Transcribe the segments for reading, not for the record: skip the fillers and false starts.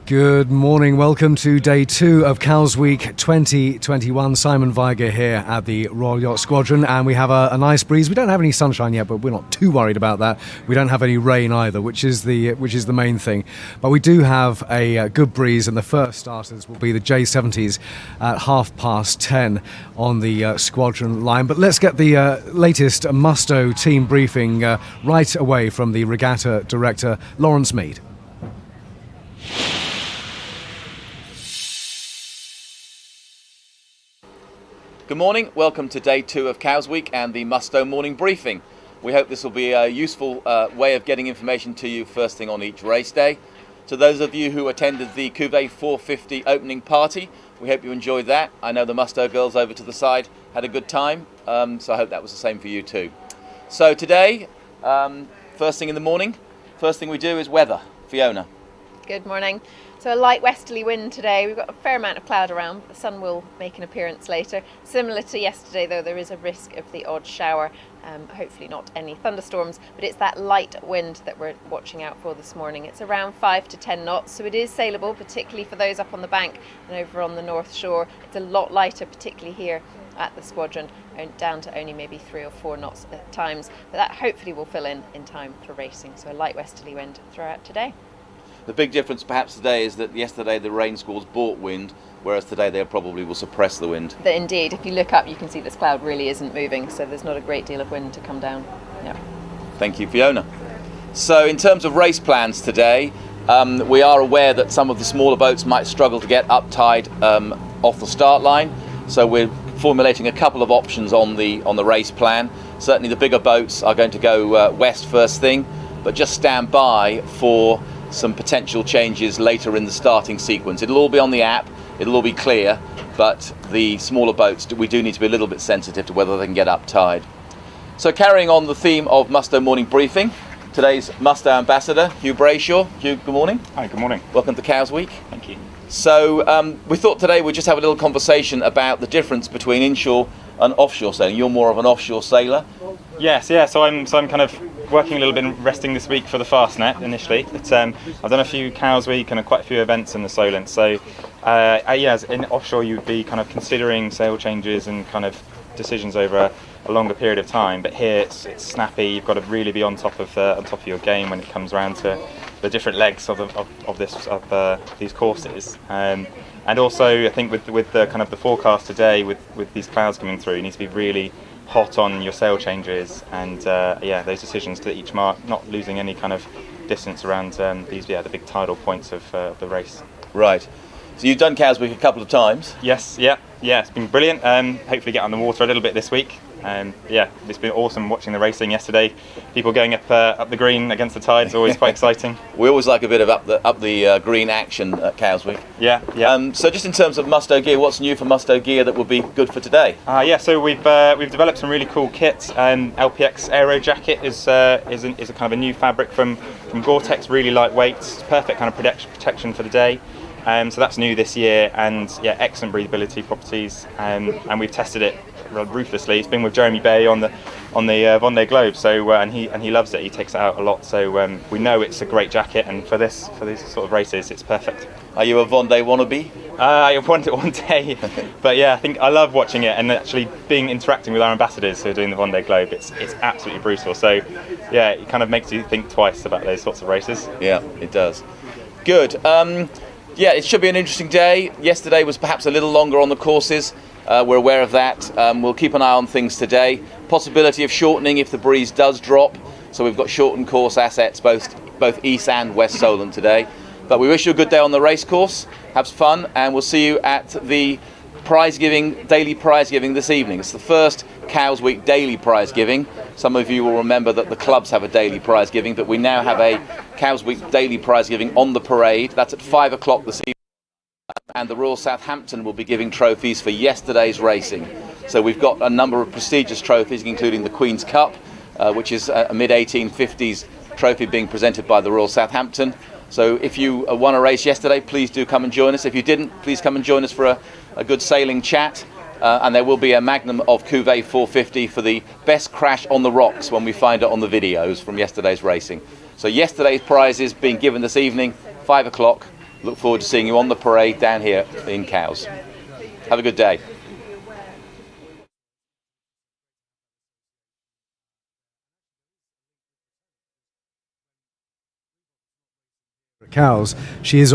Good morning, welcome to day 2 of Cows Week 2021. Simon Viger here at the Royal Yacht Squadron, and we have a nice breeze. We don't have any sunshine yet, but we're not too worried about that. We don't have any rain either, which is the main thing. But we do have a good breeze, and the first starters will be the J70s at 10:30 on the squadron line. But let's get the latest Musto team briefing right away from the regatta director, Lawrence Mead. Good morning, welcome to day 2 of Cows Week and the Musto morning briefing. We hope this will be a useful way of getting information to you first thing on each race day. To those of you who attended the Cuvée 450 opening party, we hope you enjoyed that. I know the Musto girls over to the side had a good time, so I hope that was the same for you too. So today, first thing in the morning, first thing we do is weather. Fiona. Good morning. So a light westerly wind today. We've got a fair amount of cloud around, but the sun will make an appearance later. Similar to yesterday though, there is a risk of the odd shower, hopefully not any thunderstorms, but it's that light wind that we're watching out for this morning. It's around 5 to 10 knots, so it is sailable, particularly for those up on the bank and over on the North Shore. It's a lot lighter, particularly here at the squadron, down to only maybe 3 or 4 knots at times, but that hopefully will fill in time for racing. So a light westerly wind throughout today. The big difference perhaps today is that yesterday the rain squalls brought wind, whereas today they probably will suppress the wind. Indeed, if you look up you can see this cloud really isn't moving, so there's not a great deal of wind to come down. Yeah. Thank you, Fiona. So in terms of race plans today, we are aware that some of the smaller boats might struggle to get up tide off the start line, so we're formulating a couple of options on the race plan. Certainly the bigger boats are going to go west first thing, but just stand by for some potential changes later in the starting sequence. It'll all be on the app, it'll all be clear, but the smaller boats, we do need to be a little bit sensitive to whether they can get up tide. So carrying on the theme of Musto morning briefing, today's Musto ambassador, Hugh Brayshaw. Hugh, good morning. Hi, good morning. Welcome to Cows Week. Thank you. So we thought today we'd just have a little conversation about the difference between inshore and offshore sailing. You're more of an offshore sailor. Yes, yeah. So I'm kind of working a little bit and resting this week for the Fastnet initially. But I've done a few Cows Week and quite a few events in the Solent. So in offshore you'd be kind of considering sail changes and kind of decisions over a longer period of time. But here it's snappy. You've got to really be on top of your game when it comes around to the different legs of these courses. And also I think with the kind of the forecast today with these clouds coming through, you need to be really hot on your sail changes and those decisions to each mark, not losing any kind of distance around the big tidal points of the race. Right. So you've done Cows Week a couple of times. Yes, yeah, it's been brilliant. Hopefully get on the water a little bit this week. It's been awesome watching the racing yesterday. People going up the green against the tide is always quite exciting. We always like a bit of up the green action at Cows Week. Yeah. So just in terms of Musto gear, what's new for Musto gear that would be good for today? So we've developed some really cool kits. LPX Aero Jacket is a kind of a new fabric from Gore-Tex, really lightweight, perfect kind of protection for the day. So that's new this year, and excellent breathability properties. And we've tested it ruthlessly. It's been with Jeremy Bay on the Vendée Globe, so and he loves it. He takes it out a lot, so we know it's a great jacket, and for these sort of races, it's perfect. Are you a Vendée wannabe? I want it one day, but I think I love watching it and actually interacting with our ambassadors who are doing the Vendée Globe. It's absolutely brutal. So it kind of makes you think twice about those sorts of races. Yeah, it does. Good. It should be an interesting day. Yesterday was perhaps a little longer on the courses. We're aware of that. We'll keep an eye on things today. Possibility of shortening if the breeze does drop. So we've got shortened course assets both east and west Solent today. But we wish you a good day on the race course. Have fun, and we'll see you at the daily prize giving this evening. It's the first Cows Week daily prize giving. Some of you will remember that the clubs have a daily prize giving, but we now have a Cows Week daily prize giving on the parade. That's at 5 o'clock this evening. And the Royal Southampton will be giving trophies for yesterday's racing. So we've got a number of prestigious trophies, including the Queen's Cup, which is a mid-1850s trophy being presented by the Royal Southampton. So if you won a race yesterday, please do come and join us. If you didn't, please come and join us for a good sailing chat. And there will be a magnum of Cuvée 450 for the best crash on the rocks when we find it on the videos from yesterday's racing. So yesterday's prizes being given this evening, 5 o'clock, look forward to seeing you on the parade down here in Cowes. Have a good day. Cowes,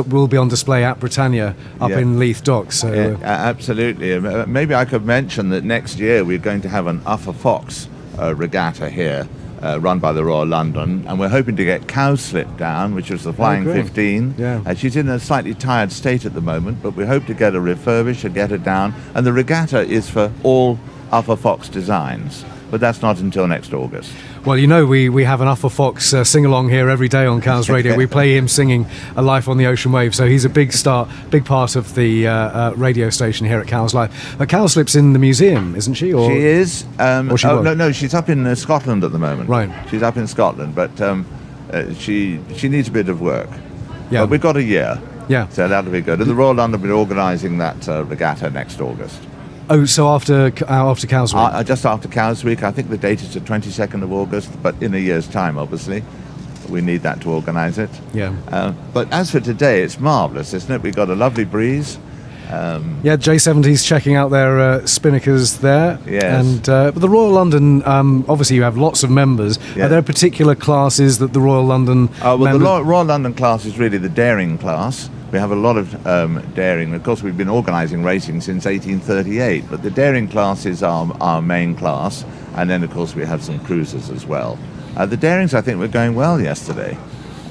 will be on display at Britannia up in Leith Docks. So, Yeah, absolutely. Maybe I could mention that next year we're going to have an Uffa Fox regatta here, run by the Royal London, and we're hoping to get Cowslip down, which is the Flying great. 15. Yeah. She's in a slightly tired state at the moment, but we hope to get her refurbished and get her down. And the regatta is for all Uffa Fox designs, but that's not until next August. well, you know, we have an Uffa Fox sing-along here every day on Cowes Radio. We play him singing A Life on the Ocean Wave, so he's a big part of the radio station here at Cowes Live. Cowslip's in the museum, isn't she? Or? She is. Or she was? No, she's up in Scotland at the moment. Right. She's up in Scotland, but she needs a bit of work. Yeah. But we've got a year. Yeah. So that'll be good. And the Royal London will be organising that regatta next August. Oh, so after Cowes Week? Just after Cowes Week. I think the date is the 22nd of August, but in a year's time, obviously. We need that to organise it. Yeah. But as for today, it's marvellous, isn't it? We've got a lovely breeze. Yeah, J70's checking out their spinnakers there. Yes. And but the Royal London, obviously you have lots of members. Yeah. Are there particular classes that the Royal London Well, members... the Royal London class is really the daring class. We have a lot of daring. Of course, we've been organising racing since 1838, but the daring class is our main class. And then, of course, we have some cruisers as well. The darings, I think, were going well yesterday.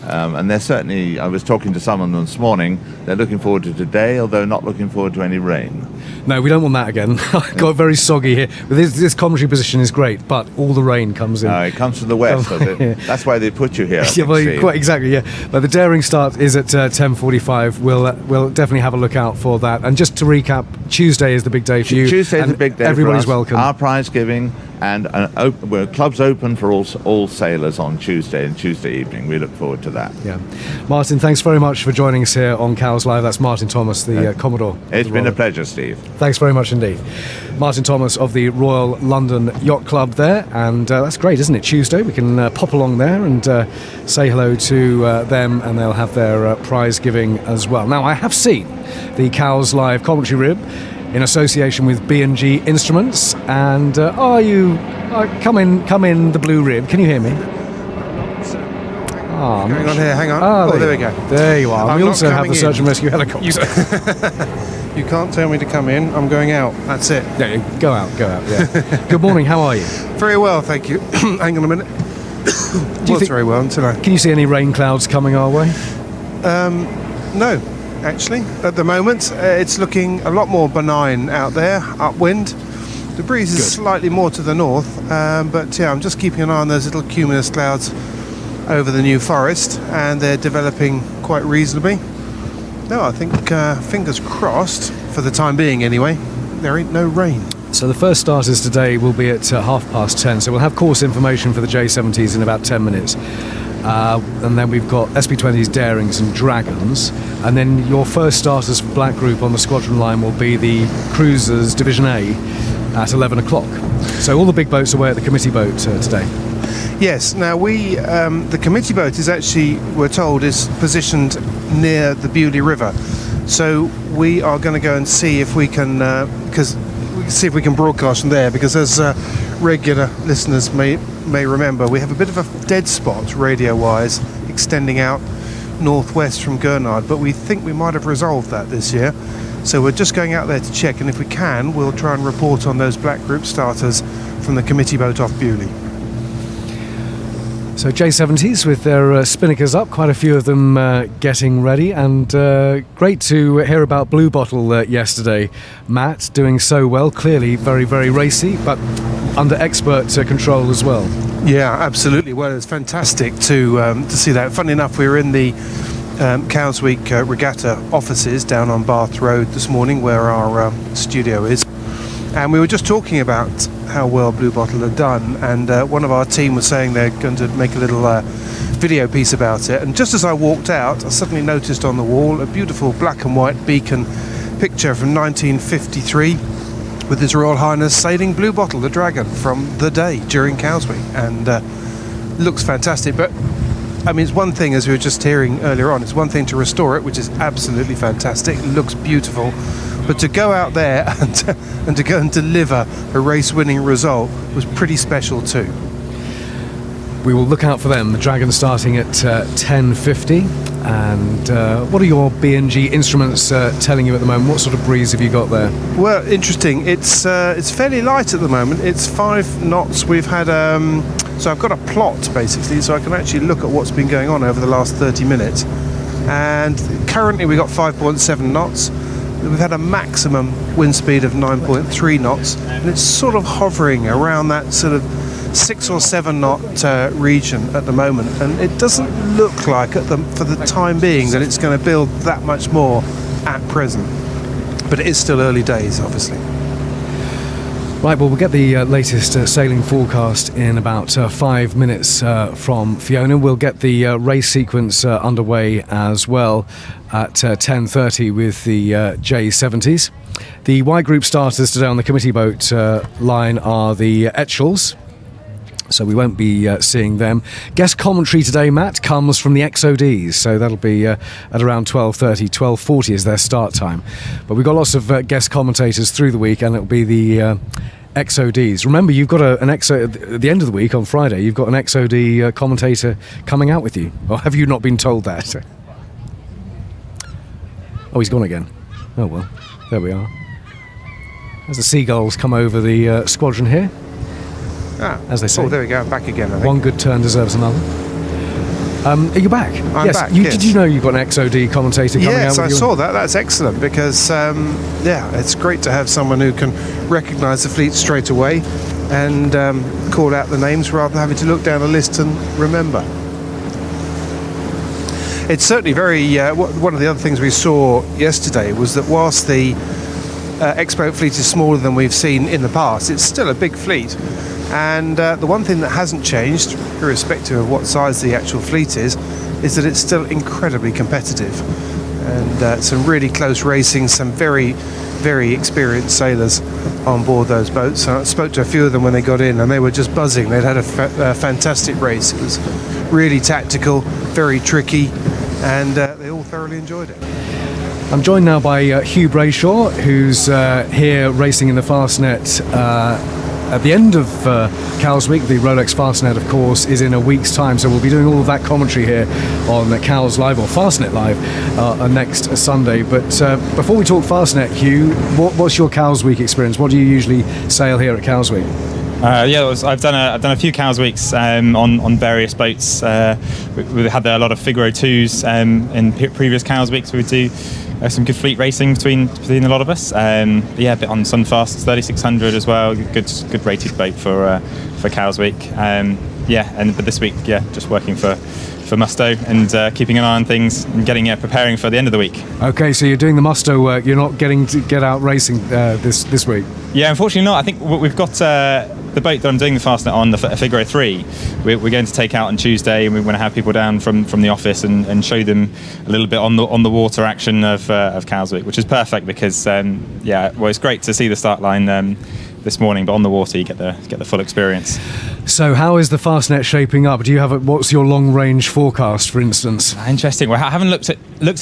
And they're certainly, I was talking to someone this morning, they're looking forward to today, although not looking forward to any rain. No, we don't want that again. I got very soggy here. This commentary position is great, but all the rain comes in. It comes from the west. That's why they put you here. I Yeah, think, well, Steve. quite exactly. Yeah, but the daring start is at 10:45. We'll definitely have a look out for that. And just to recap, Tuesday is the big day for you. Tuesday's and a big day. Everybody's for us. welcome. Our prize giving and we're clubs open for all sailors on Tuesday and Tuesday evening. We look forward to that. Yeah, Martin, thanks very much for joining us here on Cowes Live. That's Martin Thomas, the Commodore. It's been a pleasure, Steve. Thanks very much indeed. Martin Thomas of the Royal London Yacht Club there, and that's great, isn't it? Tuesday, we can pop along there and say hello to them, and they'll have their prize giving as well. Now, I have seen the Cowes Live commentary rib in association with B&G Instruments, and come in the blue rib. Can you hear me? Going on here, hang on. Oh, There we go. There you are. I'm We not also have the coming search in. and rescue helicopter. You can't tell me to come in, I'm going out, that's it. Yeah, go out, yeah. Good morning, how are you? Very well, thank you. Hang on a minute. think- Very well until I... Can you see any rain clouds coming our way? No, actually. At the moment, it's looking a lot more benign out there, upwind. The breeze is slightly more to the north, but yeah, I'm just keeping an eye on those little cumulus clouds over the New Forest, and they're developing quite reasonably. No, I think, fingers crossed, for the time being anyway, there ain't no rain. So the first starters today will be at 10:30, so we'll have course information for the J70s in about 10 minutes. And then we've got SP20s, Darings and Dragons, and then your first starters for Black Group on the squadron line will be the Cruisers Division A at 11 o'clock. So all the big boats away at the committee boat today. Yes, now the committee boat is actually, we're told, is positioned near the Bewley River. So we are going to go and see if we can, broadcast from there, because as regular listeners may remember, we have a bit of a dead spot radio-wise extending out northwest from Gurnard, but we think we might have resolved that this year. So we're just going out there to check, and if we can, we'll try and report on those Black Group starters from the committee boat off Bewley. So J70s with their spinnakers up, quite a few of them getting ready, and great to hear about Blue Bottle yesterday. Matt doing so well, clearly very, very racy, but under expert control as well. Yeah, absolutely. Well, it's fantastic to see that. Funny enough, we were in the Cowes Week Regatta offices down on Bath Road this morning, where our studio is, and we were just talking about how well Blue Bottle had done, and one of our team was saying they're going to make a little video piece about it, and just as I walked out, I suddenly noticed on the wall a beautiful black and white beacon picture from 1953 with His Royal Highness sailing Blue Bottle, the Dragon, from the day during Cowes Week, and looks fantastic. But I mean, it's one thing, as we were just hearing earlier on, it's one thing to restore it, which is absolutely fantastic. It looks beautiful. But to go out there and to go and deliver a race-winning result was pretty special too. We will look out for them. The Dragon starting at 10:50. And what are your B&G instruments telling you at the moment? What sort of breeze have you got there? Well, interesting. It's fairly light at the moment. It's 5 knots. We've had so I've got a plot basically, so I can actually look at what's been going on over the last 30 minutes. And currently we've got 5.7 knots. We've had a maximum wind speed of 9.3 knots, and it's sort of hovering around that sort of 6 or 7 knot region at the moment, and it doesn't look like for the time being that it's going to build that much more at present, but it is still early days, obviously. Right, well, we'll get the latest sailing forecast in about 5 minutes from Fiona. We'll get the race sequence underway as well at 10:30 with the J70s. The Y Group starters today on the committee boat line are the Etchells, so we won't be seeing them. Guest commentary today, Matt, comes from the XODs, so that'll be at around 12:30, 12:40 is their start time. But we've got lots of guest commentators through the week, and it'll be the XODs. Remember, you've got at the end of the week on Friday, you've got an XOD commentator coming out with you. Or have you not been told that? Oh, he's gone again. Oh well, there we are. As the seagulls come over the squadron here. As they say. Oh, there we go. I'm back again, I think. One good turn deserves another. Are you back? I'm yes. back, yes. Did you know you've got an XOD commentator coming out with you? Yes, I saw that. That's excellent because, it's great to have someone who can recognise the fleet straight away and call out the names rather than having to look down a list and remember. It's certainly very... one of the other things we saw yesterday was that whilst the X-boat fleet is smaller than we've seen in the past, it's still a big fleet. And the one thing that hasn't changed, irrespective of what size the actual fleet is that it's still incredibly competitive. And some really close racing, some very, very experienced sailors on board those boats. I spoke to a few of them when they got in, and they were just buzzing. They'd had a fantastic race. It was really tactical, very tricky, and they all thoroughly enjoyed it. I'm joined now by Hugh Brayshaw, who's here racing in the Fastnet at the end of Cowes Week. The Rolex Fastnet, of course, is in a week's time, so we'll be doing all of that commentary here on Cowes Live, or Fastnet Live, next Sunday. But before we talk Fastnet, Hugh, what's your Cowes Week experience? What do you usually sail here at Cowes Week? I've done a few Cowes Weeks on various boats. We had a lot of Figaro 2s in previous Cowes Weeks. We would do some good fleet racing between a lot of us. A bit on Sunfast 3600 as well. Good rated boat for Cowes Week. But this week, just working for Musto and keeping an eye on things and preparing for the end of the week. Okay, so you're doing the Musto work. You're not getting to get out racing this week. Yeah, unfortunately not. I think we've got the boat that I'm doing the Fastnet on, the Figaro 3. We're going to take out on Tuesday, and we want to have people down from the office and show them a little bit on the water action of Cowes Week, which is perfect because it's great to see the start line this morning, but on the water you get the full experience. So how is the Fastnet shaping up? Do you have what's your long range forecast, for instance? Interesting. Well, I haven't looked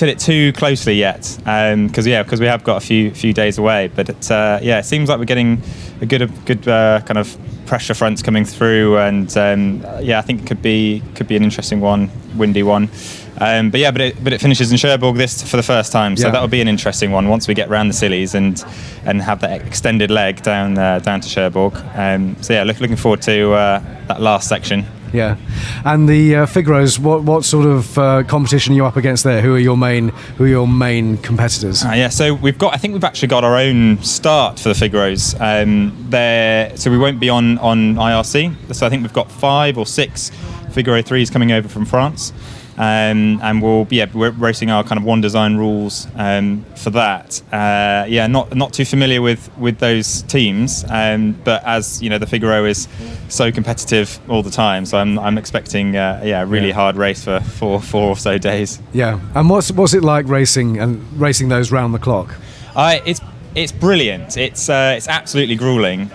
at it too closely yet, because we have got a few days away. But it seems like we're getting a good kind of pressure fronts coming through, and I think it could be an interesting one, windy one. But it finishes in Cherbourg for the first time, so that'll be an interesting one once we get round the Scillies and have that extended leg down to Cherbourg. Looking forward to that last section. Yeah, and the Figaros. What sort of competition are you up against there? Who are your main competitors? So I think we've actually got our own start for the Figaros. So we won't be on IRC. So I think we've got 5 or 6 Figaro 3s coming over from France. And we're racing our kind of one design rules for that. Not too familiar with those teams, but as you know, the Figaro is so competitive all the time, so I'm expecting a really hard race for four or so days. Yeah, and what's it like racing those round the clock? It's brilliant. It's absolutely grueling.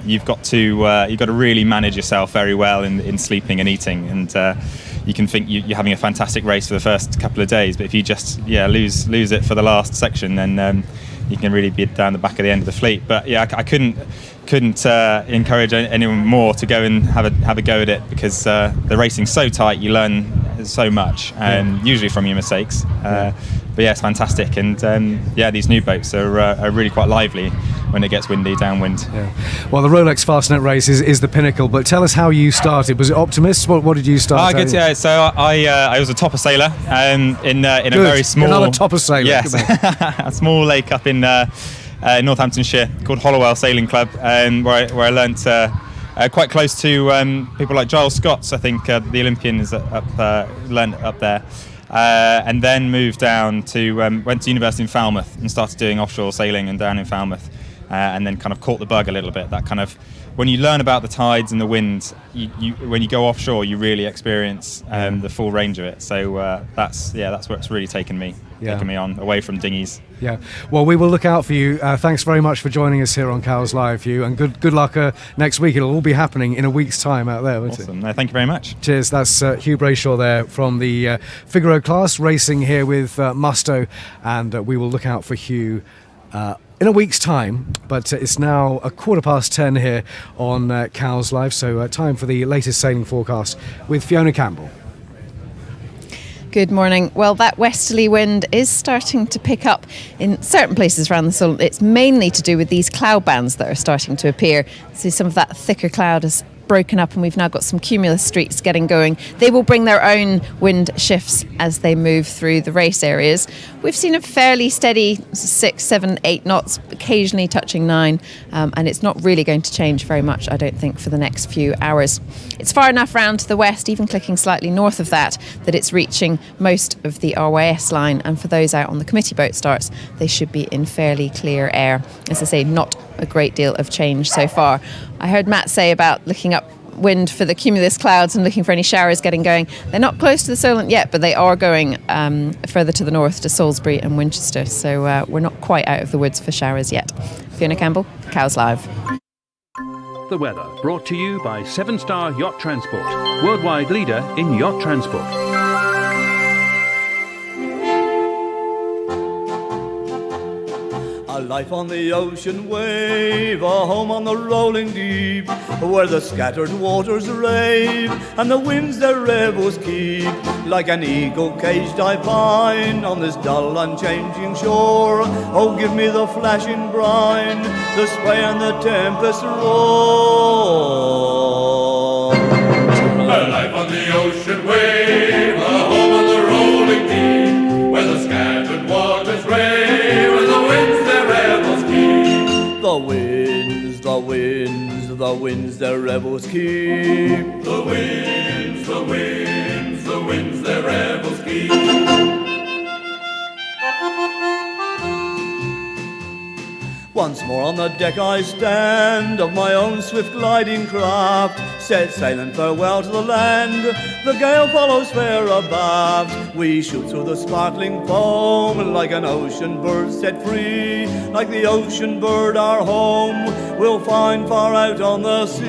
You've got to really manage yourself very well in sleeping and eating, and you can think you're having a fantastic race for the first couple of days, but if you just lose it for the last section, then you can really be down the back of the end of the fleet. But yeah, I couldn't encourage anyone more to go and have a go at it, because the racing's so tight, you learn so much, usually from your mistakes. But yeah, it's fantastic, and these new boats are really quite lively when it gets windy downwind. Yeah. Well, the Rolex Fastnet race is the pinnacle, but tell us how you started. Was it Optimist? What did you start? Good. Yeah, so I was a topper sailor in a very small. Another topper sailor. Yes, a small lake up in Northamptonshire called Hollowell Sailing Club, where I learnt quite close to people like Giles Scott's. I think the Olympian is learnt up there. And then moved down went to university in Falmouth and started doing offshore sailing and down in Falmouth, and then kind of caught the bug a little bit. That kind of, when you learn about the tides and the winds, when you go offshore, you really experience the full range of it. So that's what's really taken me on away from dinghies. Yeah. Well, we will look out for you. Thanks very much for joining us here on Cowes Live View, and good luck next week. It'll all be happening in a week's time out there, won't Awesome. Thank you very much. Cheers. That's Hugh Brayshaw there from the Figaro class, racing here with Musto, and we will look out for Hugh in a week's time. But it's now 10:15 here on Cowes Live, so time for the latest sailing forecast with Fiona Campbell. Good morning. Well, that westerly wind is starting to pick up in certain places around the Solent. It's mainly to do with these cloud bands that are starting to appear. So some of that thicker cloud has broken up, and we've now got some cumulus streaks getting going. They will bring their own wind shifts as they move through the race areas. We've seen a fairly steady 6, 7, 8 knots, occasionally touching 9, and it's not really going to change very much, I don't think, for the next few hours. It's far enough round to the west, even clicking slightly north of that it's reaching most of the RYS line, and for those out on the committee boat starts, they should be in fairly clear air. As I say, not a great deal of change so far. I heard Matt say about looking up wind for the cumulus clouds and looking for any showers getting going. They're not close to the Solent yet, but they are going further to the north to Salisbury and Winchester, so we're not quite out of the woods for showers yet. Fiona Campbell, Cowes Live. The weather brought to you by 7 Star Yacht Transport, worldwide leader in yacht transport. A life on the ocean wave, a home on the rolling deep, where the scattered waters rave and the winds their revels keep. Like an eagle caged I pine on this dull unchanging shore. Oh, give me the flashing brine, the spray and the tempest roar. A life on the ocean wave, a home on the rolling deep, where the scattered waters rave and the winds their revels keep. The winds, the winds, the winds their revels keep. The winds, the winds, the winds their revels keep. Once more on the deck I stand of my own swift gliding craft, set sail and farewell to the land. The gale follows fair abaft. We shoot through the sparkling foam like an ocean bird set free. Like the ocean bird our home we'll find far out on the sea.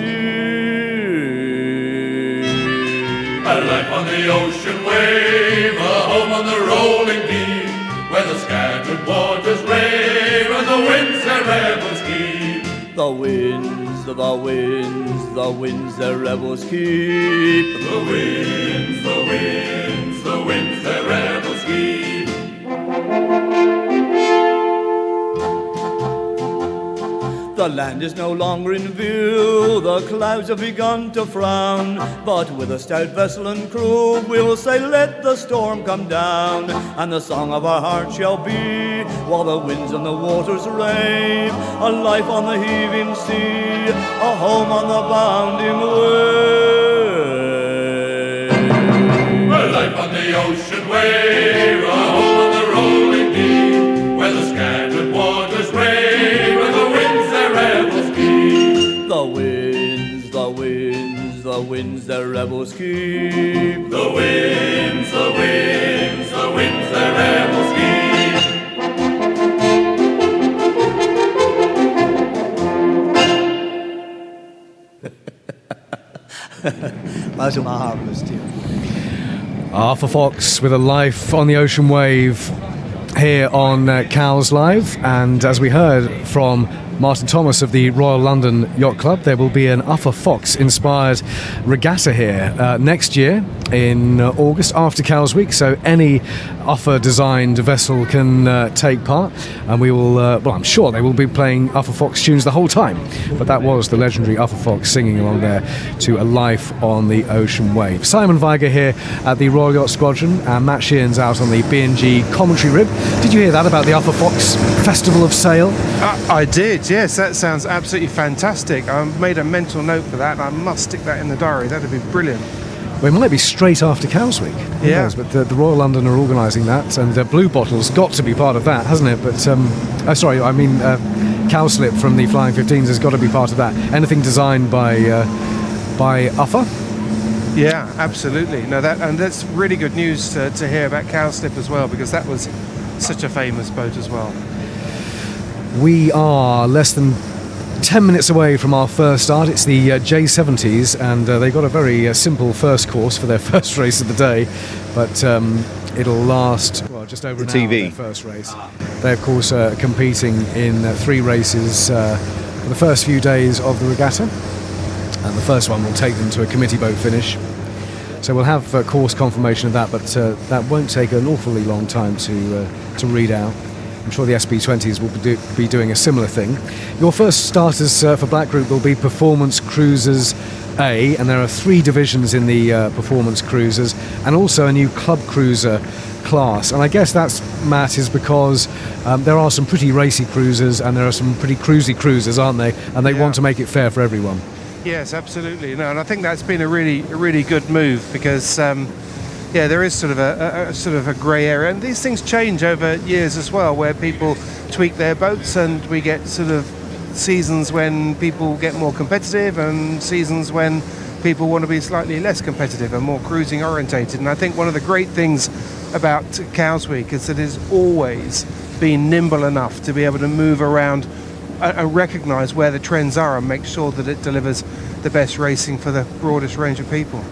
A life on the ocean wave, a home on the rolling deep, where the scattered waters rave and the winds their revels keep. The winds, the winds, the winds their revels keep. The winds, the winds, the winds their revels keep. The land is no longer in view, the clouds have begun to frown, but with a stout vessel and crew we will say let the storm come down, and the song of our heart shall be, while the winds and the waters rave, a life on the heaving sea, a home on the bounding wave. A life on the ocean wave, a home on the rolling deep, where the scattered waters rave and the winds their revels keep. The winds, the winds, the winds their revels keep. The winds, the winds, the winds their revels keep. That's my harvest too. Arthur Fox with a life on the ocean wave here on Cowes Live, and as we heard from Martin Thomas of the Royal London Yacht Club, there will be an Arthur Fox inspired regatta here next year in August after Cowes Week, so any Arthur designed vessel can take part, and we will well, I'm sure they will be playing Arthur Fox tunes the whole time, but that was the legendary Arthur Fox singing along there to A Life on the Ocean Wave. Simon Viger here at the Royal Yacht Squadron, and Matt Sheehan's out on the B&G commentary rib. Did you hear that about the Arthur Fox Festival of Sail? I did, yes. That sounds absolutely fantastic. I made a mental note for that. I must stick that in the diary. That'd be brilliant. Well, it might be straight after Cowes Week. Who knows? But the Royal London are organising that, and Blue Bottle's got to be part of that, hasn't it? But Cowslip from the Flying 15s has got to be part of that. Anything designed by Arthur? Yeah, absolutely. No, that's really good news to hear about Cowslip as well, because that was such a famous boat as well. We are less than 10 minutes away from our first start. It's the J70s, and they've got a very simple first course for their first race of the day, but it'll last just over an hour, their first race. They, of course, are competing in 3 races for the first few days of the regatta, and the first one will take them to a committee boat finish. So we'll have course confirmation of that, but that won't take an awfully long time to read out. I'm sure the SB20s will be doing a similar thing. Your first starters for Black Group will be Performance Cruisers A, and there are 3 divisions in the Performance Cruisers, and also a new Club Cruiser class. And I guess that's, Matt, is because there are some pretty racy cruisers and there are some pretty cruisy cruisers, aren't they? And they want to make it fair for everyone. Yes, absolutely. No, and I think that's been a really good move, because there is sort of a grey area, and these things change over years as well, where people tweak their boats, and we get sort of seasons when people get more competitive and seasons when people want to be slightly less competitive and more cruising orientated. And I think one of the great things about Cowes Week is that it's always been nimble enough to be able to move around and recognise where the trends are and make sure that it delivers the best racing for the broadest range of people.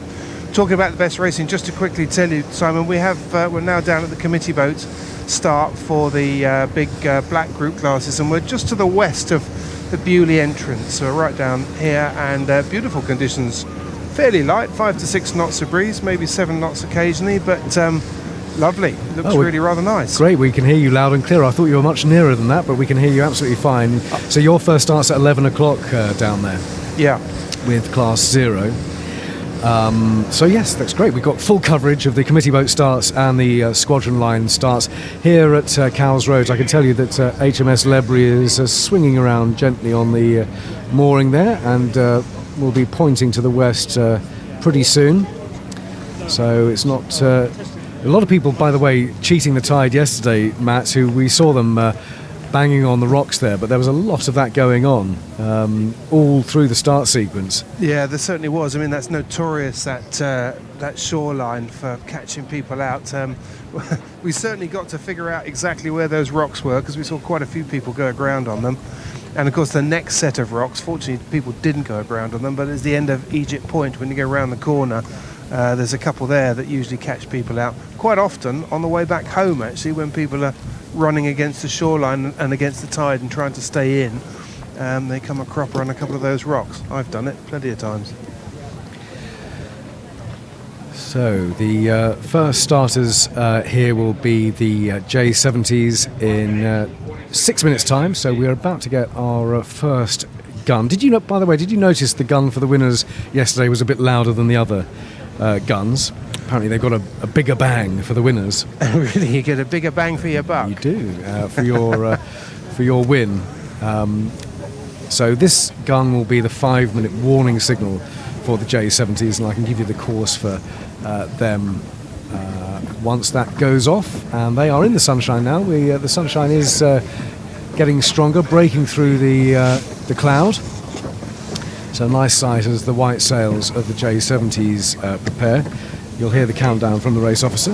Talking about the best racing, just to quickly tell you, Simon, we're now down at the committee boat start for the big Black Group classes, and we're just to the west of the Bewley entrance, so right down here, and beautiful conditions, fairly light, 5 to 6 knots of breeze, maybe 7 knots occasionally, but lovely. Looks really rather nice. Great, we can hear you loud and clear. I thought you were much nearer than that, but we can hear you absolutely fine. So your first starts at 11 o'clock down there. Yeah. With Class 0. So yes, that's great. We've got full coverage of the committee boat starts and the squadron line starts here at Cowes Road. I can tell you that HMS Lebry is swinging around gently on the mooring there, and will be pointing to the west pretty soon. So it's not... a lot of people, by the way, cheating the tide yesterday, Matt, who we saw them banging on the rocks there, but there was a lot of that going on all through the start sequence. Yeah, there certainly was. I mean, that's notorious, that shoreline for catching people out. We certainly got to figure out exactly where those rocks were, because we saw quite a few people go aground on them. And of course the next set of rocks, fortunately people didn't go aground on them, but it's the end of Egypt Point when you go around the corner. There's a couple there that usually catch people out quite often on the way back home, actually, when people are running against the shoreline and against the tide and trying to stay in. They come a cropper on a couple of those rocks. I've done it plenty of times. So the first starters here will be the J70s in 6 minutes time, so we're about to get our first gun. Did you know, by the way, did you notice the gun for the winners yesterday was a bit louder than the other guns? Apparently they've got a bigger bang for the winners. Really? You get a bigger bang for your buck? You do, for your win. So this gun will be the 5-minute warning signal for the J70s, and I can give you the course for them once that goes off. And they are in the sunshine now. The sunshine is getting stronger, breaking through the cloud. So nice sight as the white sails of the J70s prepare. You'll hear the countdown from the race officer.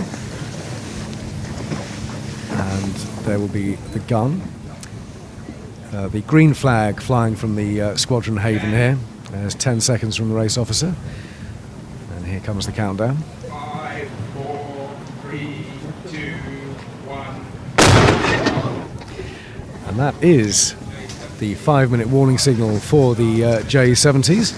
And there will be the gun. The green flag flying from the squadron haven here. There's 10 seconds from the race officer. And here comes the countdown. 5, 4, And that is the 5-minute warning signal for the J70s.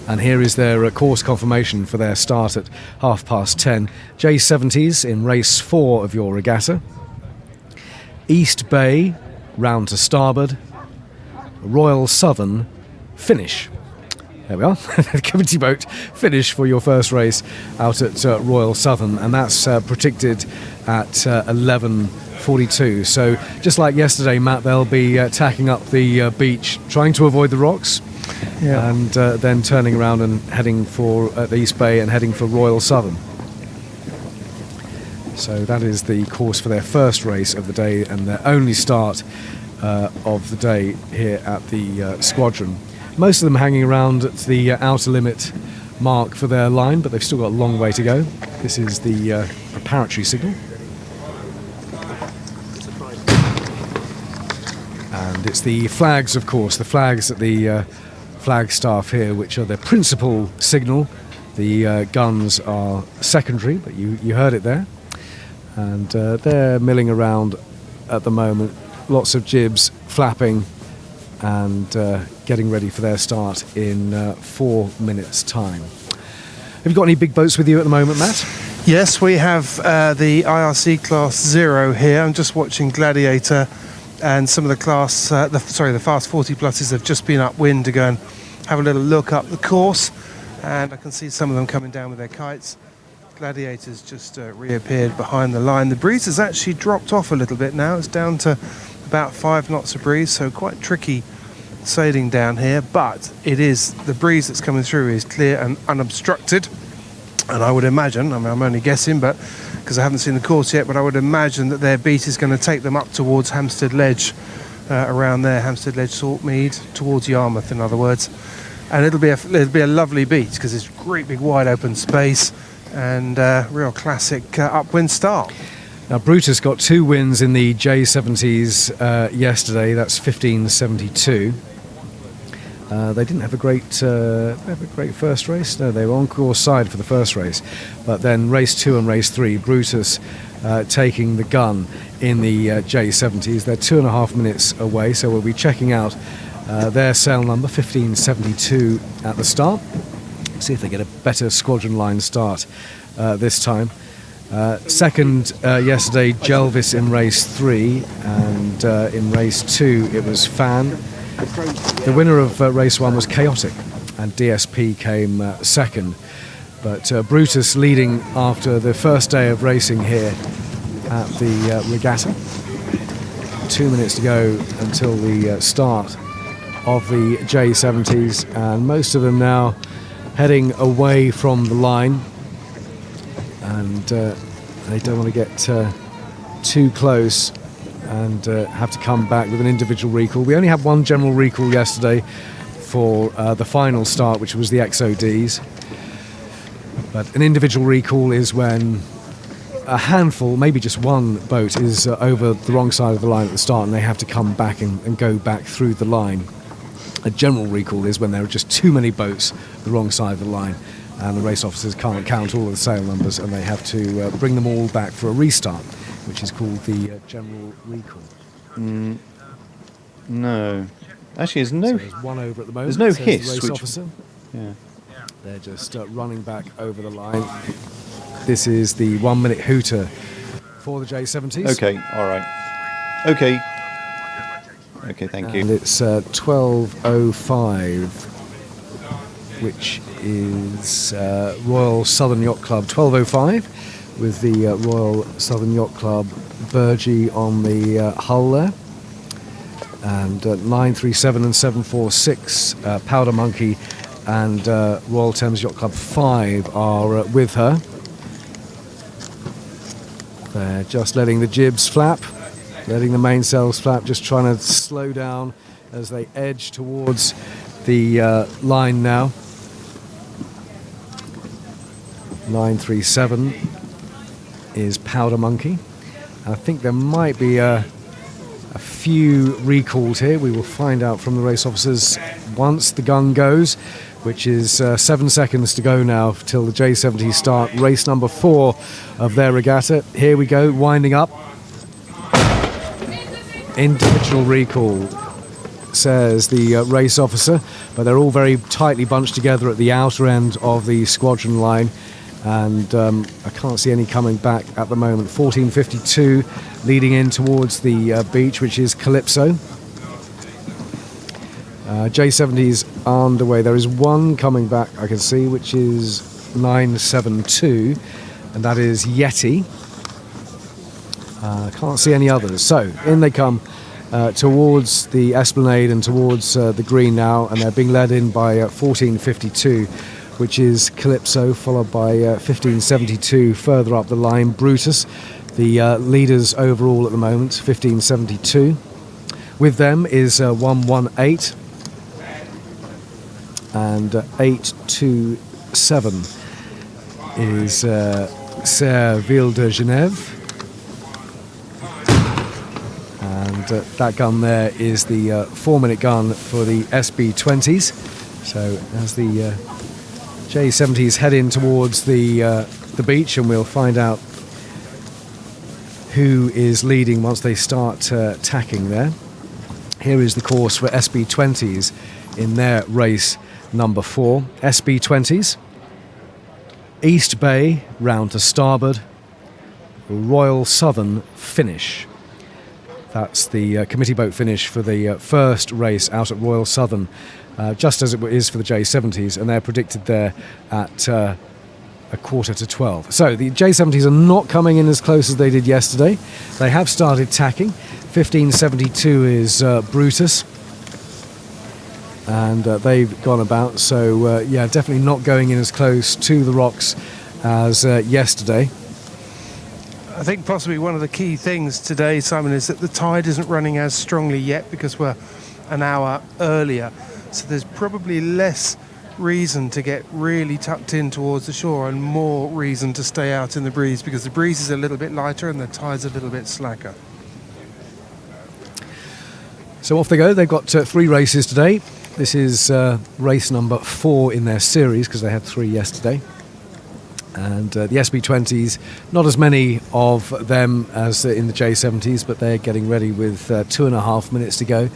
And here is their course confirmation for their start at 10:30. J70s in race 4 of your regatta. East Bay, round to starboard. Royal Southern, finish. There we are, committee boat finish for your first race out at Royal Southern, and that's predicted at 11:42. So just like yesterday, Matt, they'll be tacking up the beach, trying to avoid the rocks, and then turning around and heading for the East Bay and heading for Royal Southern. So that is the course for their first race of the day and their only start of the day here at the squadron. Most of them hanging around at the outer limit mark for their line, but they've still got a long way to go. This is the preparatory signal. And it's the flags, of course, the flags at the flag staff here, which are their principal signal. The guns are secondary, but you heard it there. And they're milling around at the moment. Lots of jibs flapping and getting ready for their start in 4 minutes' time. Have you got any big boats with you at the moment, Matt? Yes, we have the IRC Class 0 here. I'm just watching Gladiator, and some of the class, the Fast 40 pluses have just been upwind to go and have a little look up the course, and I can see some of them coming down with their kites. Gladiator's just reappeared behind the line. The breeze has actually dropped off a little bit now. It's down to about 5 knots of breeze, so quite tricky sailing down here, but it is, the breeze that's coming through is clear and unobstructed, and I would imagine, I mean, I'm only guessing, but because I haven't seen the course yet, but I would imagine that their beat is going to take them up towards Hampstead Ledge, around there, Hampstead Ledge, Saltmead, towards Yarmouth, in other words, and it'll be a lovely beat because it's great big wide open space and real classic upwind start. Now, Brutus got 2 wins in the J70s yesterday. That's 15.72. They didn't have a great first race. No, they were on course side for the first race. But then race 2 and race 3, Brutus taking the gun in the J70s. They're 2.5 minutes away, so we'll be checking out their sail number, 15.72 at the start. See if they get a better squadron line start this time. Second yesterday, Jelvis in race 3, and in race 2 it was Fan. The winner of race 1 was Chaotic, and DSP came second. But Brutus leading after the first day of racing here at the regatta. 2 minutes to go until the start of the J70s, and most of them now heading away from the line. And they don't want to get too close and have to come back with an individual recall. We only had one general recall yesterday for the final start, which was the XODs. But an individual recall is when a handful, maybe just one boat, is over the wrong side of the line at the start and they have to come back and go back through the line. A general recall is when there are just too many boats the wrong side of the line, and the race officers can't count all of the sail numbers and they have to bring them all back for a restart, which is called the general recall. No. Actually, there's no... So there's one over at the moment. There's no hiss. The race officer. Yeah. They're just running back over the line. This is the 1 minute hooter for the J70s. Okay, all right. Okay. Okay, thank you. And it's 12:05, which is Royal Southern Yacht Club 12:05, with the Royal Southern Yacht Club Burgee on the hull there, and 937 and 746 Powder Monkey and Royal Thames Yacht Club 5 are with her. They're just letting the jibs flap, letting the mainsails flap, just trying to slow down as they edge towards the line now. 937 is Powder Monkey. And I think there might be a few recalls here. We will find out from the race officers once the gun goes, which is 7 seconds to go now till the J70 start race number 4 of their regatta. Here we go, winding up. individual recall, says the race officer, but they're all very tightly bunched together at the outer end of the squadron line, and I can't see any coming back at the moment. 14:52 leading in towards the beach, which is Calypso. J70's underway. There is one coming back I can see, which is 972, and that is Yeti. Can't see any others. So in they come towards the Esplanade and towards the green now, and they're being led in by 14:52, which is Calypso, followed by 15:72 further up the line, Brutus. The leaders overall at the moment, 15:72. With them is 118 and 827 is Serre-Ville de Genève. And that gun there is the 4-minute gun for the SB20s. So as the J70s head in towards the beach, and we'll find out who is leading once they start tacking there. Here is the course for SB20s in their race number 4. SB20s, East Bay round to starboard, Royal Southern finish. That's the committee boat finish for the first race out at Royal Southern, just as it is for the J70s, and they're predicted there at 11:45. So the J70s are not coming in as close as they did yesterday. They have started tacking. 15:72 is Brutus, and they've gone about. So yeah, definitely not going in as close to the rocks as yesterday. I think possibly one of the key things today, Simon, is that the tide isn't running as strongly yet because we're an hour earlier. So there's probably less reason to get really tucked in towards the shore and more reason to stay out in the breeze because the breeze is a little bit lighter and the tide's a little bit slacker. So off they go. They've got 3 races today. This is race number 4 in their series because they had 3 yesterday. And the SB20s, not as many of them as in the J70s, but they're getting ready with 2.5 minutes to go.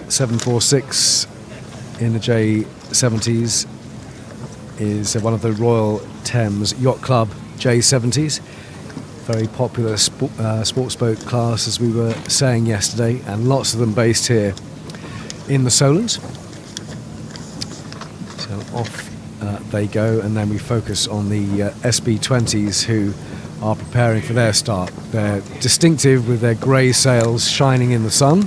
746 in the J70s is one of the Royal Thames Yacht Club J70s. Very popular sports boat class, as we were saying yesterday, and lots of them based here in the Solent. So off they go, and then we focus on the SB20s who are preparing for their start. They're distinctive with their grey sails shining in the sun.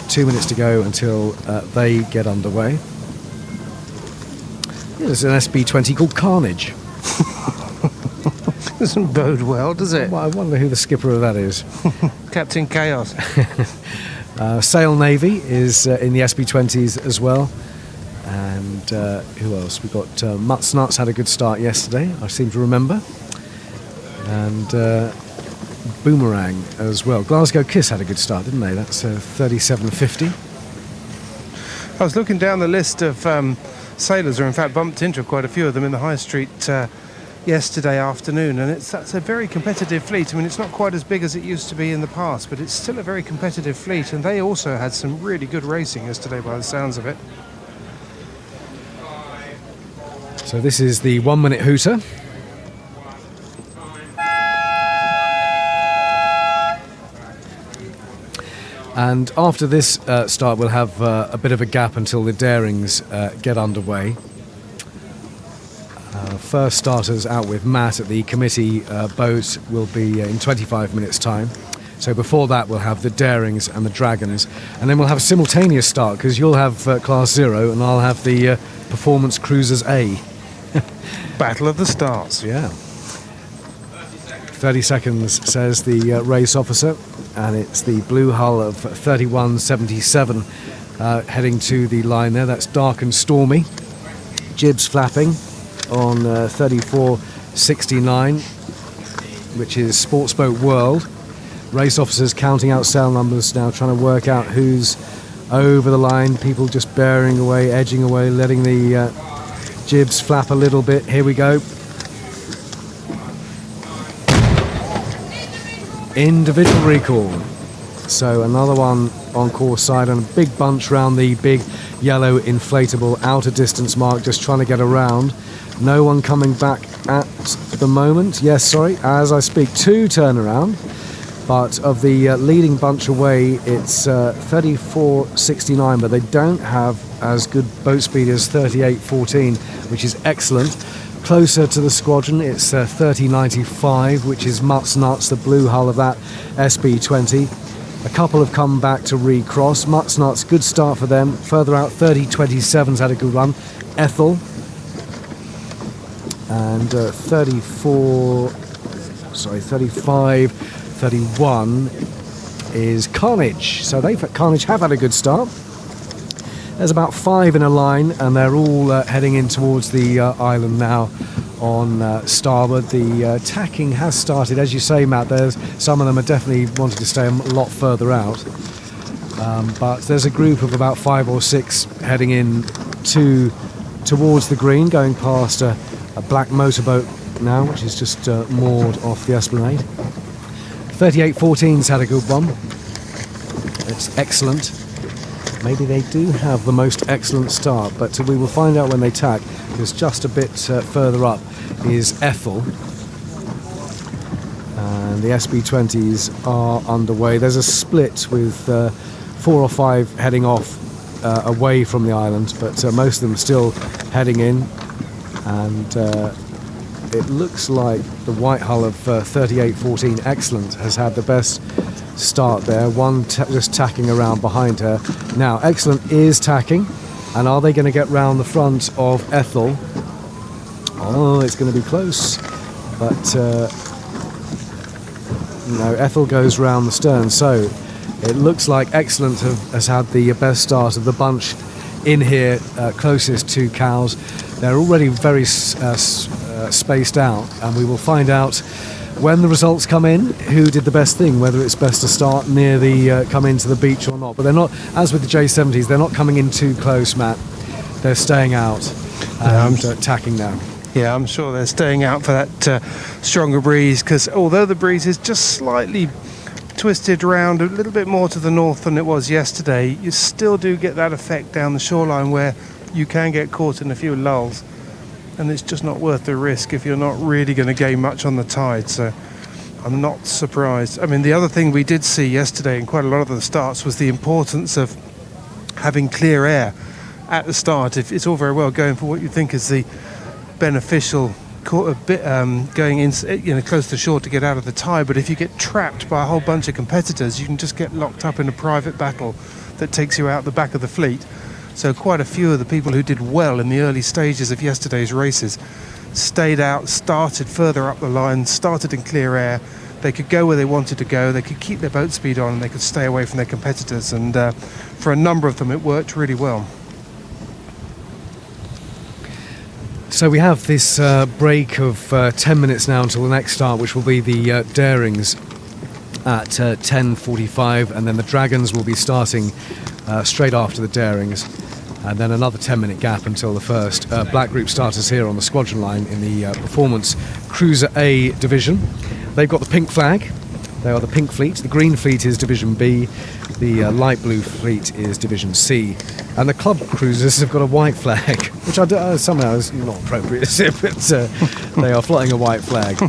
2 minutes to go until they get underway. There's an SB20 called Carnage. Doesn't bode well, does it? Well, I wonder who the skipper of that is. Captain Chaos. Sail Navy is in the SB20s as well. And who else? We've got Mutts Nuts had a good start yesterday, I seem to remember. And Boomerang as well. Glasgow Kiss had a good start, didn't they? That's 37.50. I was looking down the list of sailors, or in fact bumped into quite a few of them in the High Street yesterday afternoon, and that's a very competitive fleet. I mean, it's not quite as big as it used to be in the past, but it's still a very competitive fleet, and they also had some really good racing yesterday by the sounds of it. So this is the 1-minute hooter. And after this start, we'll have a bit of a gap until the Darings get underway. First starters out with Matt at the committee boat will be in 25 minutes' time. So before that, we'll have the Darings and the Dragons. And then we'll have a simultaneous start, because you'll have Class 0 and I'll have the Performance Cruisers A. Battle of the Stars. Yeah. 30 seconds, says the race officer. And it's the blue hull of 3177 heading to the line there. That's dark and stormy. Jibs flapping on 3469, which is Sports Boat World. Race officers counting out sail numbers now, trying to work out who's over the line. People just bearing away, edging away, letting the jibs flap a little bit. Here we go. individual recall. So another one on course side and a big bunch round the big yellow inflatable outer distance mark, just trying to get around. No one coming back at the moment. Yes, sorry, as I speak, 2 turnaround. But of the leading bunch away, it's 34.69, but they don't have as good boat speed as 38.14, which is excellent. Closer to the squadron, it's 30.95, which is Mutt's Nuts, the blue hull of that SB20. A couple have come back to recross. Mutt's Nuts, good start for them. Further out, 30.27's had a good run. Ethel. And 35.31 is Carnage. So Carnage have had a good start. There's about 5 in a line, and they're all heading in towards the island now on starboard. The tacking has started, as you say, Matt. Some of them are definitely wanting to stay a lot further out, but there's a group of about 5 or 6 heading in towards the green, going past a black motorboat now, which is just moored off the esplanade. 38.14's had a good one. It's excellent. Maybe they do have the most excellent start, but we will find out when they tack, because just a bit further up is Ethel. And the SB20s are underway. There's a split with 4 or 5 heading off away from the island, but most of them still heading in. And it looks like the white hull of 38.14, excellent, has had the best start there. One just tacking around behind her. Now, excellent is tacking, and are they going to get round the front of Ethel? Oh, it's going to be close, but no, Ethel goes round the stern. So it looks like excellent has had the best start of the bunch in here, closest to Cows. They're already very spaced out, and we will find out when the results come in who did the best thing, whether it's best to start near the come into the beach or not. But they're not, as with the J70s, they're not coming in too close, Matt. They're staying out and tacking now. Yeah, I'm sure they're staying out for that stronger breeze, because although the breeze is just slightly twisted around a little bit more to the north than it was yesterday, you still do get that effect down the shoreline where you can get caught in a few lulls, and it's just not worth the risk if you're not really going to gain much on the tide. So I'm not surprised. I mean, the other thing we did see yesterday in quite a lot of the starts was the importance of having clear air at the start. If it's all very well going for what you think is the beneficial going in, close to shore to get out of the tide, but if you get trapped by a whole bunch of competitors, you can just get locked up in a private battle that takes you out the back of the fleet. So quite a few of the people who did well in the early stages of yesterday's races stayed out, started further up the line, started in clear air. They could go where they wanted to go, they could keep their boat speed on, and they could stay away from their competitors, and for a number of them it worked really well. So we have this break of 10 minutes now until the next start, which will be the Darings at 10:45, and then the Dragons will be starting straight after the Darings, and then another 10-minute gap until the first black group starters here on the squadron line in the Performance Cruiser A division. They've got the pink flag. They are the pink fleet. The green fleet is Division B. The light blue fleet is Division C. And the club cruisers have got a white flag, which somehow is not appropriate, is it? But they are flying a white flag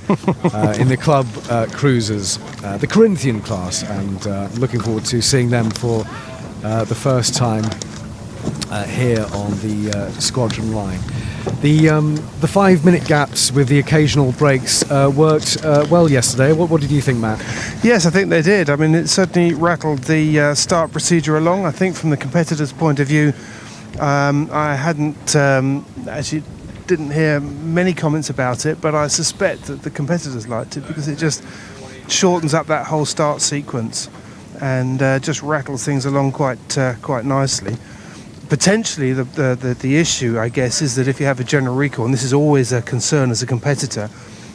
in the club cruisers, the Corinthian class, and looking forward to seeing them for the first time here on the squadron line. The 5-minute gaps with the occasional breaks worked well yesterday. What did you think, Matt? Yes, I think they did. I mean, it certainly rattled the start procedure along. I think from the competitors' point of view, I hadn't actually didn't hear many comments about it, but I suspect that the competitors liked it because it just shortens up that whole start sequence and just rattles things along quite nicely. Potentially, the issue, I guess, is that if you have a general recall, and this is always a concern as a competitor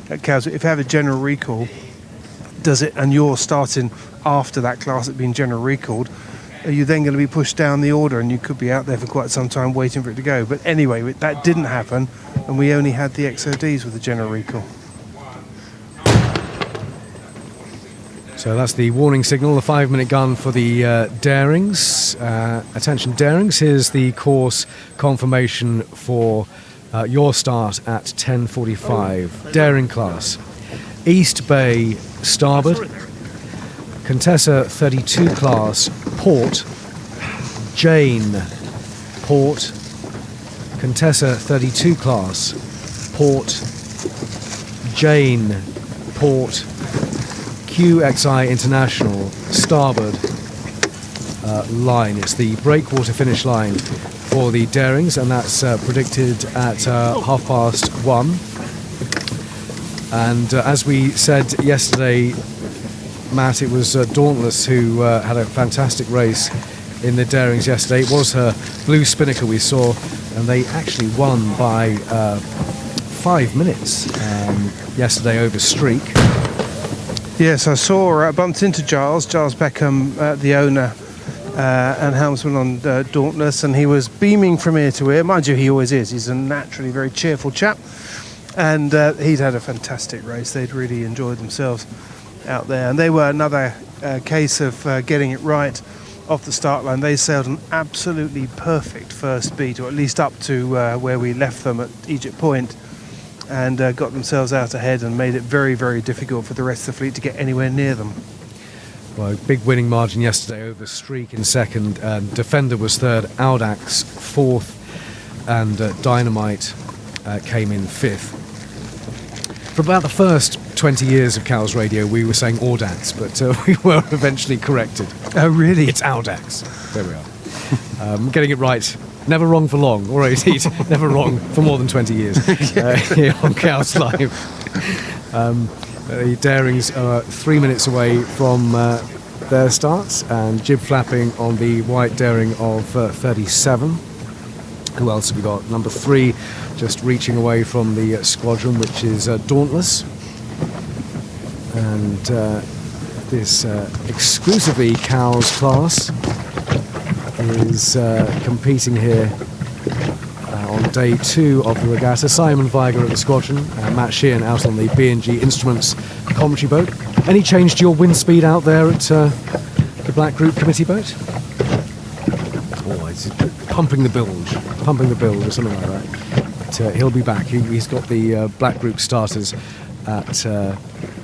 at Cows, if you have a general recall, and you're starting after that class that's been general recalled, are you then going to be pushed down the order, and you could be out there for quite some time waiting for it to go? But anyway, that didn't happen, and we only had the XODs with the general recall. So that's the warning signal, the 5-minute gun for the Darings. Attention Darings, here's the course confirmation for your start at 10:45. Daring class. East Bay starboard. Contessa 32 class port. Jane port. Contessa 32 class port. Jane port. QXI International starboard line. It's the breakwater finish line for the Darings, and that's predicted at 1:30. And as we said yesterday, Matt, it was Dauntless who had a fantastic race in the Darings yesterday. It was her blue spinnaker we saw, and they actually won by 5 minutes yesterday over Streak. Yes, I saw, bumped into Giles Beckham, the owner and helmsman on Dauntless, and he was beaming from ear to ear. Mind you, he always is. He's a naturally very cheerful chap, and he'd had a fantastic race. They'd really enjoyed themselves out there, and they were another case of getting it right off the start line. They sailed an absolutely perfect first beat, or at least up to where we left them at Egypt Point, and got themselves out ahead and made it very, very difficult for the rest of the fleet to get anywhere near them. Well, big winning margin yesterday over Streak in second, and Defender was third, Audax fourth, and Dynamite came in fifth. For about the first 20 years of Cowes Radio, we were saying Audax, but we were eventually corrected. Oh, really? It's Audax. There we are. Getting it right. Never wrong for long, or indeed, never wrong for more than 20 years here on Cowes Live. The Darings are 3 minutes away from their starts, and jib flapping on the white Daring of 37. Who else have we got? Number 3, just reaching away from the squadron, which is Dauntless. And this exclusively Cowes class is competing here on day 2 of the regatta. Simon Viger at the squadron, Matt Sheehan out on the B&G Instruments commentary boat. Any change to your wind speed out there at the Black Group committee boat? Oh, it's pumping the bilge or something like that. But he'll be back. He's got the Black Group starters at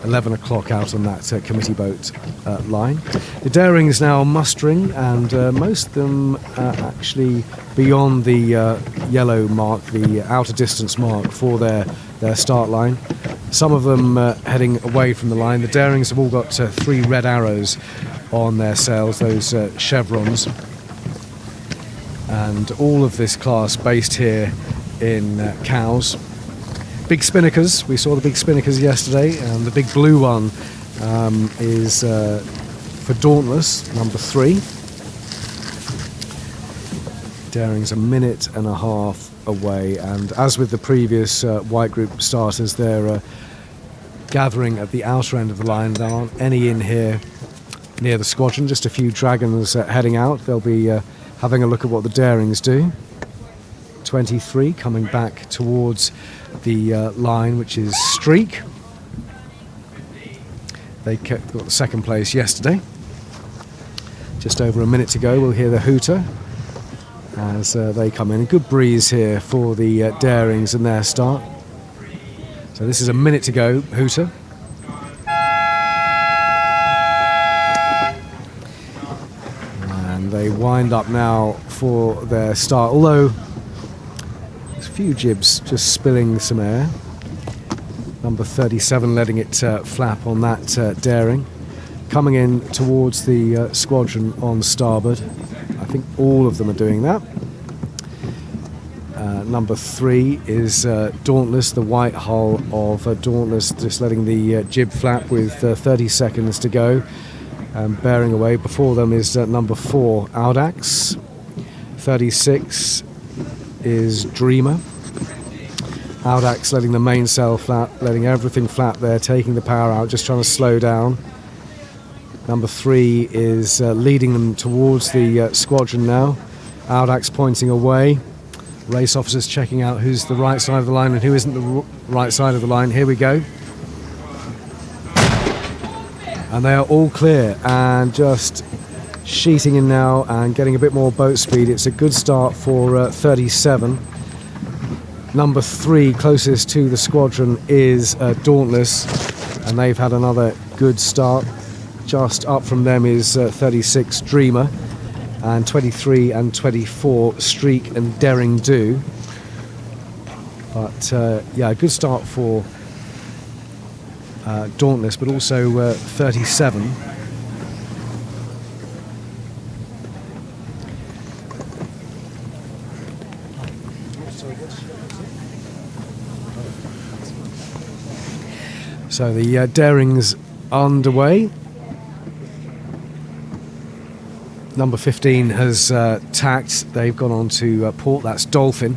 11 o'clock out on that committee boat line. The Daring is now mustering, and most of them actually beyond the yellow mark, the outer distance mark for their start line. Some of them heading away from the line. The Darings have all got 3 red arrows on their sails, those chevrons. And all of this class based here in Cowes. Big spinnakers, we saw the big spinnakers yesterday, and the big blue one is for Dauntless, number 3. Daring's a minute and a half away, and as with the previous white group starters, they're gathering at the outer end of the line. There aren't any in here near the squadron, just a few dragons heading out. They'll be having a look at what the Darings do. 23 coming back towards the line, which is Streak. They got the second place yesterday. Just over a minute to go, we'll hear the hooter as they come in. A good breeze here for the Darings and their start. So this is a minute to go, hooter. And they wind up now for their start, although there's a few jibs just spilling some air. Number 37 letting it flap on that Daring. Coming in towards the squadron on starboard. I think all of them are doing that. Number 3 is Dauntless, the white hull of Dauntless, just letting the jib flap with 30 seconds to go. Bearing away. Before them is number 4, Audax. 36 is Dreamer. Audax letting the mainsail flap, letting everything flap there, taking the power out, just trying to slow down. Number 3 is leading them towards the squadron now. Audax pointing away. Race officers checking out who's the right side of the line and who isn't the right side of the line. Here we go. And they are all clear and just sheeting in now and getting a bit more boat speed. It's a good start for 37. Number 3 closest to the squadron is Dauntless, and they've had another good start. Just up from them is 36 Dreamer, and 23 and 24 Streak and Daring Do. But yeah, a good start for Dauntless, but also 37. So the Daring's underway. Number 15 has tacked. They've gone on to port. That's Dolphin.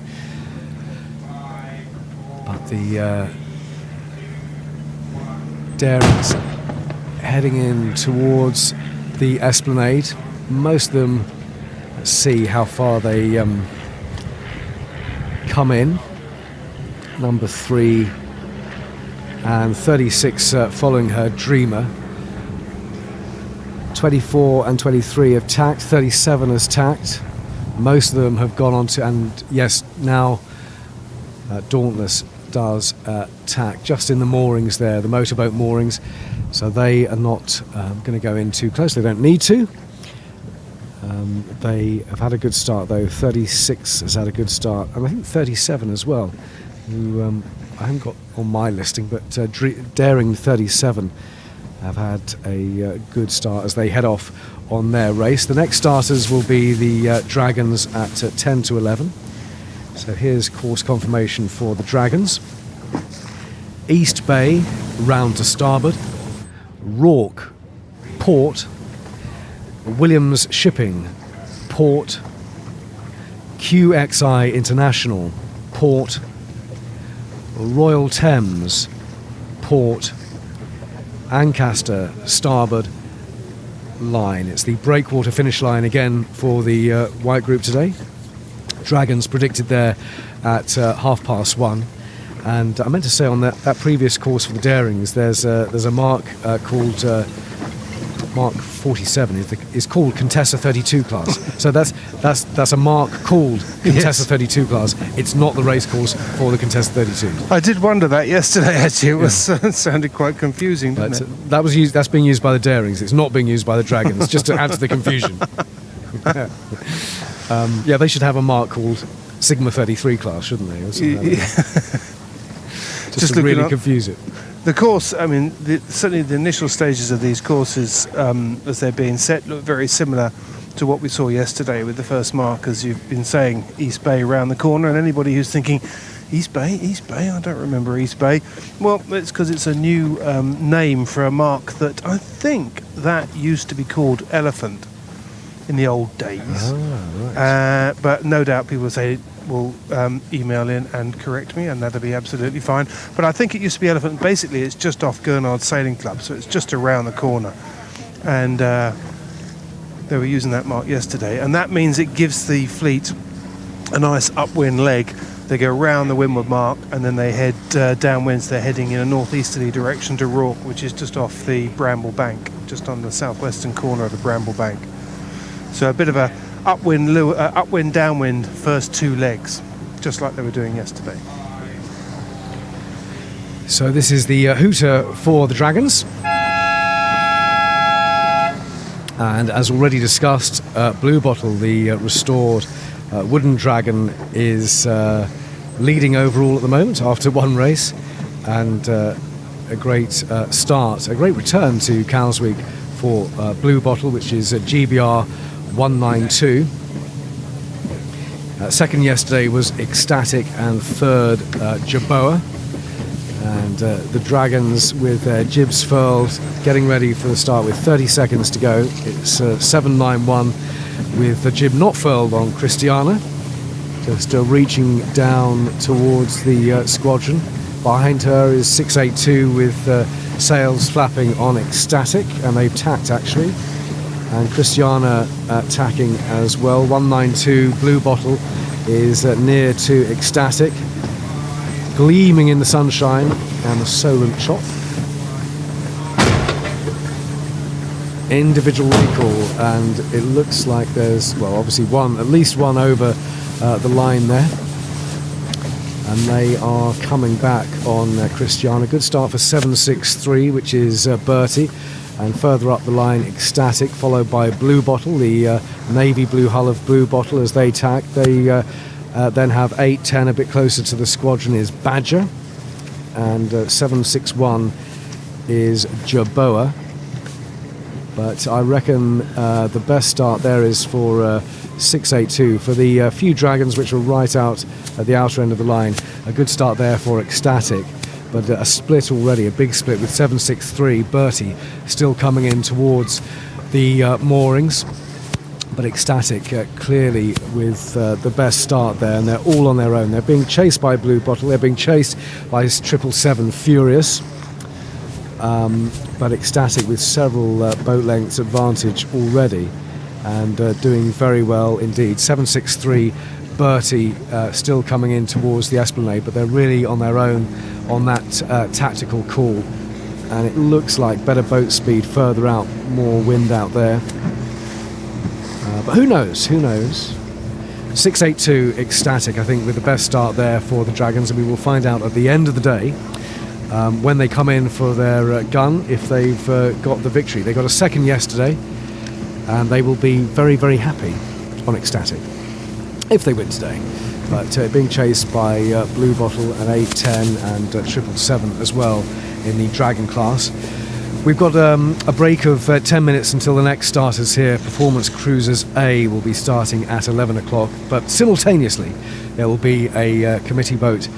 But the Daring's heading in towards the Esplanade. Most of them, let's see how far they come in. Number 3 and 36 following her, Dreamer. 24 and 23 have tacked, 37 has tacked. Most of them have gone on to, and yes, now Dauntless does tack just in the moorings there, the motorboat moorings. So they are not going to go in too close, they don't need to. They have had a good start though. 36 has had a good start, and I think 37 as well, who I haven't got on my listing, but Daring 37 have had a good start as they head off on their race. The next starters will be the Dragons at 10 to 11. So here's course confirmation for the Dragons. East Bay, round to starboard. Rorke, port. Williams Shipping, port. QXI International, port. Royal Thames, port. Ancaster, starboard line. It's the breakwater finish line again for the white group today. Dragons predicted there at 1:30. And I meant to say on that previous course for the Darings, there's a mark called Mark 47 is called Contessa 32 class. So that's a mark called Contessa 32 class. It's not the race course for the Contessa 32. I did wonder that yesterday. Actually, it was sounded quite confusing, didn't it? That's being used by the Darings. It's not being used by the Dragons. Just to add to the confusion. Yeah, they should have a mark called Sigma 33 class, shouldn't they? Or something like that. Just to really confuse it. The course, I mean, certainly the initial stages of these courses, as they're being set, look very similar to what we saw yesterday with the first mark, as you've been saying, East Bay around the corner. And anybody who's thinking, East Bay, I don't remember East Bay. Well, it's because it's a new name for a mark that I think that used to be called Elephant in the old days. Oh, right. But no doubt people will email in and correct me, and that'll be absolutely fine. But I think it used to be Elephant. Basically, it's just off Gurnard Sailing Club, so it's just around the corner. And they were using that mark yesterday, and that means it gives the fleet a nice upwind leg. They go round the windward mark, and then they head downwinds. They're heading in a northeasterly direction to Rorke, which is just off the Bramble Bank, just on the southwestern corner of the Bramble Bank. So a bit of a upwind, downwind first two legs, just like they were doing yesterday. So this is the hooter for the Dragons. And as already discussed, Blue Bottle, the restored wooden dragon, is leading overall at the moment after one race. And a great start, a great return to Cowsweek for Blue Bottle, which is GBR 192. Second yesterday was Ecstatic, and third Jerboa. And the Dragons with their jibs furled, getting ready for the start with 30 seconds to go. It's 791 with the jib not furled on Christiana, just reaching down towards the squadron. Behind her is 682 with sails flapping on Ecstatic, and they've tacked actually. And Christiana tacking as well. 192 Blue Bottle is near to Ecstatic, gleaming in the sunshine and the Solent chop. individual recall, and it looks like there's, well, obviously at least one over the line there. And they are coming back on Christiana. Good start for 763, which is Bertie. And further up the line, Ecstatic, followed by Blue Bottle, the navy blue hull of Blue Bottle as they tack. They then have 810 a bit closer to the squadron is Badger. And 761 is Jerboa. But I reckon the best start there is for 682. For the few dragons which are right out at the outer end of the line, a good start there for Ecstatic. But a split already, a big split with 763, Bertie still coming in towards the moorings. But Ecstatic clearly with the best start there, and they're all on their own. They're being chased by Blue Bottle, they're being chased by 777 Furious. But Ecstatic with several boat lengths advantage already, and doing very well indeed. 763 Bertie still coming in towards the Esplanade, but they're really on their own on that tactical call, and it looks like better boat speed further out, more wind out there, but who knows. 682 Ecstatic, I think, with the best start there for the Dragons, and we will find out at the end of the day when they come in for their gun if they've got the victory. They got a second yesterday, and they will be very, very happy on Ecstatic if they win today. But being chased by Blue Bottle and 810 and 777 as well in the Dragon class. We've got a break of 10 minutes until the next starters here. Performance Cruisers A will be starting at 11 o'clock, but simultaneously there will be a committee boat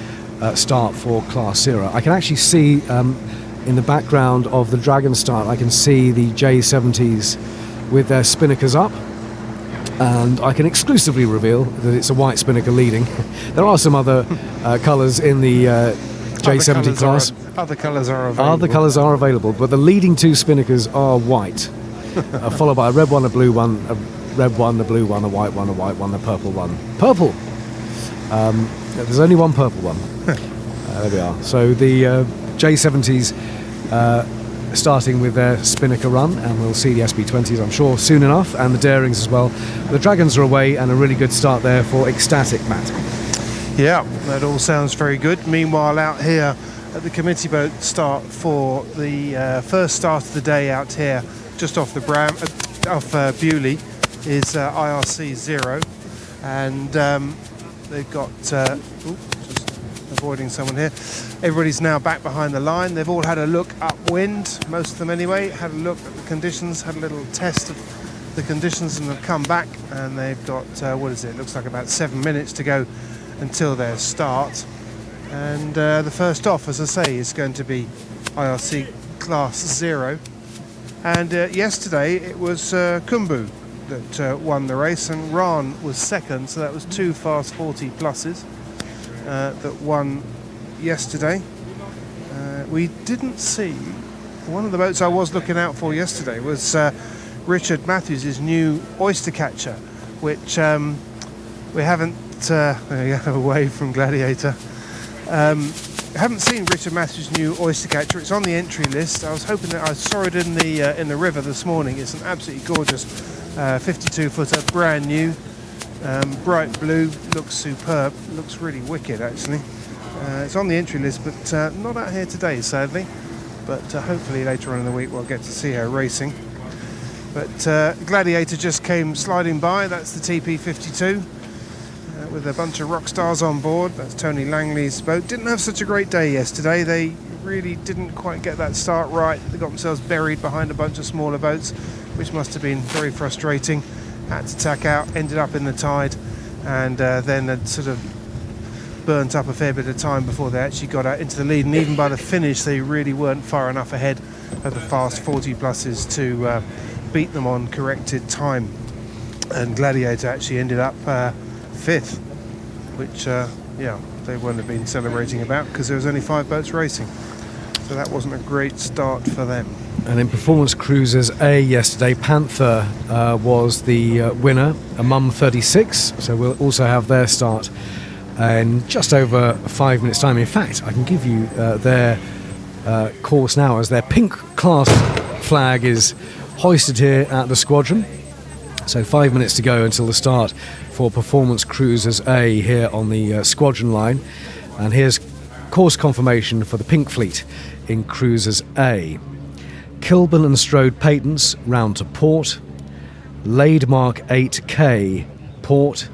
start for Class 0. I can actually see in the background of the Dragon start, I can see the J70s with their spinnakers up. And I can exclusively reveal that it's a white spinnaker leading. There are some other colours in the J70 class. Other colours are available. Other colours are available, but the leading two spinnakers are white, followed by a red one, a blue one, a red one, a blue one, a white one, a purple one. Purple! There's only one purple one. There we are. So the J70s starting with their spinnaker run, and we'll see the SB20s, I'm sure, soon enough, and the Darings as well. The Dragons are away, and a really good start there for Ecstatic, Matt. Yeah, that all sounds very good. Meanwhile, out here at the committee boat start for the first start of the day out here, just off the off Bewley, is IRC 0, and they've got just avoiding someone here. Everybody's now back behind the line. They've all had a look upwind, most of them anyway, had a look at the conditions, had a little test of the conditions, and have come back, and they've got what is it, looks like about 7 minutes to go until their start. And the first off, as I say, is going to be IRC Class 0, and yesterday it was Kumbu that won the race, and Ran was second, so that was two fast 40 pluses that won yesterday. We didn't see, one of the boats I was looking out for yesterday was Richard Matthews' new oyster catcher, which we haven't away from Gladiator. Haven't seen Richard Matthews' new oyster catcher. It's on the entry list. I was hoping that I saw it in the river this morning. It's an absolutely gorgeous 52-footer, brand new, bright blue, looks superb, looks really wicked actually. It's on the entry list, but not out here today, sadly. But hopefully later on in the week we'll get to see her racing. But Gladiator just came sliding by. That's the TP52 with a bunch of rock stars on board. That's Tony Langley's boat. Didn't have such a great day yesterday. They really didn't quite get that start right. They got themselves buried behind a bunch of smaller boats, which must have been very frustrating. Had to tack out, ended up in the tide, and then had sort of burnt up a fair bit of time before they actually got out into the lead. And even by the finish, they really weren't far enough ahead of the fast 40 pluses to beat them on corrected time. And Gladiator actually ended up fifth, which yeah, they wouldn't have been celebrating about because there was only 5 boats racing, so that wasn't a great start for them. And in Performance Cruisers A yesterday, Panther was the winner, a Mum 36, so we'll also have their start in just over 5 minutes time. In fact, I can give you their course now, as their pink class flag is hoisted here at the squadron. So 5 minutes to go until the start for Performance Cruisers A here on the squadron line. And here's course confirmation for the Pink Fleet in Cruisers A. Kilburn and Strode Patents round to port. Laidmark 8K port.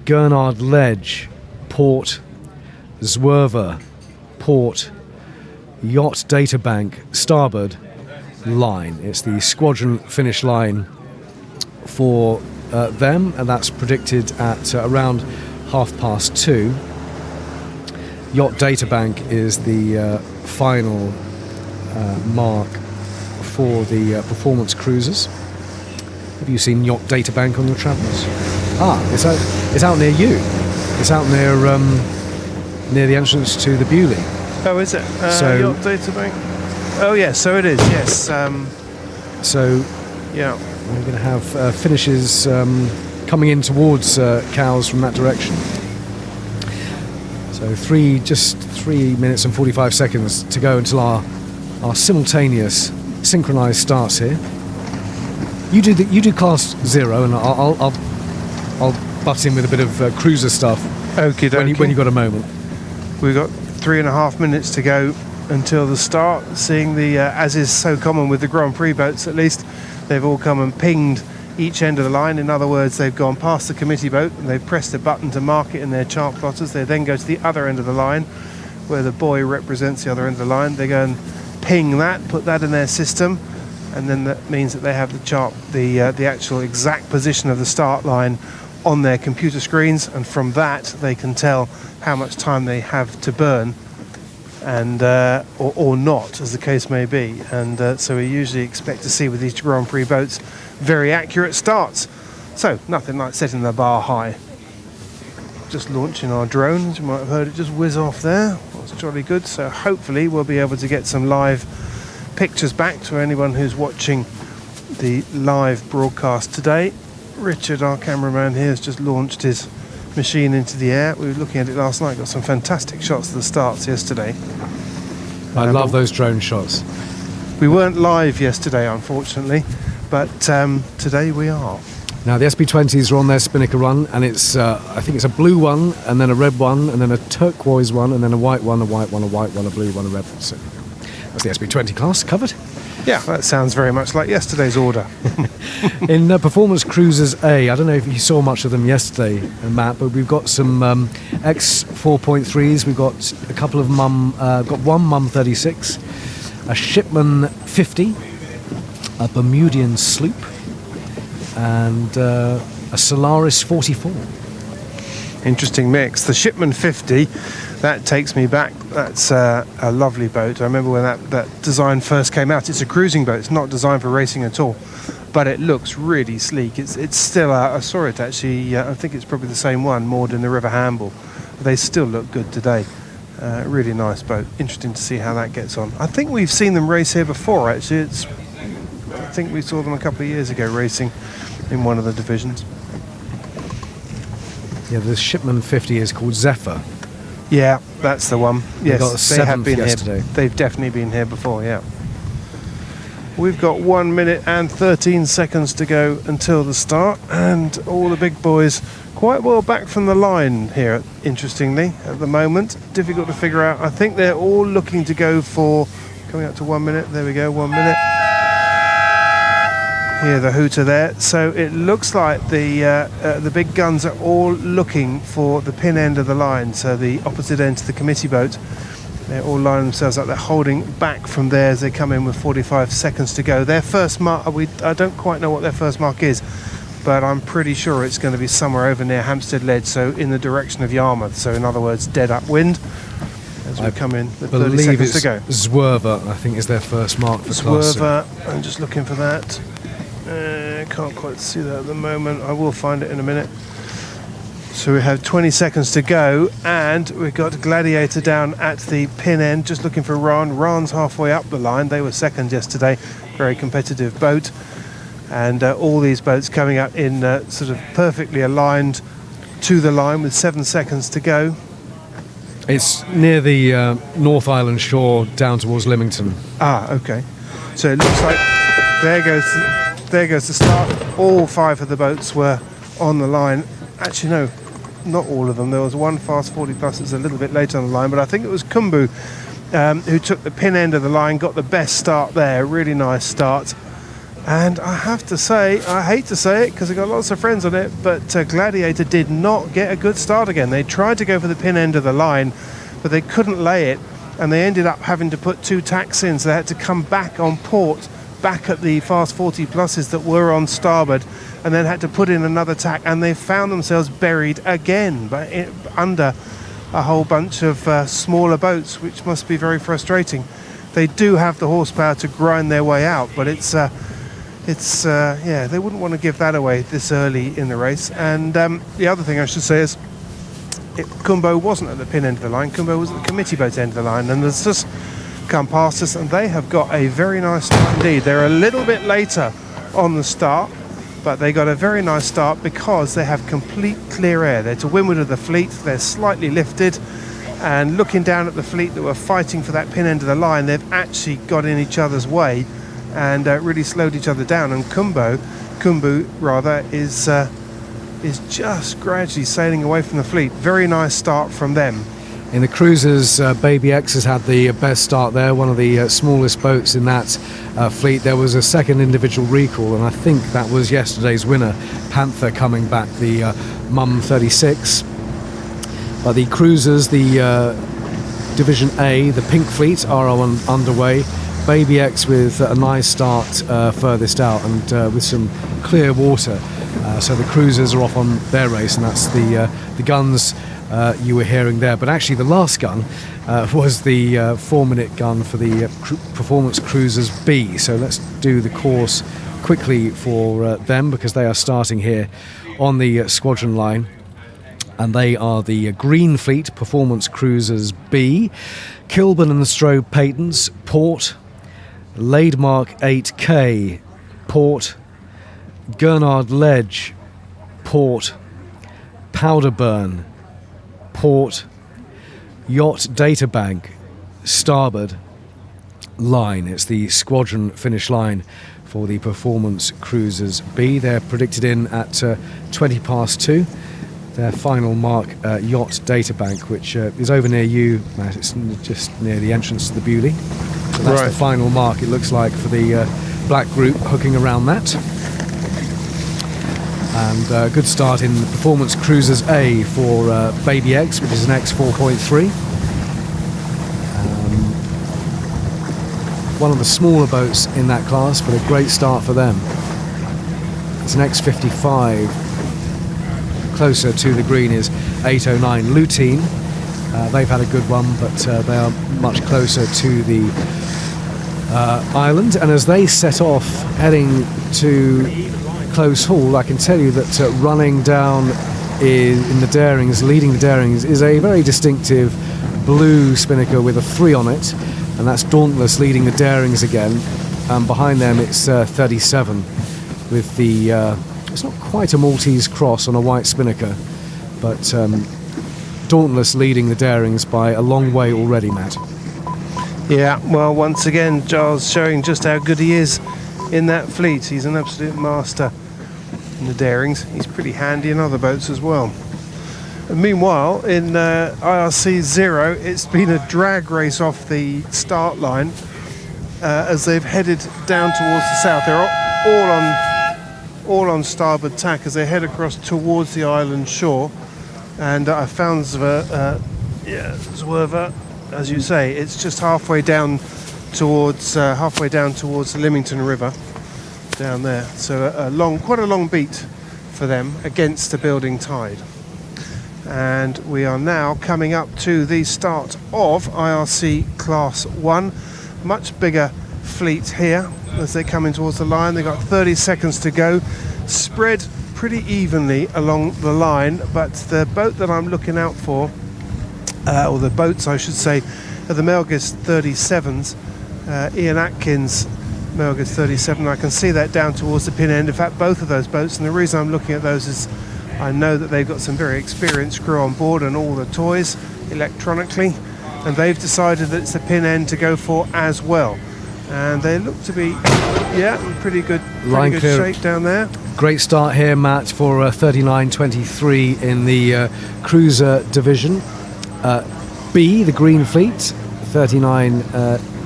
Gurnard Ledge port. Zwerver port. Yacht Databank starboard line. It's the squadron finish line for them, and that's predicted at around 2:30. Yacht Databank is the final mark for the performance cruisers. Have you seen Yacht Databank on your travels? It's out near you. It's out near the entrance to the Bewley. Oh, is it? So- Yacht Databank? Oh, yes, so it is, yes. So Yeah. we're going to have finishes coming in towards Cowes from that direction. So just 3 minutes and 45 seconds to go until our simultaneous synchronised starts here. You do class 0, and I'll butt in with a bit of cruiser stuff Okie when dokie. you got a moment. We've got 3.5 minutes to go until the start. Seeing the, as is so common with the Grand Prix boats at least, they've all come and pinged each end of the line. In other words, they've gone past the committee boat and they've pressed a button to mark it in their chart plotters. They then go to the other end of the line where the buoy represents the other end of the line. They go and ping that, put that in their system, and then that means that they have the chart, the actual exact position of the start line on their computer screens, and from that they can tell how much time they have to burn, and or not, as the case may be. And so we usually expect to see with these Grand Prix boats very accurate starts. So nothing like setting the bar high. Just launching our drone, as you might have heard it just whiz off there. That's jolly good. So hopefully we'll be able to get some live pictures back to anyone who's watching the live broadcast today. Richard, our cameraman here, has just launched his machine into the air. We were looking at it last night, got some fantastic shots of the starts yesterday. I love those drone shots. We weren't live yesterday, unfortunately, but today we are. Now the SB20s are on their Spinnaker run, and it's I think it's a blue one, and then a red one, and then a turquoise one, and then a white one, a white one, a white one, a blue one, a red one. So that's the SB20 class covered. Yeah, that sounds very much like yesterday's order. In Performance Cruisers A, I don't know if you saw much of them yesterday, Matt, but we've got some X 4.3s. We've got a couple of got one Mum 36, a Shipman 50, a Bermudian sloop, and a Solaris 44. Interesting mix. The Shipman 50, that takes me back. That's a lovely boat. I remember when that design first came out. It's a cruising boat. It's not designed for racing at all, but it looks really sleek. It's still, I saw it actually, I think it's probably the same one, moored in the River Hamble. They still look good today. Really nice boat. Interesting to see how that gets on. I think we've seen them race here before actually. I think we saw them a couple of years ago racing in one of the divisions. Yeah, the Shipman 50 is called Zephyr. Yeah, that's the one. They got Yes, they have seventh been yesterday. here. They've definitely been here before, yeah. We've got 1 minute and 13 seconds to go until the start, and all the big boys quite well back from the line here, interestingly, at the moment. Difficult to figure out. I think they're all looking to go for, coming up to 1 minute, there we go, 1 minute. Hear the hooter there. So it looks like the big guns are all looking for the pin end of the line, so the opposite end to the committee boat. They're all lining themselves up. They're holding back from there as they come in with 45 seconds to go. Their first mark, I don't quite know what their first mark is, but I'm pretty sure it's going to be somewhere over near Hampstead Ledge, so in the direction of Yarmouth. So in other words, dead upwind as we come in with 30 seconds to go. Zwerver, I think, is their first mark for class. Zwerver, I'm just looking for that. Can't quite see that at the moment. I will find it in a minute. So we have 20 seconds to go, and we've got Gladiator down at the pin end, just looking for Ron. Ron's halfway up the line. They were second yesterday. Very competitive boat. And all these boats coming up in sort of perfectly aligned to the line with 7 seconds to go. It's near the North Island shore down towards Lymington. Ah, okay. So it looks like There goes the start. All 5 of the boats were on the line. Actually, no, not all of them. There was one Fast 40 Plus that was a little bit later on the line, but I think it was Kumbu who took the pin end of the line, got the best start there. Really nice start. And I have to say, I hate to say it because I've got lots of friends on it, but Gladiator did not get a good start again. They tried to go for the pin end of the line, but they couldn't lay it, and they ended up having to put 2 tacks in, so they had to come back on port, back at the Fast 40 Pluses that were on starboard, and then had to put in another tack, and they found themselves buried again but under a whole bunch of smaller boats, which must be very frustrating. They do have the horsepower to grind their way out, but yeah, they wouldn't want to give that away this early in the race. And the other thing I should say is Kumbo wasn't at the pin end of the line. Kumbo was at the committee boat end of the line, and there's just come past us, and they have got a very nice start indeed. They're a little bit later on the start, but they got a very nice start because they have complete clear air. They're to windward of the fleet, they're slightly lifted, and looking down at the fleet that were fighting for that pin end of the line, they've actually got in each other's way and really slowed each other down. And Kumbu is just gradually sailing away from the fleet. Very nice start from them. In the cruisers, Baby X has had the best start there, one of the smallest boats in that fleet. There was a second individual recall, and I think that was yesterday's winner, Panther, coming back, the Mum 36. But the cruisers, the Division A, the Pink Fleet, are underway. Baby X with a nice start furthest out, and with some clear water. So the cruisers are off on their race, and that's the guns you were hearing there. But actually the last gun was the 4-minute gun for the Performance Cruisers B. So let's do the course quickly for them, because they are starting here on the squadron line. And they are the Green Fleet Performance Cruisers B, Kilburn and Strobe Patons, Port, Laidmark 8K, Port, Gurnard Ledge, Port, Powderburn, Port, Yacht Databank, Starboard, Line. It's the squadron finish line for the Performance Cruisers B. They're predicted in at 20 past 2. Their final mark, Yacht Databank, which is over near you, Matt. It's just near the entrance to the Bewley. So that's the final mark, it looks like, for the black group hooking around that. And good start in the Performance Cruisers A for Baby X, which is an X 4.3. One of the smaller boats in that class, but a great start for them. It's an X 55. Closer to the green is 809 Lutine. They've had a good one, but they are much closer to the island. And as they set off heading to Close Hall, I can tell you that running down in the Darings, leading the Darings, is a very distinctive blue spinnaker with a 3 on it, and that's Dauntless leading the Darings again. Behind them it's 37 with the it's not quite a Maltese cross on a white spinnaker, but Dauntless leading the Darings by a long way already, Matt. Yeah, well, once again, Giles showing just how good he is in that fleet. He's an absolute master in the Darings. He's pretty handy in other boats as well. And meanwhile, in IRC 0, it's been a drag race off the start line as they've headed down towards the south. They're all on starboard tack as they head across towards the island shore. And I found Zwerver, as you say, it's just halfway down towards the Lymington River down there. So quite a long beat for them against the building tide. And we are now coming up to the start of IRC Class 1. Much bigger fleet here as they come in towards the line. They've got 30 seconds to go, spread pretty evenly along the line, but the boat that I'm looking out for, or the boats I should say, are the Melgis 37s. Ian Atkins Melgis 37, I can see that down towards the pin end. In fact, both of those boats, and the reason I'm looking at those is I know that they've got some very experienced crew on board and all the toys electronically, and they've decided that it's the pin end to go for as well. And they look to be, in pretty good Line clear. shape down there. Great start here, Matt, for 39.23 in the cruiser division. B, the Green Fleet, 39.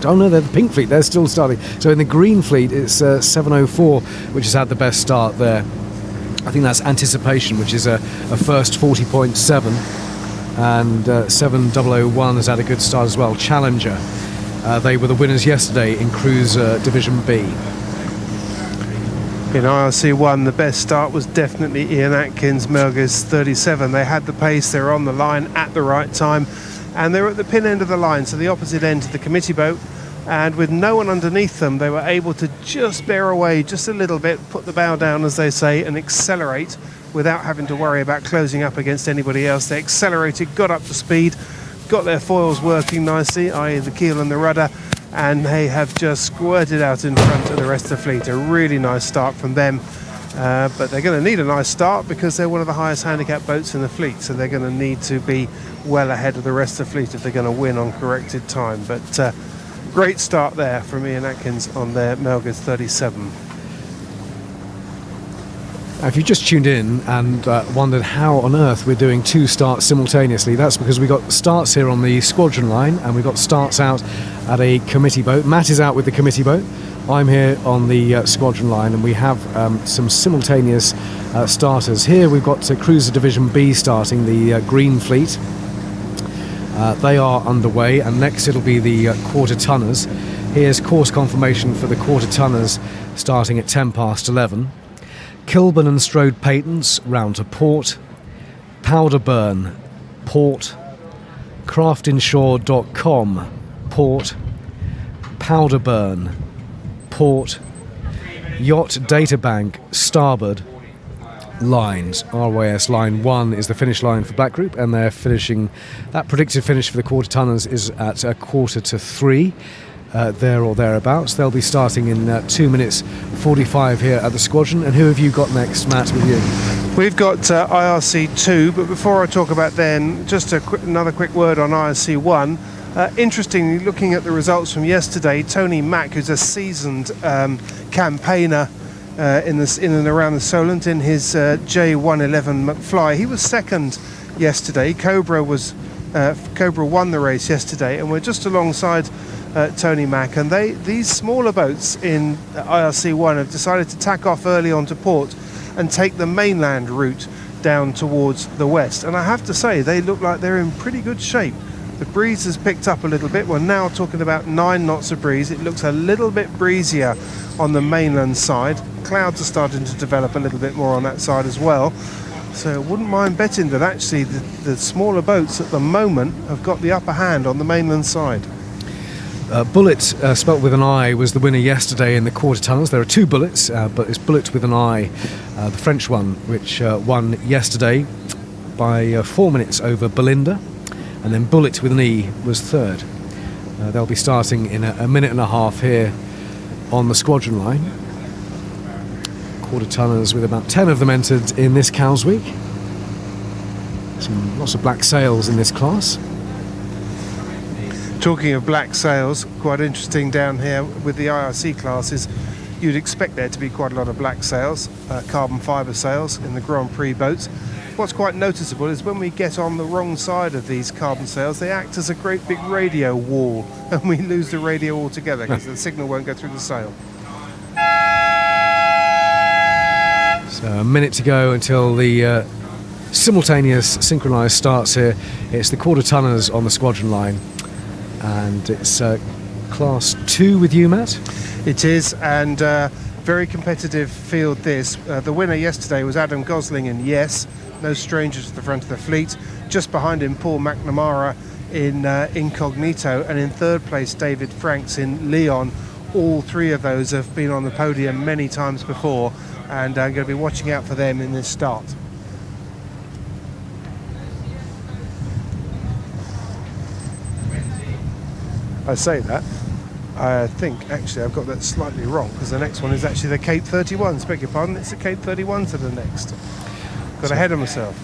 Oh no, they're the Pink Fleet. They're still starting. So in the Green Fleet, it's 7.04, which has had the best start there. I think that's Anticipation, which is a first 40.7, and 7.001 has had a good start as well. Challenger. They were the winners yesterday in Cruiser Division B. In IRC 1, the best start was definitely Ian Atkins, Melges 37. They had the pace, they were on the line at the right time, and they were at the pin end of the line, so the opposite end of the committee boat, and with no one underneath them, they were able to just bear away just a little bit, put the bow down, as they say, and accelerate without having to worry about closing up against anybody else. They accelerated, got up to speed, got their foils working nicely, i.e. the keel and the rudder, and they have just squirted out in front of the rest of the fleet. A really nice start from them, but they're going to need a nice start because they're one of the highest handicap boats in the fleet, so they're going to need to be well ahead of the rest of the fleet if they're going to win on corrected time. But great start there from Ian Atkins on their Melges 37. If you just tuned in and wondered how on earth we're doing two starts simultaneously, that's because we got starts here on the squadron line and we've got starts out at a committee boat. Matt is out with the committee boat. I'm here on the squadron line, and we have some simultaneous starters. Here we've got Cruiser Division B starting, the Green Fleet. They are underway, and next it'll be the quarter tonners. Here's course confirmation for the quarter tonners starting at 11:10. Kilburn and Strode Patents round to port. Powderburn, port. Craftinshore.com, port. Powderburn, port. Yacht Databank, starboard. Lines. RYS line 1 is the finish line for Black Group, and they're finishing. That predicted finish for the quarter tonners is at 2:45. There or thereabouts. They'll be starting in 2 minutes 45 here at the squadron. And who have you got next, Matt, with you? We've got IRC 2, but before I talk about them, just another quick word on IRC 1. Interestingly, looking at the results from yesterday, Tony Mack, who's a seasoned campaigner in and around the Solent in his J111 McFly, he was second yesterday. Cobra won the race yesterday, and we're just alongside Tony Mack, and these smaller boats in IRC 1 have decided to tack off early onto port and take the mainland route down towards the west, and I have to say they look like they're in pretty good shape. The breeze has picked up a little bit. We're now talking about 9 knots of breeze. It looks a little bit breezier on the mainland side. Clouds are starting to develop a little bit more on that side as well, so I wouldn't mind betting that actually the smaller boats at the moment have got the upper hand on the mainland side. Bullet, spelt with an I, was the winner yesterday in the quarter tonners. There are two Bullets, but it's Bullet with an I, the French one, which won yesterday by 4 minutes over Belinda, and then Bullet with an E was third. They'll be starting in a minute and a half here on the squadron line. Quarter tonners with about 10 of them entered in this Cows Week. Lots of black sails in this class. Talking of black sails, quite interesting down here with the IRC classes. You'd expect there to be quite a lot of black sails, carbon fibre sails in the Grand Prix boats. What's quite noticeable is when we get on the wrong side of these carbon sails, they act as a great big radio wall, and we lose the radio altogether because the signal won't go through the sail. So a minute to go until the simultaneous synchronised starts here. It's the quarter tonners on the squadron line. And it's Class 2 with you, Matt? It is, and very competitive field this. The winner yesterday was Adam Gosling in Yes, no stranger to the front of the fleet. Just behind him, Paul McNamara in Incognito, and in third place, David Franks in Leon. All three of those have been on the podium many times before, and I'm going to be watching out for them in this start. I say that, I think actually I've got that slightly wrong, because the next one is actually the Cape 31s, beg your pardon, it's the Cape 31s that are next. Got ahead of myself.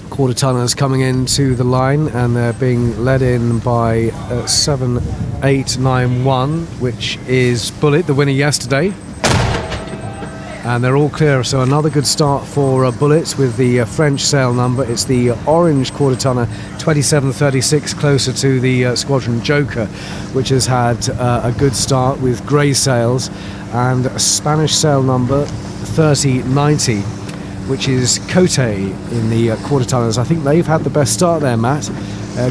quarter tonners coming into the line, and they're being led in by 7891, which is Bullet, the winner yesterday. And they're all clear, so another good start for Bullet with the French sail number. It's the orange quarter tonner 2736, closer to the Squadron Joker, which has had a good start with grey sails, and a Spanish sail number 3090, which is Cote in the quarter tonners. I think they've had the best start there, Matt.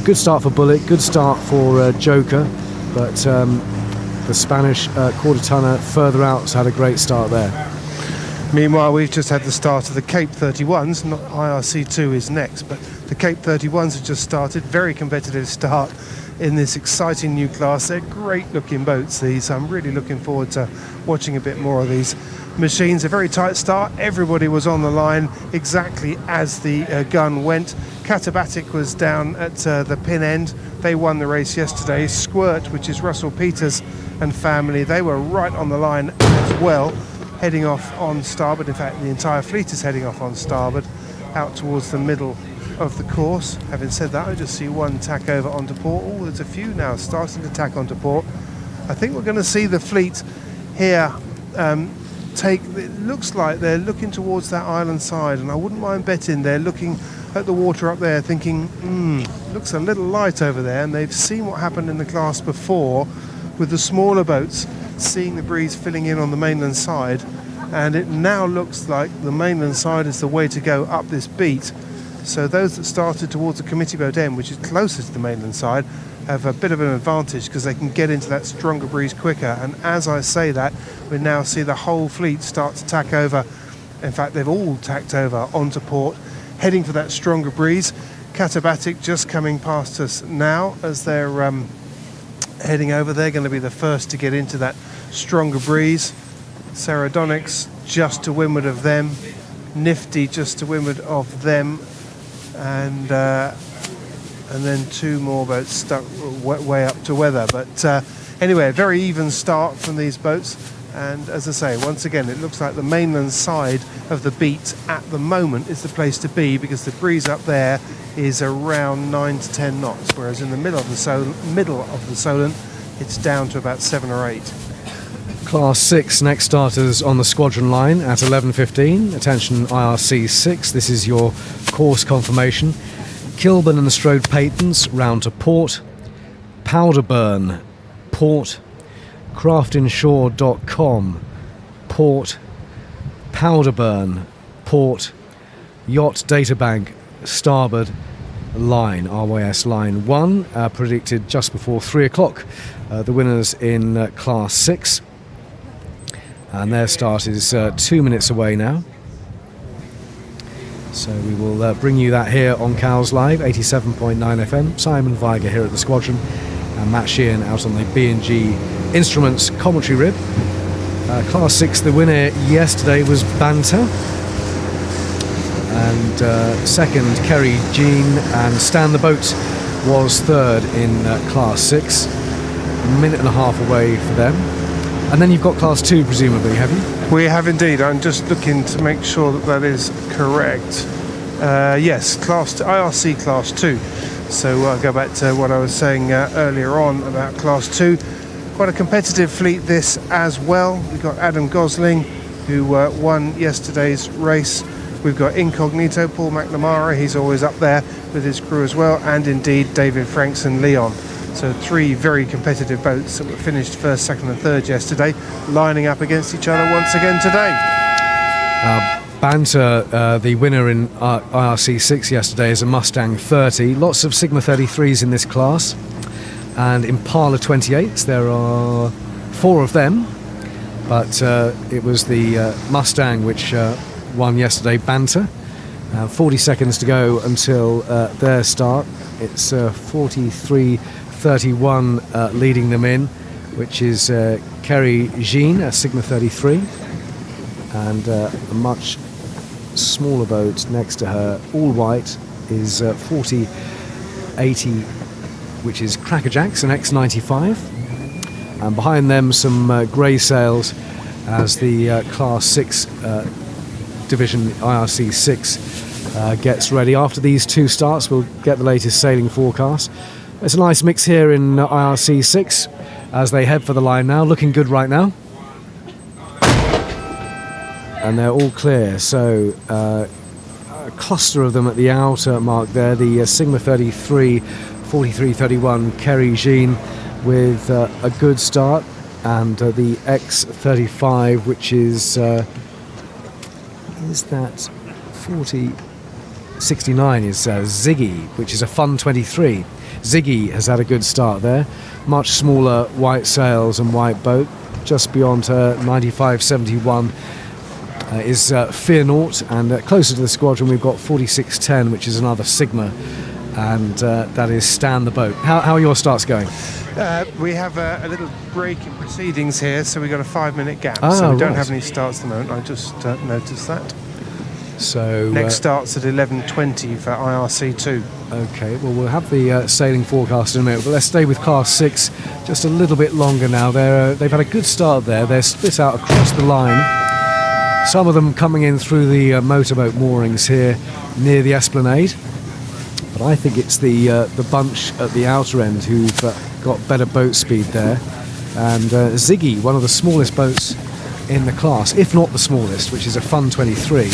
Good start for Bullet, good start for Joker, but the Spanish quarter tonner further out has had a great start there. Meanwhile, we've just had the start of the Cape 31s. Not IRC 2 is next, but the Cape 31s have just started. Very competitive start in this exciting new class. They're great looking boats, these. I'm really looking forward to watching a bit more of these machines. A very tight start. Everybody was on the line exactly as the gun went. Katabatic was down at the pin end. They won the race yesterday. Squirt, which is Russell Peters and family, they were right on the line as well, heading off on starboard. In fact, the entire fleet is heading off on starboard, out towards the middle of the course. Having said that, I just see one tack over onto port. Oh, there's a few now starting to tack onto port. I think we're going to see the fleet here it looks like they're looking towards that island side, and I wouldn't mind betting they're looking at the water up there thinking, looks a little light over there, and they've seen what happened in the class before with the smaller boats, seeing the breeze filling in on the mainland side, and it now looks like the mainland side is the way to go up this beat. So those that started towards the committee boat end, which is closest to the mainland side, have a bit of an advantage because they can get into that stronger breeze quicker. And as I say that, we now see the whole fleet start to tack over. In fact, they've all tacked over onto port, heading for that stronger breeze. Katabatic just coming past us now as they're heading over. They're going to be the first to get into that stronger breeze. Ceradonics just to windward of them. Nifty just to windward of them. And then two more boats stuck way up to weather. But anyway, a very even start from these boats. And as I say, once again, it looks like the mainland side of the beat at the moment is the place to be, because the breeze up there is around 9 to 10 knots, whereas in the middle of the Solent, it's down to about 7 or 8. Class 6 next starters on the squadron line at 11:15. Attention IRC 6, this is your course confirmation. Kilburn and Strode Patons round to port. Powderburn, port. craftinshore.com, port. Powderburn, port. Yacht Databank, starboard, line, RYS line 1, predicted just before 3 o'clock. The winners in Class 6. And their start is 2 minutes away now. So we will bring you that here on Cowes Live, 87.9 FM. Simon Viger here at the Squadron, and Matt Sheehan out on the B&G Instruments commentary rib. Class 6, the winner yesterday was Banter. And second, Kerry Jean, and Stan the Boat was third in Class 6. A minute and a half away for them. And then you've got Class 2, presumably, have you? We have indeed. I'm just looking to make sure that that is correct. Yes, IRC Class 2. So I'll go back to what I was saying earlier on about Class 2. Quite a competitive fleet this as well. We've got Adam Gosling, who won yesterday's race. We've got Incognito, Paul McNamara, he's always up there with his crew as well, and indeed David Franks and Leon. So 3 very competitive boats that were finished first, second and third yesterday, lining up against each other once again today. Banter, the winner in IRC 6 yesterday, is a Mustang 30. Lots of Sigma 33s in this class. And Impala 28s, there are 4 of them. But it was the Mustang which won yesterday, Banter. 40 seconds to go until their start. It's 43.31 leading them in, which is Kerry Jean, a Sigma 33, and a much smaller boat next to her, all white, is 40.80, which is Crackerjacks, an X95, and behind them some grey sails as the Class 6 division IRC 6 gets ready. After these two starts, we'll get the latest sailing forecast. It's a nice mix here in IRC 6 as they head for the line now. Looking good right now. And they're all clear. So a cluster of them at the outer mark there. The Sigma 33, 4331 Kerry Jean with a good start. And the X35, which is that 4069 is Ziggy, which is a Fun 23. Ziggy has had a good start there. Much smaller white sails and white boat. Just beyond her, 9571 is Fear Naught, and closer to the squadron we've got 4610, which is another Sigma, and that is Stan the boat. How are your starts going? We have a little break in proceedings here, so we've got a 5-minute gap. So we don't have any starts at the moment. I just noticed that. So next starts at 11:20 for IRC 2. Okay, well we'll have the sailing forecast in a minute, but let's stay with Class 6 just a little bit longer now. They've had a good start there. They're split out across the line. Some of them coming in through the motorboat moorings here near the Esplanade. But I think it's the bunch at the outer end who've got better boat speed there. And Ziggy, one of the smallest boats in the class, if not the smallest, which is a Fun 23.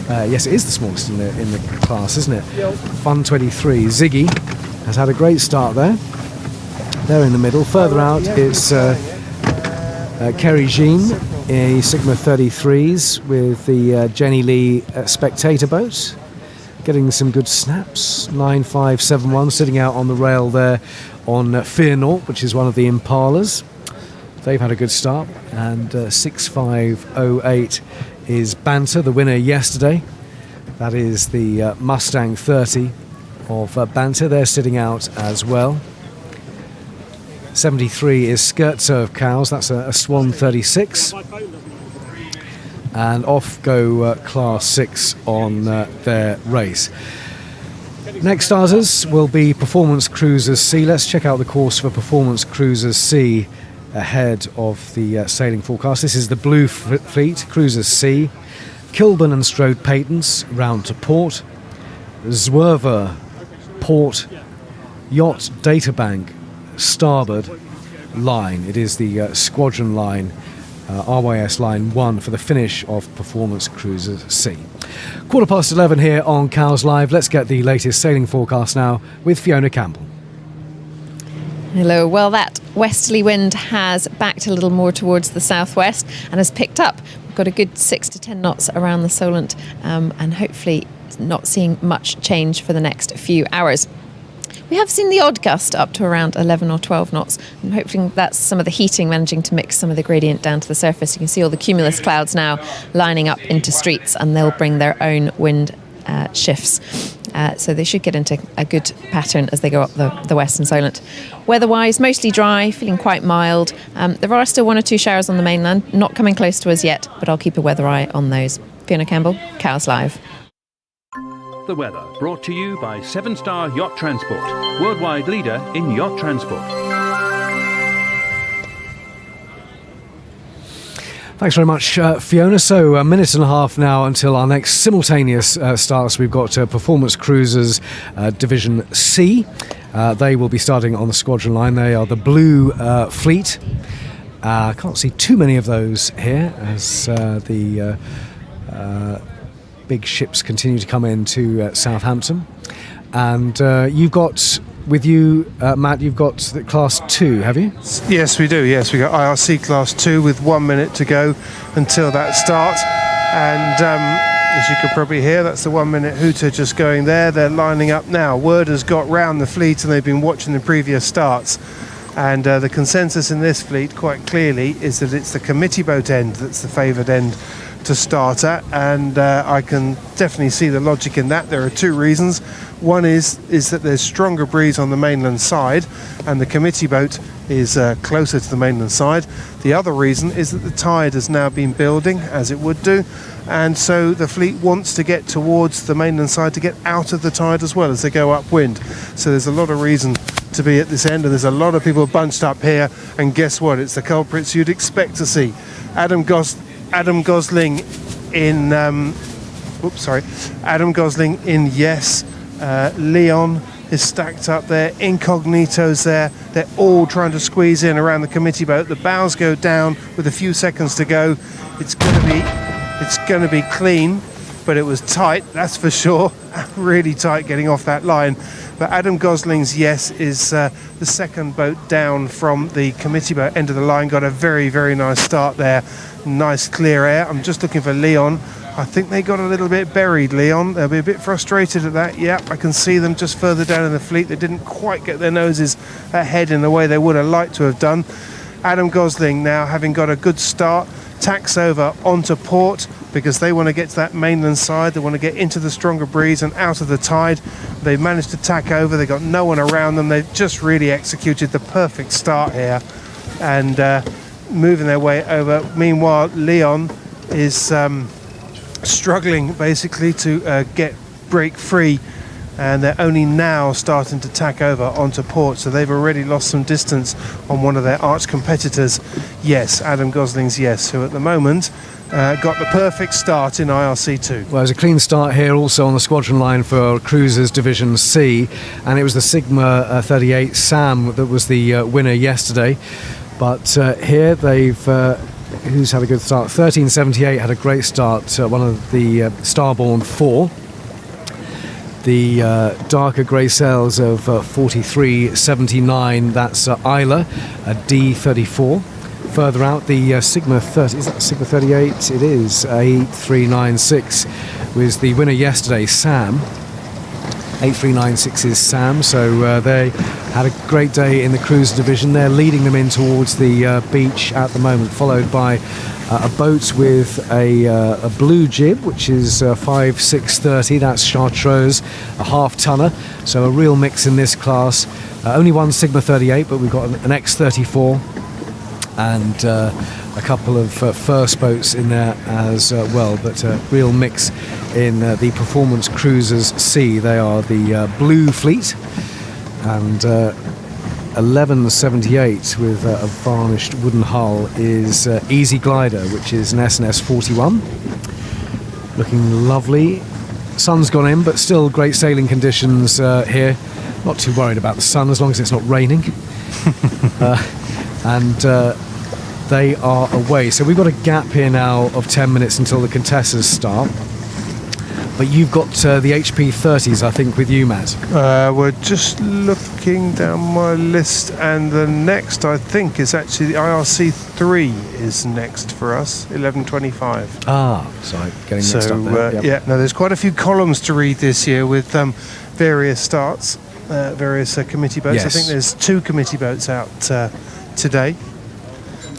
Yes, it is the smallest in the class, isn't it? Yep. Fun 23. Ziggy has had a great start there. They're in the middle. Further out, it's Kerry Jean, a Sigma 33s with the Jenny Lee spectator boat. Getting some good snaps. 9571 sitting out on the rail there on Fear Naught, which is one of the Impalas. They've had a good start. And 6508 is Banter, the winner yesterday. That is the Mustang 30 of Banter. They're sitting out as well. 73 is Skirt Serve Cows. That's a Swan 36. And off go Class 6 on their race. Next starters will be Performance Cruisers C. Let's check out the course for Performance Cruisers C ahead of the sailing forecast. This is the Blue Fleet, Cruisers C. Kilburn and Strode Patents, round to port. Zwerver, port. Yacht Databank, starboard line. It is the squadron line, RYS line 1 for the finish of Performance Cruisers C. 11:15 here on Cows Live. Let's get the latest sailing forecast now with Fiona Campbell. Hello. Well, that westerly wind has backed a little more towards the southwest and has picked up. We've got a good 6 to 10 knots around the Solent, and hopefully not seeing much change for the next few hours. We have seen the odd gust up to around 11 or 12 knots. I'm hoping that's some of the heating managing to mix some of the gradient down to the surface. You can see all the cumulus clouds now lining up into streets, and they'll bring their own wind shifts. So they should get into a good pattern as they go up the western Solent. Weather-wise, mostly dry, feeling quite mild. There are still 1 or 2 showers on the mainland, not coming close to us yet, but I'll keep a weather eye on those. Fiona Campbell, Cows Live. The weather brought to you by 7-Star Yacht Transport, worldwide leader in yacht transport. Thanks very much, Fiona. So a minute and a half now until our next simultaneous starts. We've got Performance Cruisers Division C. They will be starting on the squadron line. They are the Blue Fleet. I can't see too many of those here as the big ships continue to come into Southampton. And you've got with you, Matt, you've got the Class 2, have you? Yes, we do. Yes, we've got IRC Class 2 with 1 minute to go until that start. And as you can probably hear, that's the 1 minute hooter just going there. They're lining up now. Word has got round the fleet and they've been watching the previous starts. And the consensus in this fleet, quite clearly, is that it's the committee boat end that's the favoured end to start at, and I can definitely see the logic in that. There are 2 reasons. One is that there's stronger breeze on the mainland side, and the committee boat is closer to the mainland side. The other reason is that the tide has now been building, as it would do, and so the fleet wants to get towards the mainland side to get out of the tide as well as they go upwind. So there's a lot of reason to be at this end, and there's a lot of people bunched up here, and guess what? It's the culprits you'd expect to see. Adam Gosling in Whoops, sorry. Adam Gosling in yes. Leon is stacked up there. Incognito's there. They're all trying to squeeze in around the committee boat. The bows go down with a few seconds to go. It's going to be clean, but it was tight, that's for sure. Really tight getting off that line. But Adam Gosling's yes is the second boat down from the committee boat end of the line. Got a very, very nice start there. Nice clear air. I'm just looking for Leon. I think they got a little bit buried, Leon. They'll be a bit frustrated at that. Yep, I can see them just further down in the fleet. They didn't quite get their noses ahead in the way they would have liked to have done. Adam Gosling now, having got a good start, tacks over onto port because they want to get to that mainland side. They want to get into the stronger breeze and out of the tide. They've managed to tack over. They've got no one around them. They've just really executed the perfect start here and moving their way over. Meanwhile, Leon is struggling basically to break free, and they're only now starting to tack over onto port, so they've already lost some distance on one of their arch competitors. Yes, Adam Gosling's yes, who at the moment got the perfect start in IRC2. Well, there's a clean start here also on the squadron line for Cruisers Division C, and it was the Sigma 38 Sam that was the winner yesterday. But here they've who's had a good start. 1378 had a great start, one of the Starborn 4. The darker grey sails of 4379, that's Isla, a D34. Further out, the Sigma 30, is that Sigma 38? It is, 8396 was the winner yesterday, Sam. 8396 is Sam, so they had a great day in the cruiser division. They're leading them in towards the beach at the moment, followed by a boat with a blue jib, which is 5630, that's Chartreuse, a half-tonner, so a real mix in this class. Only one Sigma 38, but we've got an X34 and a couple of first boats in there as well, but a real mix in the Performance Cruisers C. They are the blue fleet, and 1178 with a varnished wooden hull is Easy Glider, which is an SNS 41. Looking lovely. Sun's gone in, but still great sailing conditions here. Not too worried about the sun as long as it's not raining. They are away. So we've got a gap here now of 10 minutes until the Contessas start. But you've got the HP 30s, I think, with you, Matt. We're just looking down my list, and the next, I think, is actually the IRC Three is next for us, 1125. Ah, sorry, getting mixed up there. Yep. Yeah, no, there's quite a few columns to read this year with various starts, various committee boats. Yes. I think there's 2 committee boats out today.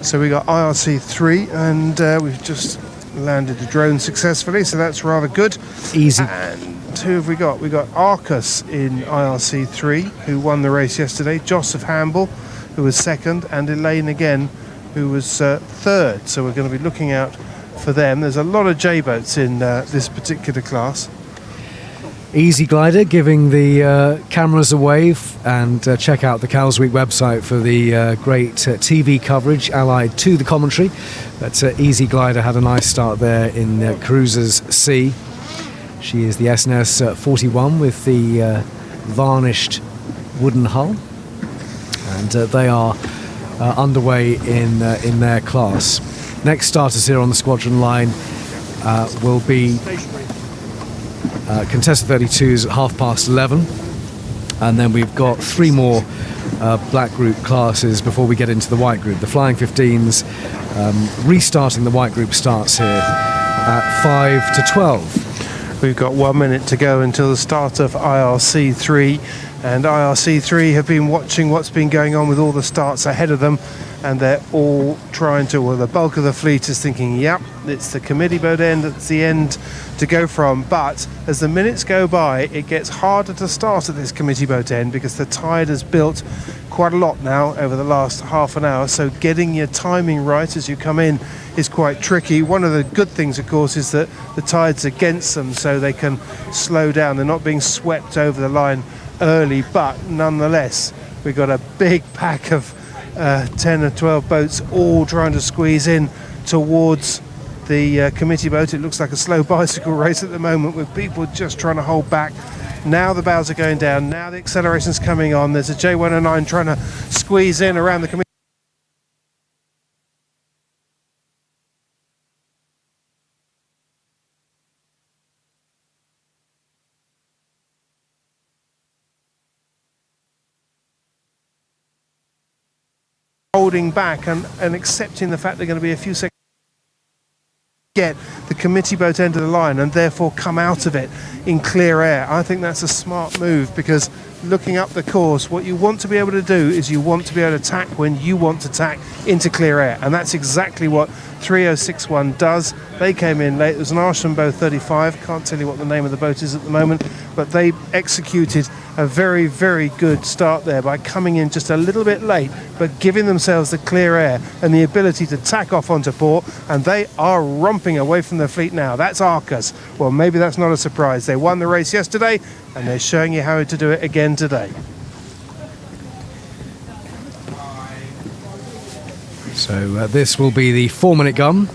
So we got IRC 3, and we've just landed the drone successfully, so that's rather good. Easy. And who have we got? We got Arcus in IRC 3, who won the race yesterday. Joseph Hamble, who was second, and Elaine again, who was third. So we're going to be looking out for them. There's a lot of J-boats in this particular class. Easy Glider giving the cameras a wave, and check out the Cows Week website for the great TV coverage allied to the commentary. But Easy Glider had a nice start there in Cruisers C. She is the SNS 41 with the varnished wooden hull, and they are underway in their class. Next starters here on the squadron line will be Contessa 32s at 11:30, and then we've got 3 more black group classes before we get into the white group. The Flying 15s, restarting the white group starts here at 5 to 12. We've got 1 minute to go until the start of IRC 3, and IRC 3 have been watching what's been going on with all the starts ahead of them, and they're all trying to, well, the bulk of the fleet is thinking, yep, it's the committee boat end, that's the end to go from. But as the minutes go by, it gets harder to start at this committee boat end because the tide has built quite a lot now over the last half an hour, so getting your timing right as you come in is quite tricky. One of the good things, of course, is that the tide's against them, so they can slow down. They're not being swept over the line early, but nonetheless, we've got a big pack of 10 or 12 boats all trying to squeeze in towards the committee boat. It looks like a slow bicycle race at the moment with people just trying to hold back. Now the bows are going down, now the acceleration's coming on. There's a J109 trying to squeeze in around the committee. Holding back and accepting the fact they're going to be a few seconds get the committee boat end of the line and therefore come out of it in clear air. I think that's a smart move, because looking up the course, what you want to be able to do is you want to be able to tack when you want to tack into clear air, and that's exactly what 3061 does. They came in late. It was an Archambault 35, can't tell you what the name of the boat is at the moment, but they executed a very, very good start there by coming in just a little bit late, but giving themselves the clear air and the ability to tack off onto port, and they are romping away from the fleet now. That's Arcus. Well, maybe that's not a surprise. They won the race yesterday, and they're showing you how to do it again today. So this will be the 4-minute gun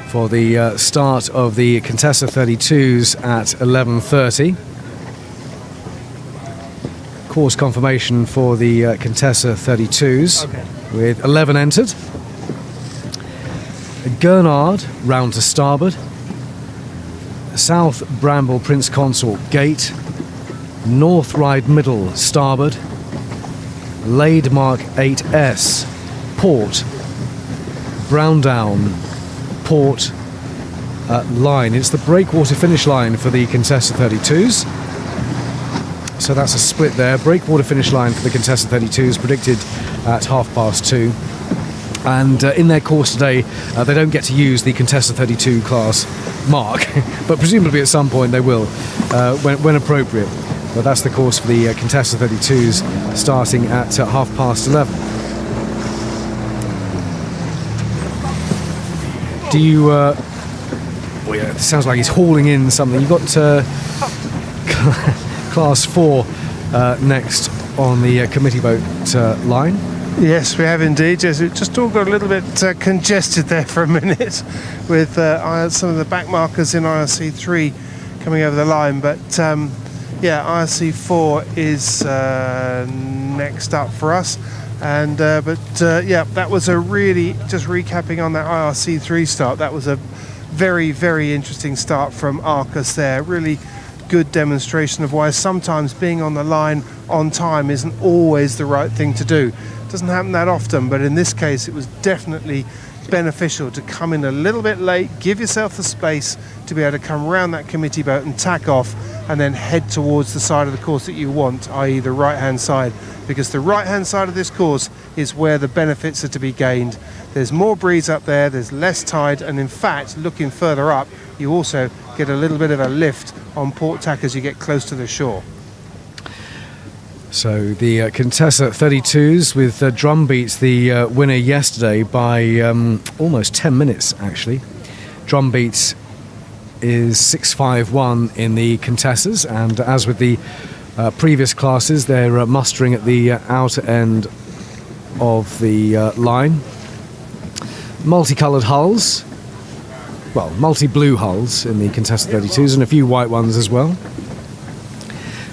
for the start of the Contessa 32s at 11:30. Course confirmation for the Contessa 32s with 11 entered. Gurnard round to starboard. South Bramble Prince Consort gate. North Ride middle starboard. Laid Mark 8S port. Browndown port line. It's the breakwater finish line for the Contessa 32s. So that's a split there. Breakwater finish line for the Contessa 32s predicted at 2:30. And in their course today, they don't get to use the Contessa 32 class mark, but presumably at some point they will, when appropriate. But that's the course for the Contessa 32s, starting at 11:30. Do you... well, yeah, it sounds like he's hauling in something. You've got Class 4 next on the committee boat line. Yes, we have indeed. Yes, it just all got a little bit congested there for a minute with some of the back markers in IRC 3 coming over the line. But yeah, IRC 4 is next up for us. And yeah, that was a really, just recapping on that IRC 3 start, that was a very, very interesting start from Arcus there. Really good demonstration of why sometimes being on the line on time isn't always the right thing to do. Doesn't happen that often, but in this case it was definitely beneficial to come in a little bit late, give yourself the space to be able to come around that committee boat and tack off, and then head towards the side of the course that you want, i.e. the right hand side, because the right hand side of this course is where the benefits are to be gained. There's more breeze up there, there's less tide, and in fact looking further up you also get a little bit of a lift on port tack as you get close to the shore. So the Contessa 32s with drum beats the winner yesterday by almost 10 minutes actually. Drum beats is 6.51 in the Contessas, and as with the previous classes they're mustering at the outer end of the line. Multicoloured hulls, well, multi-blue hulls in the Contessa 32s and a few white ones as well.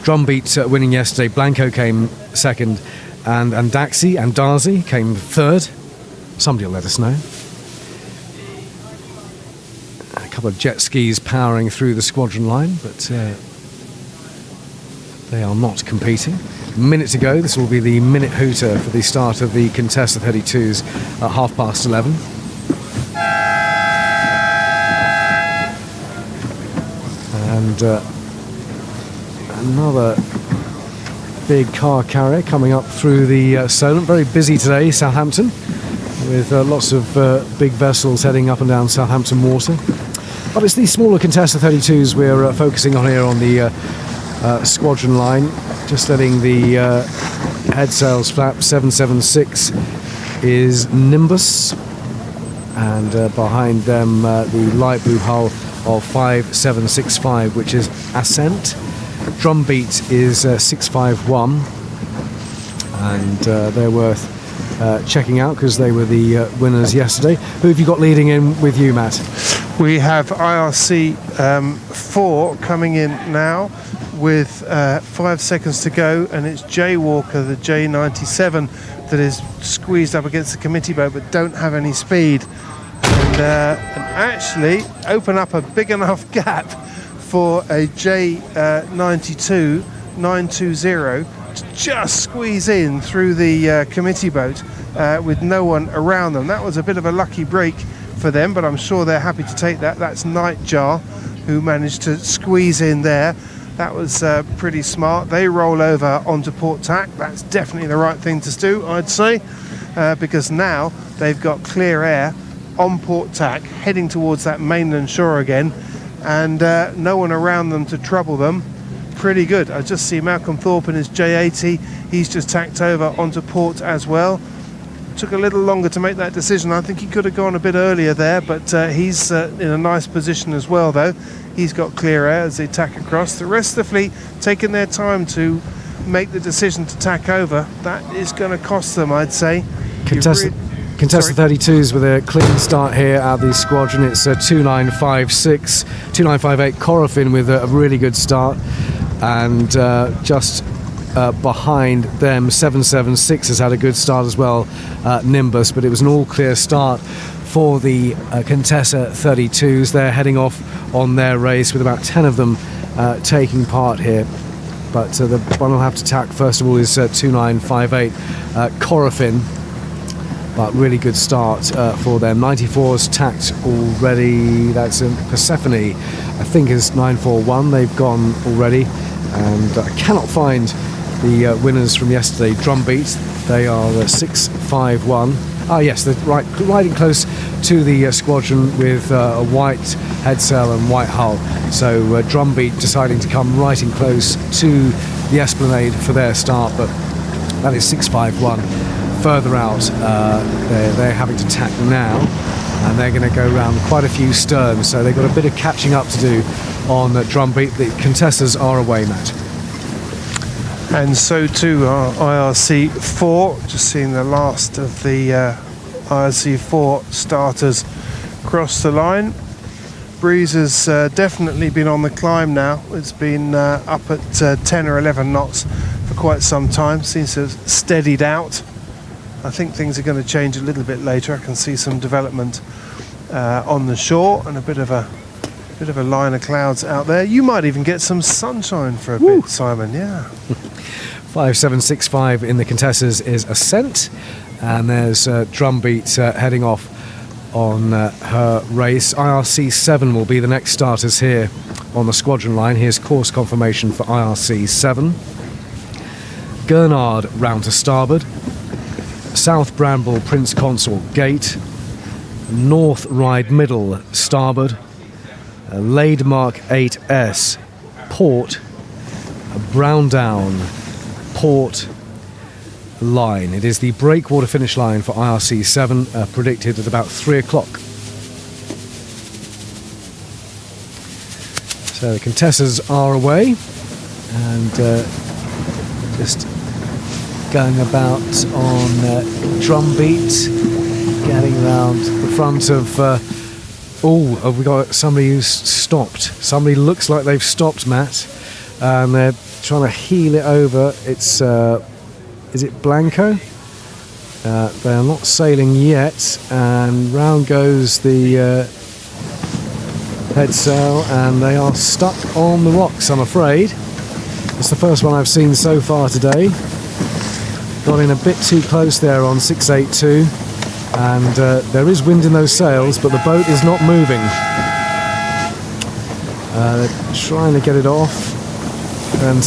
Drumbeat winning yesterday. Blanco came second, and Daxi and Darzi came third. Somebody will let us know. A couple of jet skis powering through the squadron line, but they are not competing. A minute to go. This will be the minute hooter for the start of the Contessa 32s at 11:30. And another big car carrier coming up through the Solent. Very busy today, Southampton, with lots of big vessels heading up and down Southampton water. But it's these smaller Contessa 32s we're focusing on here on the squadron line. Just letting the head sails flap. 776 is Nimbus, and behind them the light blue hull of 5765, which is Ascent. Drumbeat is 651, and they're worth checking out because they were the winners yesterday. Who have you got leading in with you, Matt? We have IRC 4 coming in now with 5 seconds to go, and it's Jaywalker, the J97, that is squeezed up against the committee boat but don't have any speed, and actually open up a big enough gap for a J92 920 to just squeeze in through the committee boat with no one around them. That was a bit of a lucky break for them, but I'm sure they're happy to take that. That's Nightjar who managed to squeeze in there. That was pretty smart. They roll over onto port tack. That's definitely the right thing to do, I'd say, because now they've got clear air on port tack, heading towards that mainland shore again, and no one around them to trouble them. Pretty good. I just see Malcolm Thorpe in his J80. He's just tacked over onto port as well. Took a little longer to make that decision. I think he could have gone a bit earlier there, but he's in a nice position as well, though. He's got clear air as they tack across. The rest of the fleet taking their time to make the decision to tack over. That is going to cost them, I'd say. Contessa 32s with a clean start here at the squadron. It's 2956, 2958 Corofin with a really good start, and just behind them 776 has had a good start as well, Nimbus, but it was an all clear start for the Contessa 32s. They're heading off on their race with about 10 of them taking part here, but the one will have to tack first of all is 2958 Corofin, but really good start for them. 94's tacked already. That's Persephone, I think, is 941. They've gone already, and I cannot find the winners from yesterday. Drumbeat, they are 651. Ah yes, they're riding close to the squadron with a white head sail and white hull. So Drumbeat deciding to come right in close to the Esplanade for their start, but that is 651. Further out, they're having to tack now, and they're going to go around quite a few sterns, so they've got a bit of catching up to do on Drumbeat. The Contessas are away, Matt. And so too are IRC 4. Just seeing the last of the IRC 4 starters cross the line. Breeze has definitely been on the climb now. It's been up at 10 or 11 knots for quite some time. Seems to have steadied out. I think things are going to change a little bit later. I can see some development on the shore and a bit of a line of clouds out there. You might even get some sunshine for a bit, Simon. Yeah. 5765 in the Contessas is Ascent, and there's Drumbeat heading off on her race. IRC 7 will be the next starters here on the squadron line. Here's course confirmation for IRC 7. Gurnard round to starboard. South Bramble Prince Consort Gate. North Ride Middle starboard. Laidmark 8S Port. Brown Down Port line. It is the breakwater finish line for IRC 7, predicted at about 3 o'clock. So the Contessas are away, and just going about on Drumbeat, getting around the front of have we got somebody who's stopped? Somebody looks like they've stopped, Matt, and they're trying to heel it over. It's is it Blanco? They are not sailing yet, and round goes the head sail, and they are stuck on the rocks, I'm afraid. It's the first one I've seen so far today. Got in a bit too close there on 682, and there is wind in those sails, but the boat is not moving. They're trying to get it off, and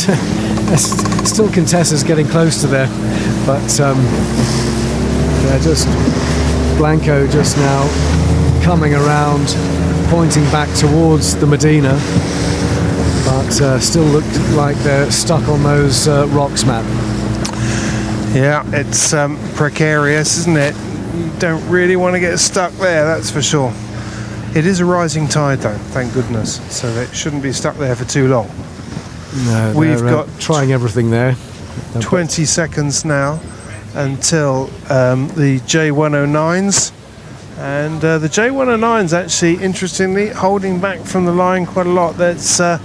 still Contessa's getting close to there, but they're just Blanco just now coming around, pointing back towards the Medina, but still look like they're stuck on those rocks, Matt. Yeah, it's precarious, isn't it? You don't really want to get stuck there, that's for sure. It is a rising tide though, thank goodness, so it shouldn't be stuck there for too long. No, we've got trying everything there. 20 seconds now, until the J109s. And the J109s actually, interestingly, holding back from the line quite a lot. That's a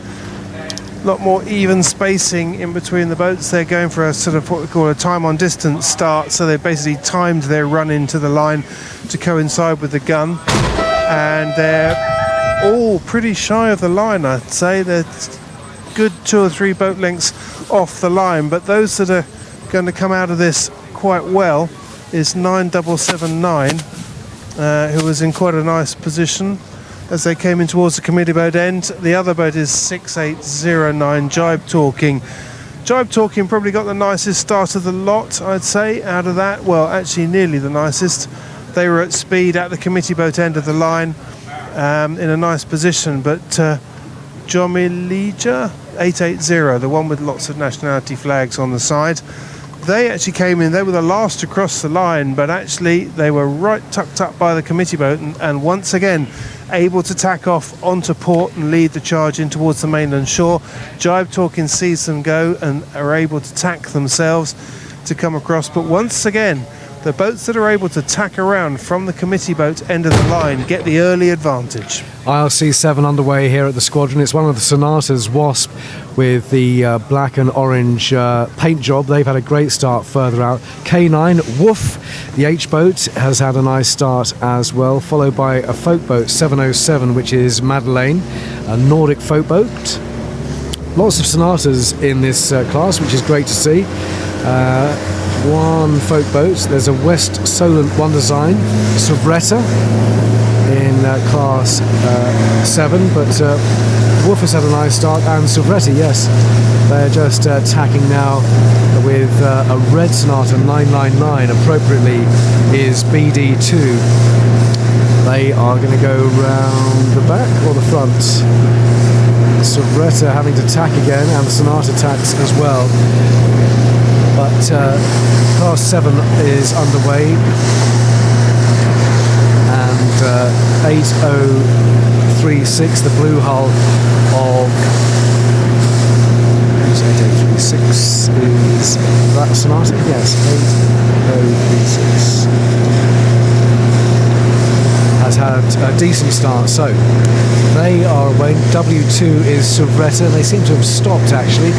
lot more even spacing in between the boats. They're going for a sort of what we call a time on distance start, so they basically timed their run into the line to coincide with the gun, and they're all pretty shy of the line. I'd say they're good 2 or 3 boat lengths off the line, but those that are going to come out of this quite well is 9779, who was in quite a nice position as they came in towards the committee boat end. The other boat is 6809, Jibe Talking. Jibe Talking probably got the nicest start of the lot, I'd say, out of that. Well, actually nearly the nicest. They were at speed at the committee boat end of the line, in a nice position, but Jomilija 880, the one with lots of nationality flags on the side, they actually came in, they were the last to cross the line, but actually they were right tucked up by the committee boat, and once again able to tack off onto port and lead the charge in towards the mainland shore. Jibe Talking sees them go and are able to tack themselves to come across, but once again the boats that are able to tack around from the committee boat end of the line get the early advantage. IRC 7 underway here at the squadron. It's one of the Sonatas, Wasp, with the black and orange paint job. They've had a great start further out. K9, Woof, the H boat, has had a nice start as well, followed by a folk boat, 707, which is Madeleine, a Nordic folk boat. Lots of Sonatas in this class, which is great to see. One folk boat, there's a West Solent One Design, Souvretta, in class 7, but Wolf has had a nice start, and Souvretta, yes, they're just tacking now with a red Sonata 999, appropriately is BD2. They are going to go round the back or the front. Souvretta having to tack again, and the Sonata tacks as well. But class 7 is underway, and 8036, the blue hull of 8036 is that Sonata? Yes, 8036 has had a decent start, so they are away. W2 is Souvretta. They seem to have stopped actually.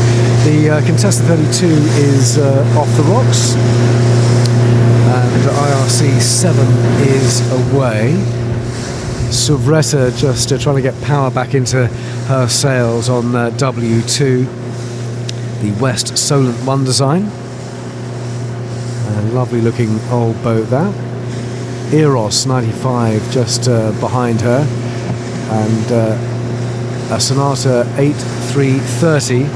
The Contessa 32 is off the rocks, and IRC 7 is away. Souvretta just trying to get power back into her sails on W2, the West Solent One Design. A lovely looking old boat that. Eros 95 just behind her, and a Sonata 8330.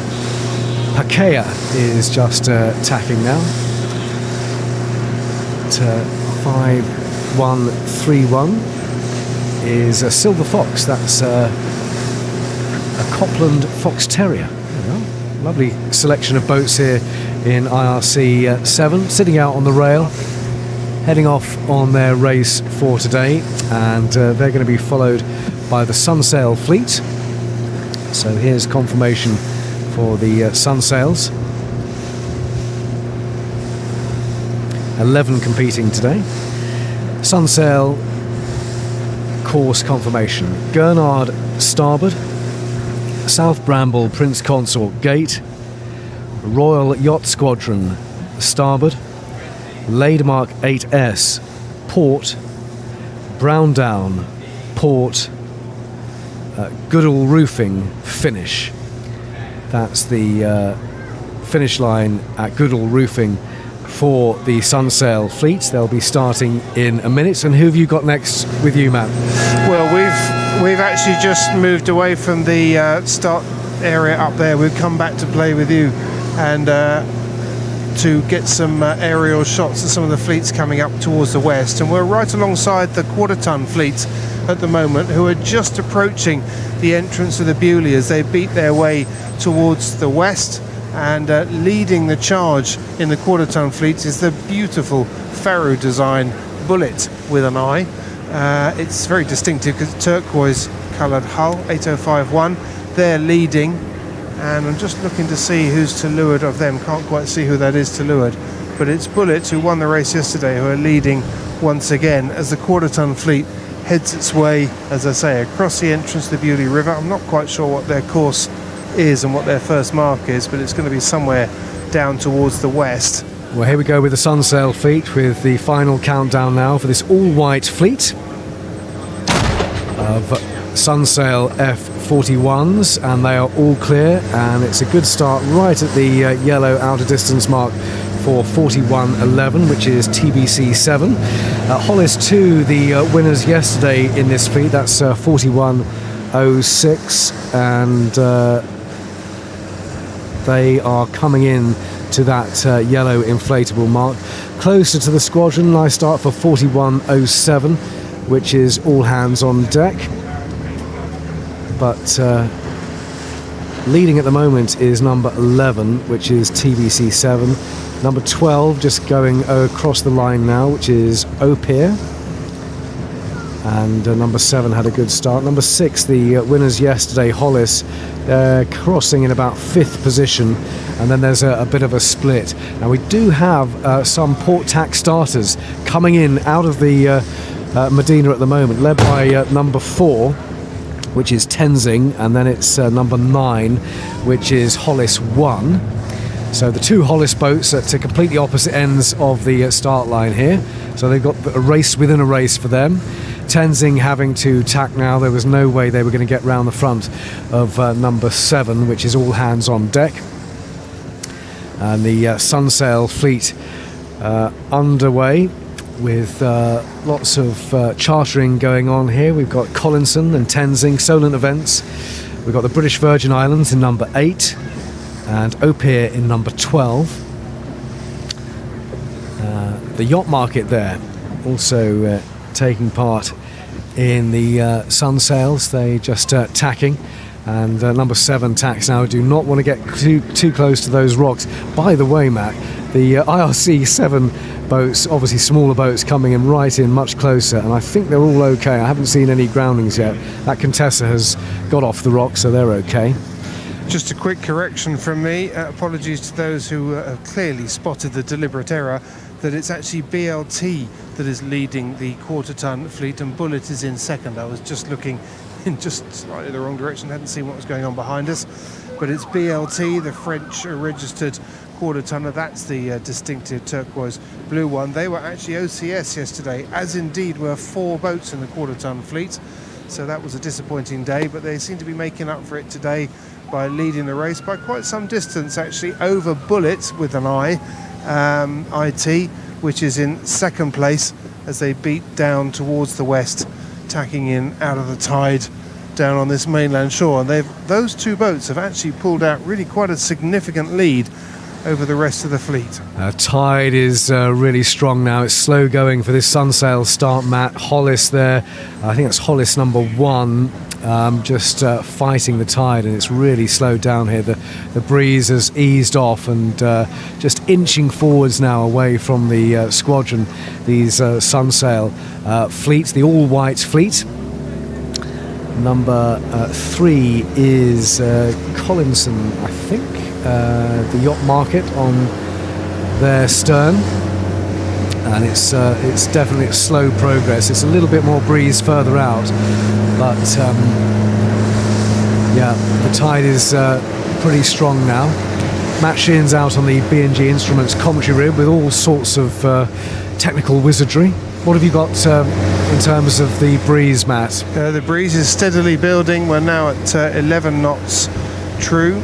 Pakea is just tacking now. 5131 is a Silver Fox. That's a Copland Fox Terrier. Lovely selection of boats here in IRC 7, sitting out on the rail, heading off on their race for today, and they're going to be followed by the Sunsail fleet. So here's confirmation for the Sunsails. 11 competing today. Sunsail course confirmation: Gurnard starboard, South Bramble Prince Consort gate, Royal Yacht Squadron starboard, Lademark 8S port, Browndown port, Goodall Roofing finish. That's the finish line at Goodall Roofing for the Sunsail fleet. They'll be starting in a minute. And who have you got next with you, Matt? Well, we've actually just moved away from the start area up there. We've come back to play with you and to get some aerial shots of some of the fleets coming up towards the west. And we're right alongside the quarter-ton fleet at the moment, who are just approaching the entrance of the Bewley as they beat their way towards the west. And leading the charge in the quarter-ton fleets is the beautiful Faro design Bullet with an eye. It's very distinctive because turquoise coloured hull, 8051. They're leading, and I'm just looking to see who's to leeward of them. Can't quite see who that is to leeward. but it's Bullet, who won the race yesterday, who are leading once again as the quarter-ton fleet heads its way, as I say, across the entrance to the Beaulieu River. I'm not quite sure what their course is and what their first mark is, but it's going to be somewhere down towards the west. Well, here we go with the Sunsail fleet with the final countdown now for this all-white fleet of Sunsail F41s, and they are all clear, and it's a good start right at the yellow outer distance mark for 41.11, which is TBC 7. Hollis 2, the winners yesterday in this fleet, that's 41.06, and they are coming in to that yellow inflatable mark. Closer to the squadron, nice start for 41.07, which is all hands on deck. But leading at the moment is number 11, which is TBC 7. Number 12 just going across the line now, which is Opier. And number 7 had a good start. Number 6, the winners yesterday, Hollis, crossing in about 5th position. And then there's a bit of a split. Now we do have some port tack starters coming in out of the Medina at the moment, led by number 4, which is Tenzing, and then it's number 9, which is Hollis 1. So the two Hollis boats at completely opposite ends of the start line here. So they've got a race within a race for them. Tenzing having to tack now. There was no way they were going to get round the front of number 7, which is all hands on deck. And the Sunsail fleet underway with lots of chartering going on here. We've got Collinson and Tenzing, Solent Events. We've got the British Virgin Islands in number 8 and Opier in number 12. The yacht market there also taking part in the Sunsails. They just tacking, and number 7 tacks now. Do not want to get too close to those rocks. By the way, Matt, the IRC 7 boats, obviously smaller boats, coming in right in much closer, and I think they're all okay. I haven't seen any groundings yet. That Contessa has got off the rocks, so they're okay. Just a quick correction from me. Apologies to those who have clearly spotted the deliberate error, that it's actually BLT that is leading the quarter-ton fleet and Bullet is in second. I was just looking in just slightly the wrong direction, hadn't seen what was going on behind us. But it's BLT, the French registered quarter-tonner. That's the distinctive turquoise blue one. They were actually OCS yesterday, as indeed were 4 boats in the quarter-ton fleet. So that was a disappointing day, but they seem to be making up for it today by leading the race by quite some distance, actually, over Bullet with an I, IT, which is in second place as they beat down towards the west, tacking in out of the tide down on this mainland shore. And those 2 boats have actually pulled out really quite a significant lead over the rest of the fleet. Tide is really strong now. It's slow going for this Sunsail start, Matt. Hollis there, I think that's Hollis number 1, just fighting the tide, and it's really slowed down here. The breeze has eased off and just inching forwards now away from the squadron, these Sunsail fleet, the all-white fleet. Number 3 is Collinson, I think. The yacht market on their stern, and it's definitely a slow progress. It's a little bit more breeze further out, but yeah, the tide is pretty strong now. Matt Sheehan's out on the B&G Instruments commentary rib with all sorts of technical wizardry. What have you got in terms of the breeze, Matt? The breeze is steadily building. We're now at 11 knots true.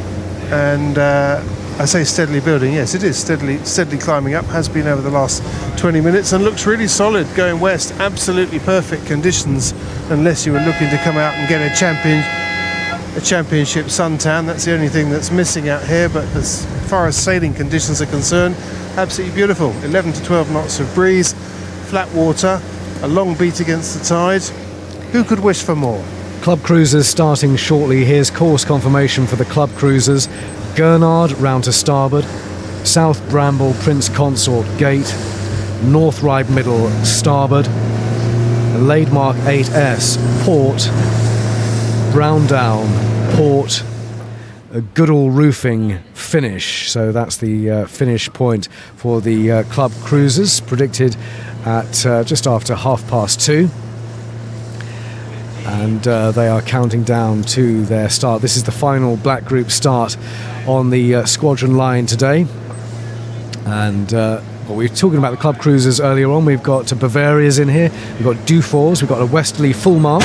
And I say steadily building, yes, it is steadily climbing up, has been over the last 20 minutes, and looks really solid going west. Absolutely perfect conditions, unless you were looking to come out and get a championship suntan. That's the only thing that's missing out here, but as far as sailing conditions are concerned, absolutely beautiful. 11 to 12 knots of breeze, flat water, a long beat against the tide. Who could wish for more? Club cruisers starting shortly. Here's course confirmation for the club cruisers. Gurnard round to starboard, South Bramble Prince Consort Gate, North Ryde Middle starboard, Laidmark 8S port, Brown Down port, Goodall Roofing finish. So that's the finish point for the club cruisers, predicted at just after 2:30. And they are counting down to their start. This is the final black group start on the squadron line today. And we were talking about the club cruisers earlier on. We've got Bavarias in here, we've got Dufours, we've got a Westerly full mark,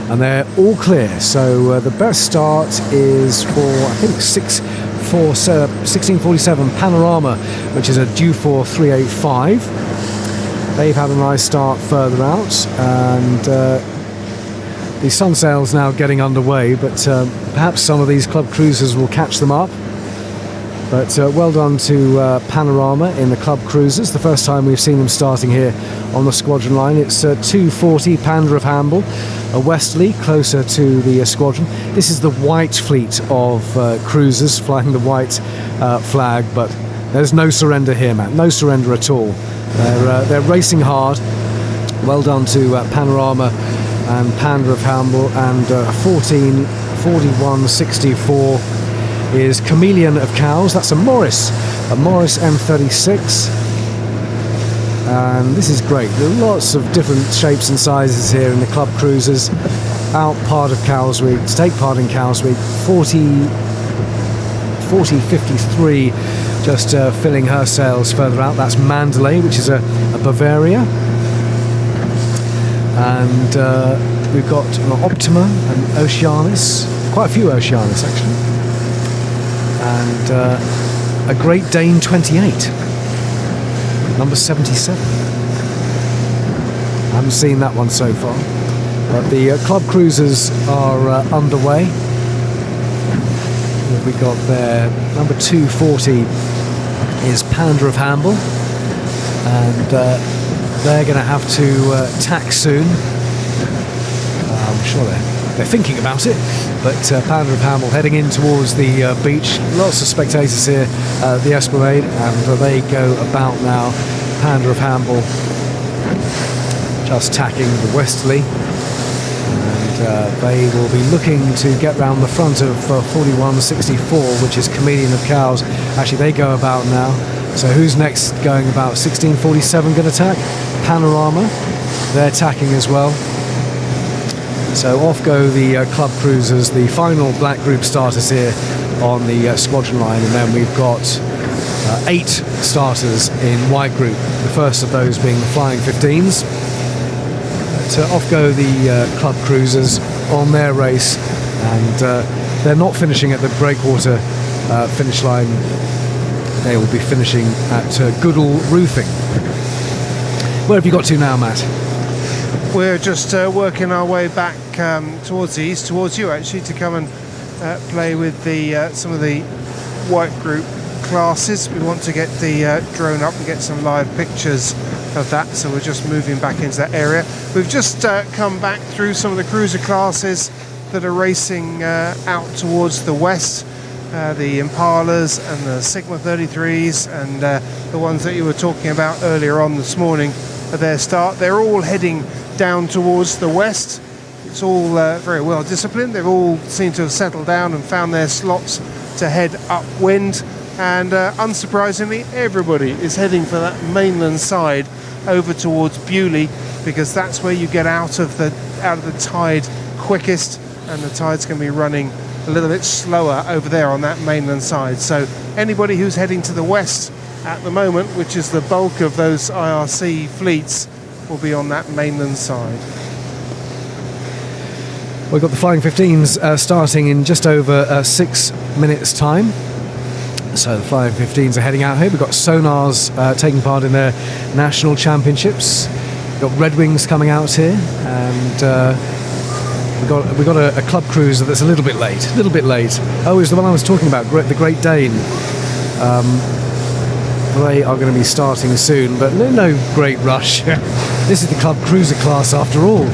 and they're all clear. So the best start is for, I think, 1647 Panorama, which is a Dufour 385. They've had a nice start further out, and the sun sail's now getting underway, but perhaps some of these club cruisers will catch them up. But well done to Panorama in the club cruisers. The first time we've seen them starting here on the squadron line. It's 240 Pander of Hamble, a Westerly closer to the squadron. This is the white fleet of cruisers flying the white flag, but there's no surrender here, Matt. No surrender at all. They're racing hard. Well done to Panorama and Pander of Hamble, and 1441.64 is Chameleon of Cows. That's a Morris M36, and this is great. There are lots of different shapes and sizes here in the club cruisers. Out part of Cowes Week, to take part in Cowes Week, 4053 just filling her sails further out. That's Mandalay, which is a Bavaria, and we've got an Optima and Oceanus, quite a few Oceanus actually, and a Great Dane 28, number 77. I haven't seen that one so far, but the club cruisers are underway. What have we got there? Number 240 is Pander of Hamble, and they're going to have to tack soon. I'm sure they're thinking about it, but Pander of Hamble heading in towards the beach. Lots of spectators here at the Mermaid, and they go about now. Pander of Hamble just tacking the Westerly, and they will be looking to get round the front of 4164, which is Chameleon of Cows. Actually, they go about now. So who's next going about? 1647 going to tack. Panorama, they're tacking as well. So off go the club cruisers, the final black group starters here on the squadron line, and then we've got 8 starters in white group, the first of those being the Flying 15s. So off go the club cruisers on their race, and they're not finishing at the breakwater finish line. They will be finishing at Goodall Roofing. Where have you got to now, Matt? We're just working our way back towards the east, towards you actually, to come and play with the some of the white group classes. We want to get the drone up and get some live pictures of that, so we're just moving back into that area. We've just come back through some of the cruiser classes that are racing out towards the west. The Impalas and the Sigma 33s and the ones that you were talking about earlier on this morning at their start. They're all heading down towards the west. It's all very well disciplined. They've all seemed to have settled down and found their slots to head upwind, and unsurprisingly everybody is heading for that mainland side over towards Bewley, because that's where you get out of the tide quickest, and the tide's going to be running a little bit slower over there on that mainland side. So anybody who's heading to the west at the moment, which is the bulk of those IRC fleets, will be on that mainland side. We've got the Flying 15s starting in just over 6 minutes time. So the Flying 15s are heading out here. We've got Sonars taking part in their national championships. We've got Red Wings coming out here, and we've got a club cruiser that's a little bit late. Oh, it's the one I was talking about, the Great Dane. They are going to be starting soon, but no great rush. This is the club cruiser class after all.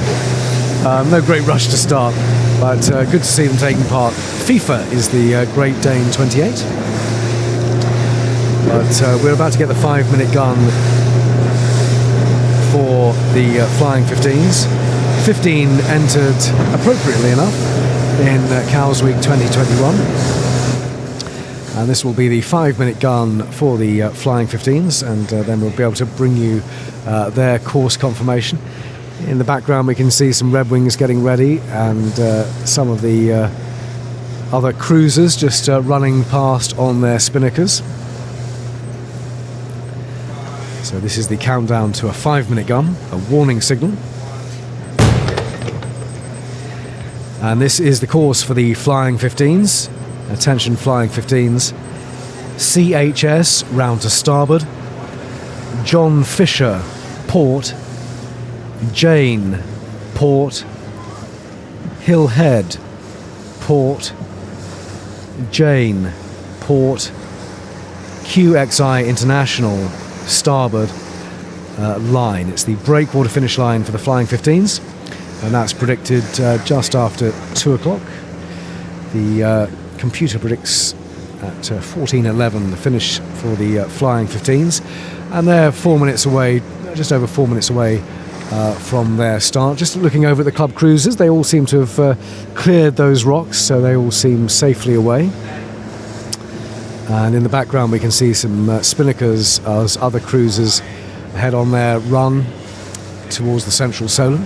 No great rush to start, but good to see them taking part. FIFA is the Great Dane 28, but we're about to get the 5-minute gun for the Flying 15s. 15 entered appropriately enough. in Cows Week 2021. And this will be the 5-minute gun for the Flying 15s, and then we'll be able to bring you their course confirmation. In the background we can see some Red Wings getting ready, and some of the other cruisers just running past on their spinnakers. So this is the countdown to a 5-minute gun, a warning signal. And this is the course for the Flying 15s. Attention Flying 15s. CHS round to starboard. John Fisher, port. Jane, port. Hill Head, port. Jane, port. QXI International, starboard line. It's the breakwater finish line for the Flying 15s, and that's predicted just after 2 o'clock. The computer predicts at 14:11 the finish for the Flying 15s, and they're 4 minutes away, just over 4 minutes away from their start. Just looking over at the club cruisers, they all seem to have cleared those rocks, so they all seem safely away. And in the background we can see some spinnakers as other cruisers head on their run towards the central Solent.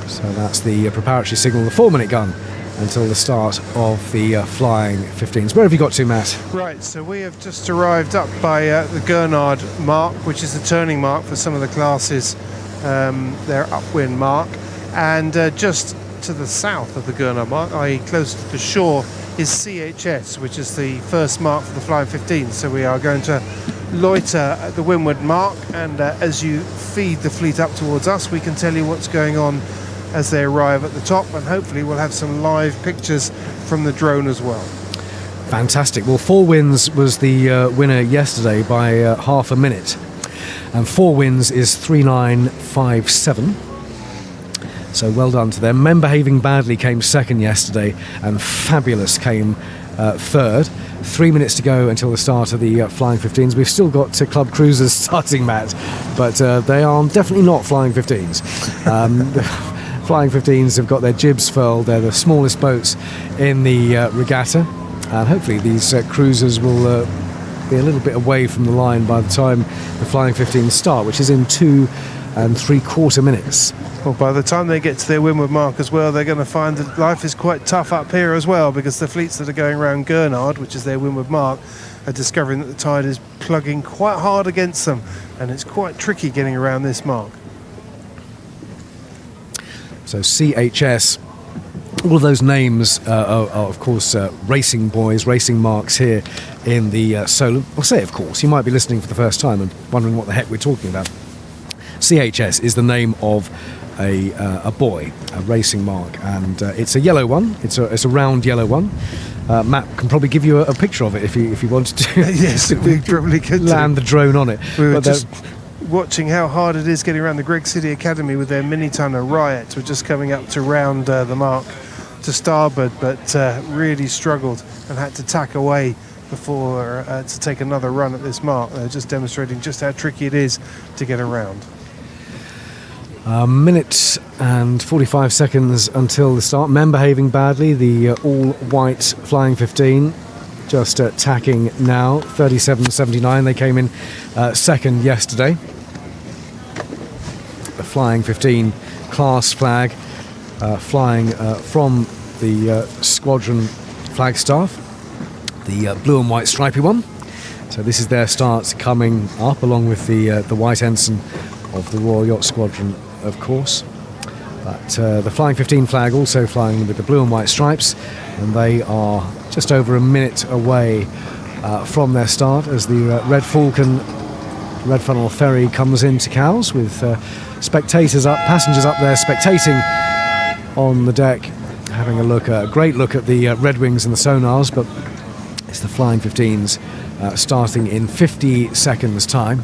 So that's the preparatory signal, the 4-minute gun, until the start of the Flying 15s. Where have you got to, Matt? Right, so we have just arrived up by the Gurnard mark, which is the turning mark for some of the classes, their upwind mark, and just to the south of the Gurnard mark, i.e. close to the shore, is CHS, which is the first mark for the Flying 15s. So we are going to loiter at the windward mark, and as you feed the fleet up towards us, we can tell you what's going on as they arrive at the top, and hopefully we'll have some live pictures from the drone as well. Fantastic. Well, Four Winds was the winner yesterday by half a minute, and Four Winds is 3957. So well done to them. Men Behaving Badly came second yesterday, and Fabulous came third. 3 minutes to go until the start of the Flying 15s. We've still got club cruisers starting, Matt, but they are definitely not Flying 15s. Flying 15s have got their jibs furled. They're the smallest boats in the regatta, and hopefully these cruisers will be a little bit away from the line by the time the Flying 15s start, which is in 2 3/4 minutes. Well, by the time they get to their windward mark as well, they're going to find that life is quite tough up here as well, because the fleets that are going around Gurnard, which is their windward mark, are discovering that the tide is plugging quite hard against them, and it's quite tricky getting around this mark. So CHS, all of those names are of course racing boys, racing marks here in the Solent. I'll say of course, you might be listening for the first time and wondering what the heck we're talking about. CHS is the name of a boy, a racing mark, and it's a yellow one. It's a round yellow one. Matt can probably give you a picture of it if you wanted to. Yes, we probably could land the drone on it. We were just watching how hard it is getting around the Greg City Academy with their mini-tonner Riot. We're just coming up to round the mark to starboard, but really struggled and had to tack away before to take another run at this mark. Just demonstrating just how tricky it is to get around. A minute and 45 seconds until the start. Men Behaving Badly, the all-white Flying 15, just tacking now, 37.79. They came in second yesterday. The Flying 15 class flag flying from the squadron flagstaff, the blue and white stripy one. So this is their start coming up, along with the white ensign of the Royal Yacht Squadron, of course. But the Flying 15 flag also flying with the blue and white stripes, and they are just over a minute away from their start as the Red Falcon Red Funnel Ferry comes into Cowes with spectators up, passengers up there spectating on the deck, having a great look at the Red Wings and the sonars. But it's the Flying 15s starting in 50 seconds time,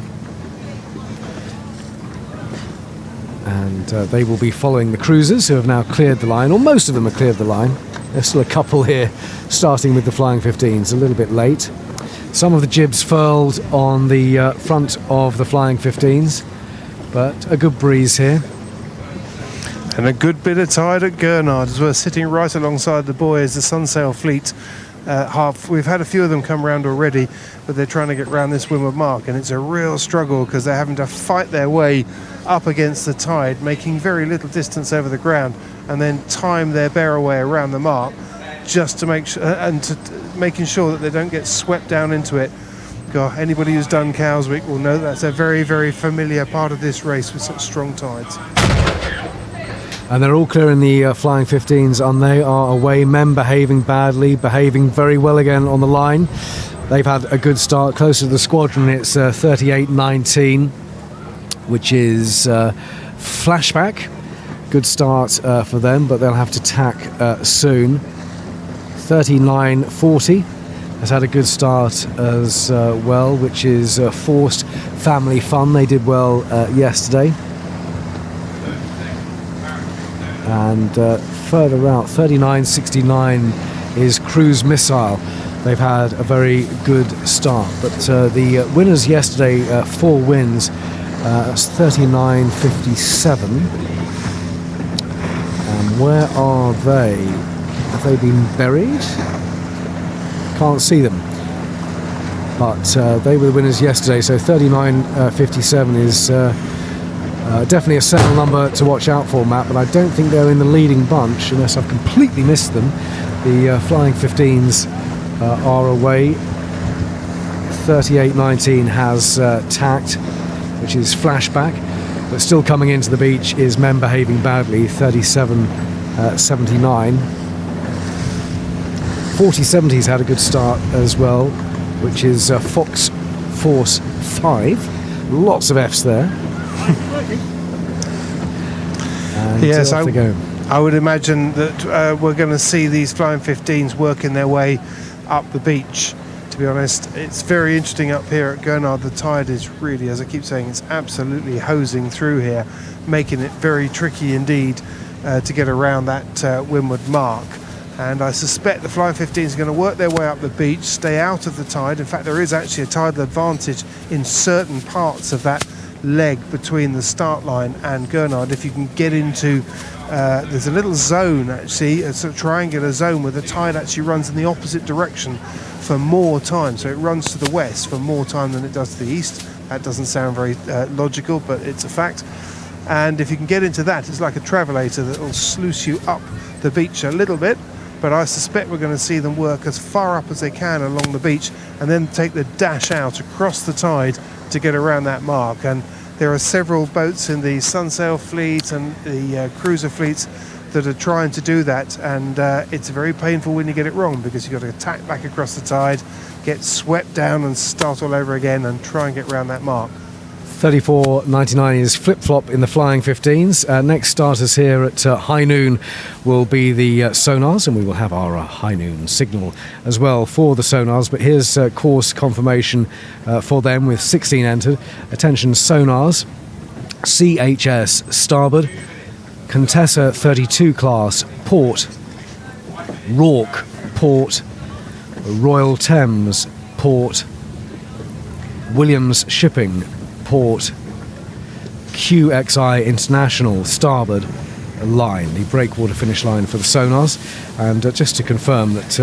and they will be following the cruisers who have now cleared the line, or most of them have cleared the line. There's still a couple here starting with the Flying 15s, a little bit late. Some of the jibs furled on the front of the Flying 15s, but a good breeze here. And a good bit of tide at Gurnard as well, sitting right alongside the buoys, the Sunsail fleet. We've had a few of them come round already, but they're trying to get round this windward mark, and it's a real struggle because they're having to fight their way up against the tide, making very little distance over the ground, and then time their bear way around the mark just to make sure, making sure that they don't get swept down into it. God, anybody who's done Cows Week will know that's a very, very familiar part of this race with such strong tides. And they're all clearing the flying 15s, and they are away. Men behaving badly, behaving very well again on the line. They've had a good start. Closer to the squadron, it's 38.19, which is flashback. Good start for them, but they'll have to tack soon. 39.40 has had a good start as well, which is Forced Family Fun. They did well yesterday. And further out, 39.69 is Cruise Missile. They've had a very good start, but the winners yesterday, 4 wins, that's 39.57. And where are they? Have they been buried? Can't see them. But they were the winners yesterday, so 39.57 is definitely a sale number to watch out for, Matt, but I don't think they're in the leading bunch unless I've completely missed them. The Flying 15s are away. 38.19 has tacked, which is flashback, but still coming into the beach is Men Behaving Badly, 37.79. 40.70's had a good start as well, which is Fox Force 5. Lots of F's there. And yes, off they go. I would imagine that we're going to see these Flying 15s working their way up the beach. To be honest, it's very interesting up here at Gurnard. The tide is really, as I keep saying, it's absolutely hosing through here, making it very tricky indeed to get around that windward mark. And I suspect the Flying 15s are going to work their way up the beach, stay out of the tide. In fact, there is actually a tidal advantage in certain parts of that leg between the start line and Gurnard. If you can get into there's a little zone, actually, a sort of triangular zone where the tide actually runs in the opposite direction for more time, so it runs to the west for more time than it does to the east. That doesn't sound very logical, but it's a fact. And if you can get into that, it's like a travelator that will sluice you up the beach a little bit. But I suspect we're going to see them work as far up as they can along the beach and then take the dash out across the tide to get around that mark. And there are several boats in the Sunsail fleet and the cruiser fleets that are trying to do that, and it's very painful when you get it wrong, because you've got to tack back across the tide, get swept down and start all over again and try and get around that mark. 34.99 is flip-flop in the Flying 15s. Next starters here at high noon will be the sonars, and we will have our high noon signal as well for the sonars. But here's course confirmation for them with 16 entered. Attention sonars, CHS starboard, Contessa 32 class port, Rourke port, Royal Thames port, Williams Shipping port, QXI International starboard line, the breakwater finish line for the sonars. And just to confirm that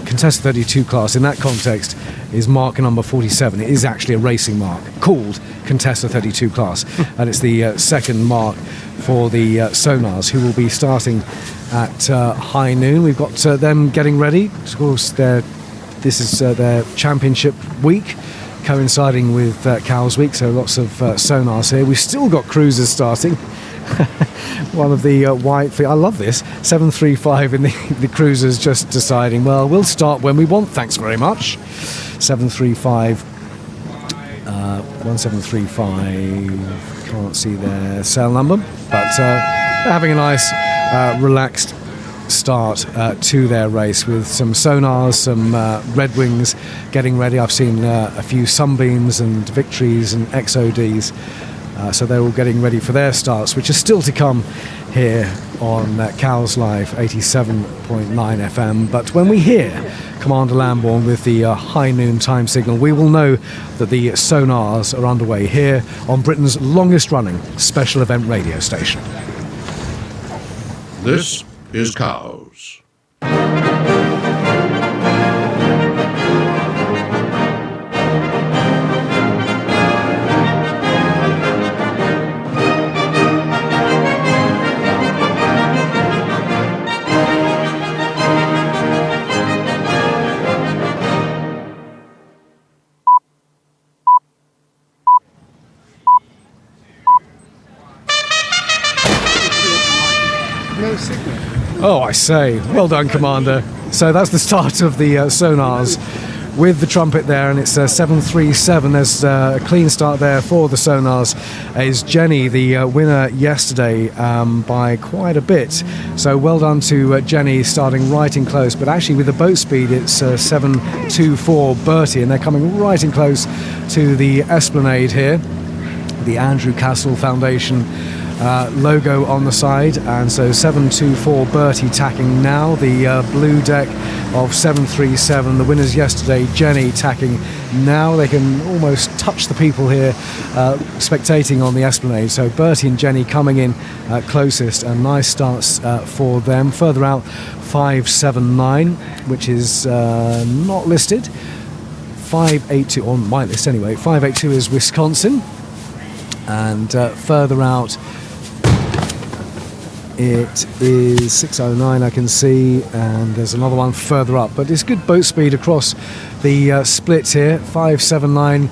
Contessa 32 class in that context is mark number 47. It is actually a racing mark called Contessa 32 class, and it's the second mark for the sonars, who will be starting at high noon. We've got them getting ready. Of course, this is their championship week, coinciding with Cows Week, so lots of sonars here. We've still got cruisers starting. One of the white fleet, I love this, 735 in the cruisers, just deciding, well, we'll start when we want, thanks very much. 735, 1735, can't see their cell number, but they're having a nice relaxed start to their race with some sonars, some Red Wings getting ready. I've seen a few Sunbeams and Victories and XODs, so they're all getting ready for their starts, which are still to come here on Cows Live 87.9 FM. But when we hear Commander Lambourne with the high noon time signal, we will know that the sonars are underway here on Britain's longest running special event radio station. This is Cows. Oh, I say, well done, Commander. So that's the start of the sonars with the trumpet there, and it's 737. There's a clean start there for the sonars. Is Jenny the winner yesterday by quite a bit? So well done to Jenny, starting right in close. But actually, with the boat speed, it's 724 Bertie, and they're coming right in close to the Esplanade here, the Andrew Castle Foundation logo on the side, and so 724 Bertie tacking now, the blue deck of 737. The winners yesterday, Jenny, tacking now. They can almost touch the people here spectating on the Esplanade. So Bertie and Jenny coming in closest, and nice starts for them. Further out, 579, which is not listed. 582 on my list anyway. 582 is Wisconsin, and further out it is 609, I can see, and there's another one further up. But it's good boat speed across the split here. 579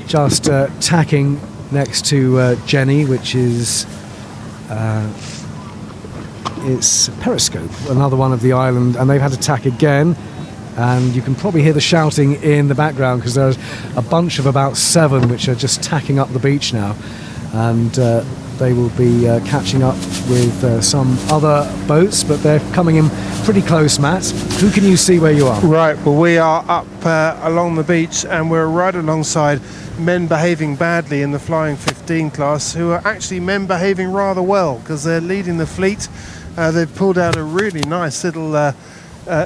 just tacking next to Jenny, which is it's Periscope, another one of the island, and they've had to tack again. And you can probably hear the shouting in the background because there's a bunch of about 7 which are just tacking up the beach now, and they will be catching up with some other boats, but they're coming in pretty close. Matt, who can you see where you are? Right, well, we are up along the beach, and we're right alongside men behaving badly in the Flying 15 class, who are actually men behaving rather well because they're leading the fleet. They've pulled out a really nice little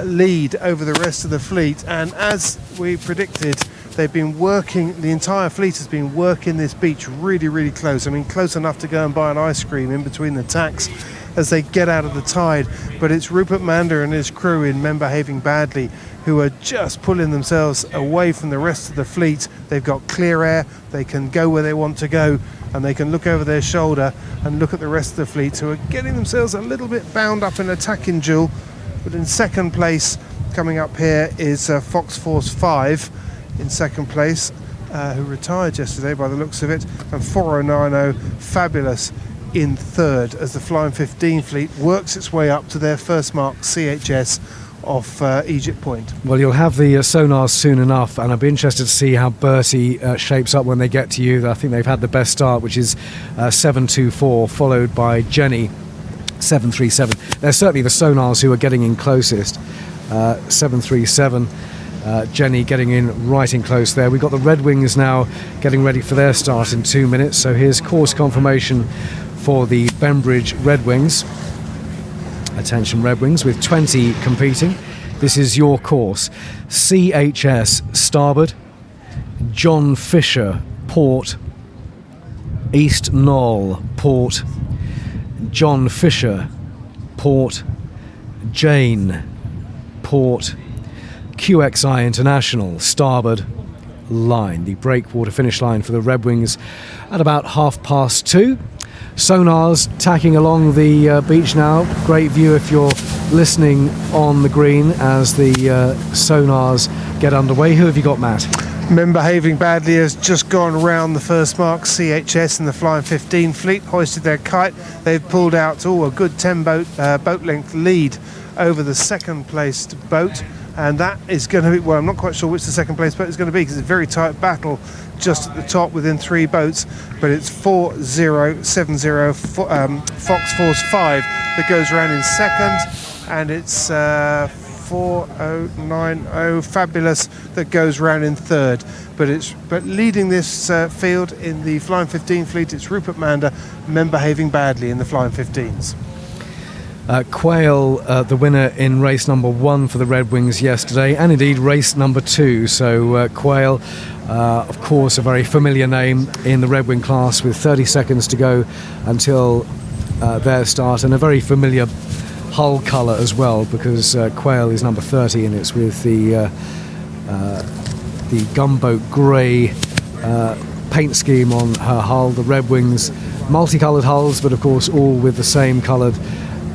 lead over the rest of the fleet, and as we predicted, they've been working, the entire fleet has been working this beach really close. I mean, close enough to go and buy an ice cream in between the tacks as they get out of the tide. But it's Rupert Mander and his crew in Men Behaving Badly who are just pulling themselves away from the rest of the fleet. They've got clear air, they can go where they want to go, and they can look over their shoulder and look at the rest of the fleet, who are getting themselves a little bit bound up in a tacking duel. But in second place, coming up here, is Fox Force 5 in second place, who retired yesterday by the looks of it, and 4090 Fabulous in third, as the Flying 15 fleet works its way up to their first mark CHS off Egypt Point. Well, you'll have the sonars soon enough, and I'll be interested to see how Bertie shapes up when they get to you. I think they've had the best start, which is 724, followed by Jenny, 737. They're certainly the sonars who are getting in closest. 737, Jenny getting in right in close there. We've got the Red Wings now getting ready for their start in 2 minutes. So here's course confirmation for the Bembridge Red Wings. Attention Red Wings, with 20 competing. This is your course. CHS starboard, John Fisher port, East Knoll port, John Fisher port, Jane port, QXI International starboard line. The breakwater finish line for the Red Wings at about 2:30. Sonars tacking along the beach now. Great view if you're listening on the green as the sonars get underway. Who have you got, Matt? Men Behaving Badly has just gone around the first mark CHS and the Flying 15 fleet, hoisted their kite. They've pulled out a good 10 boat length lead over the second placed boat, and that is going to be, well, I'm not quite sure which the second place boat is going to be because it's a very tight battle just at the top within 3 boats, but it's 4070 Fox Force 5 that goes around in second, and it's 4090 Fabulous that goes round in third. But leading this field in the Flying 15 fleet, it's Rupert Mander, Men Behaving Badly in the Flying 15s. Quayle, the winner in race number 1 for the Red Wings yesterday, and indeed race number 2. So Quayle, of course, a very familiar name in the Red Wing class, with 30 seconds to go until their start, and a very familiar hull colour as well, because Quail is number 30 and it's with the gunboat grey paint scheme on her hull. The Red Wings, multicoloured hulls, but of course all with the same coloured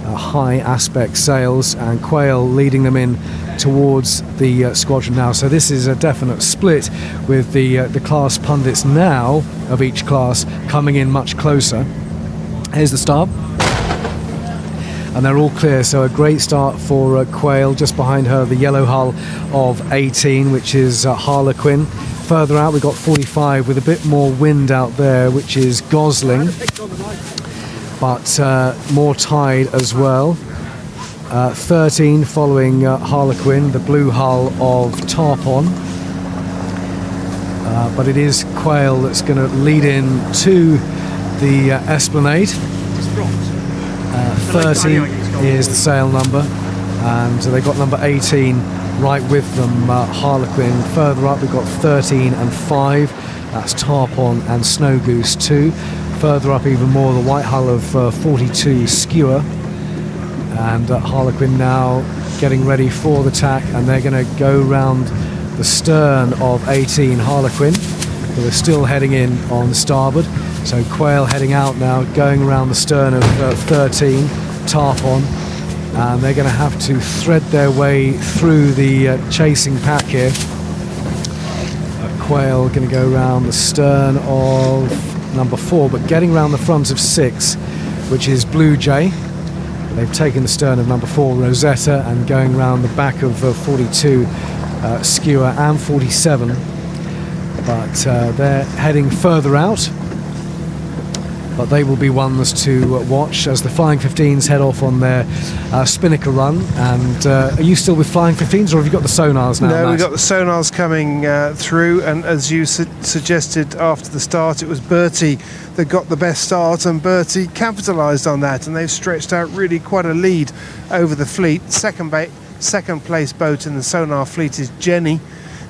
high aspect sails, and Quail leading them in towards the squadron now. So this is a definite split, with the class pundits now of each class coming in much closer. Here's the start, and they're all clear, so a great start for Quail. Just behind her, the yellow hull of 18, which is Harlequin. Further out, we've got 45 with a bit more wind out there, which is Gosling, but more tide as well. 13 following Harlequin, the blue hull of Tarpon. But it is Quail that's going to lead in to the Esplanade. 30 is the sail number, and they've got number 18 right with them, Harlequin. Further up, we've got 13 and 5. That's Tarpon and Snow Goose 2. Further up even more, the white hull of 42, Skewer. And Harlequin now getting ready for the tack, and they're going to go round the stern of 18, Harlequin, who are still heading in on starboard. So Quail heading out now, going around the stern of 13, Tarpon, and they're going to have to thread their way through the chasing pack here. Quail going to go around the stern of number 4, but getting around the front of 6, which is Blue Jay. They've taken the stern of number 4, Rosetta, and going around the back of 42, Skewer, and 47. But they're heading further out. But they will be ones to watch as the Flying 15s head off on their spinnaker run. And are you still with Flying 15s, or have you got the sonars now, No, Matt? we've got the sonars coming through, and as you suggested after the start, it was Bertie that got the best start, and Bertie capitalised on that, and they've stretched out really quite a lead over the fleet. Second place boat in the sonar fleet is Jenny,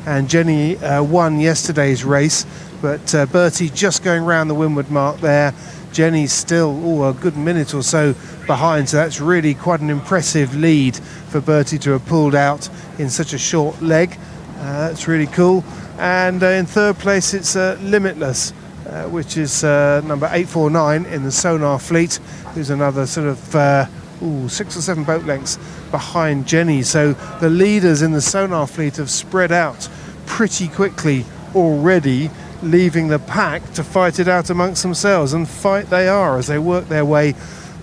and Jenny won yesterday's race, but Bertie just going round the windward mark there. Jenny's still a good minute or so behind, so that's really quite an impressive lead for Bertie to have pulled out in such a short leg. That's really cool. And in third place it's Limitless, which is number 849 in the sonar fleet, who's another sort of 6 or 7 boat lengths behind Jenny. So the leaders in the sonar fleet have spread out pretty quickly already, leaving the pack to fight it out amongst themselves, and fight they are as they work their way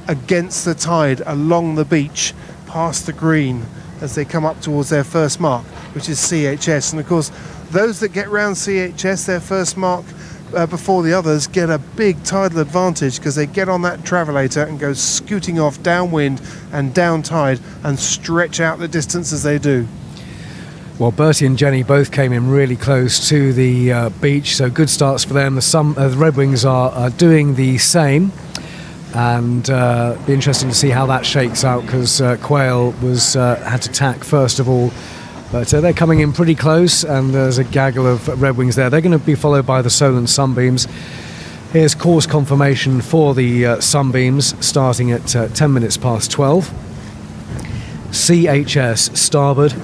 against the tide along the beach past the green as they come up towards their first mark, which is CHS. And of course those that get round CHS, their first mark before the others, get a big tidal advantage, because they get on that travelator and go scooting off downwind and down tide and stretch out the distance as they do. Well, Bertie and Jenny both came in really close to the beach, so good starts for them. The Red Wings are doing the same, and be interesting to see how that shakes out, because Quail was had to tack first of all, but they're coming in pretty close, and there's a gaggle of Red Wings there. They're going to be followed by the Solent Sunbeams. Here's course confirmation for the Sunbeams, starting at 10 minutes past 12. CHS starboard,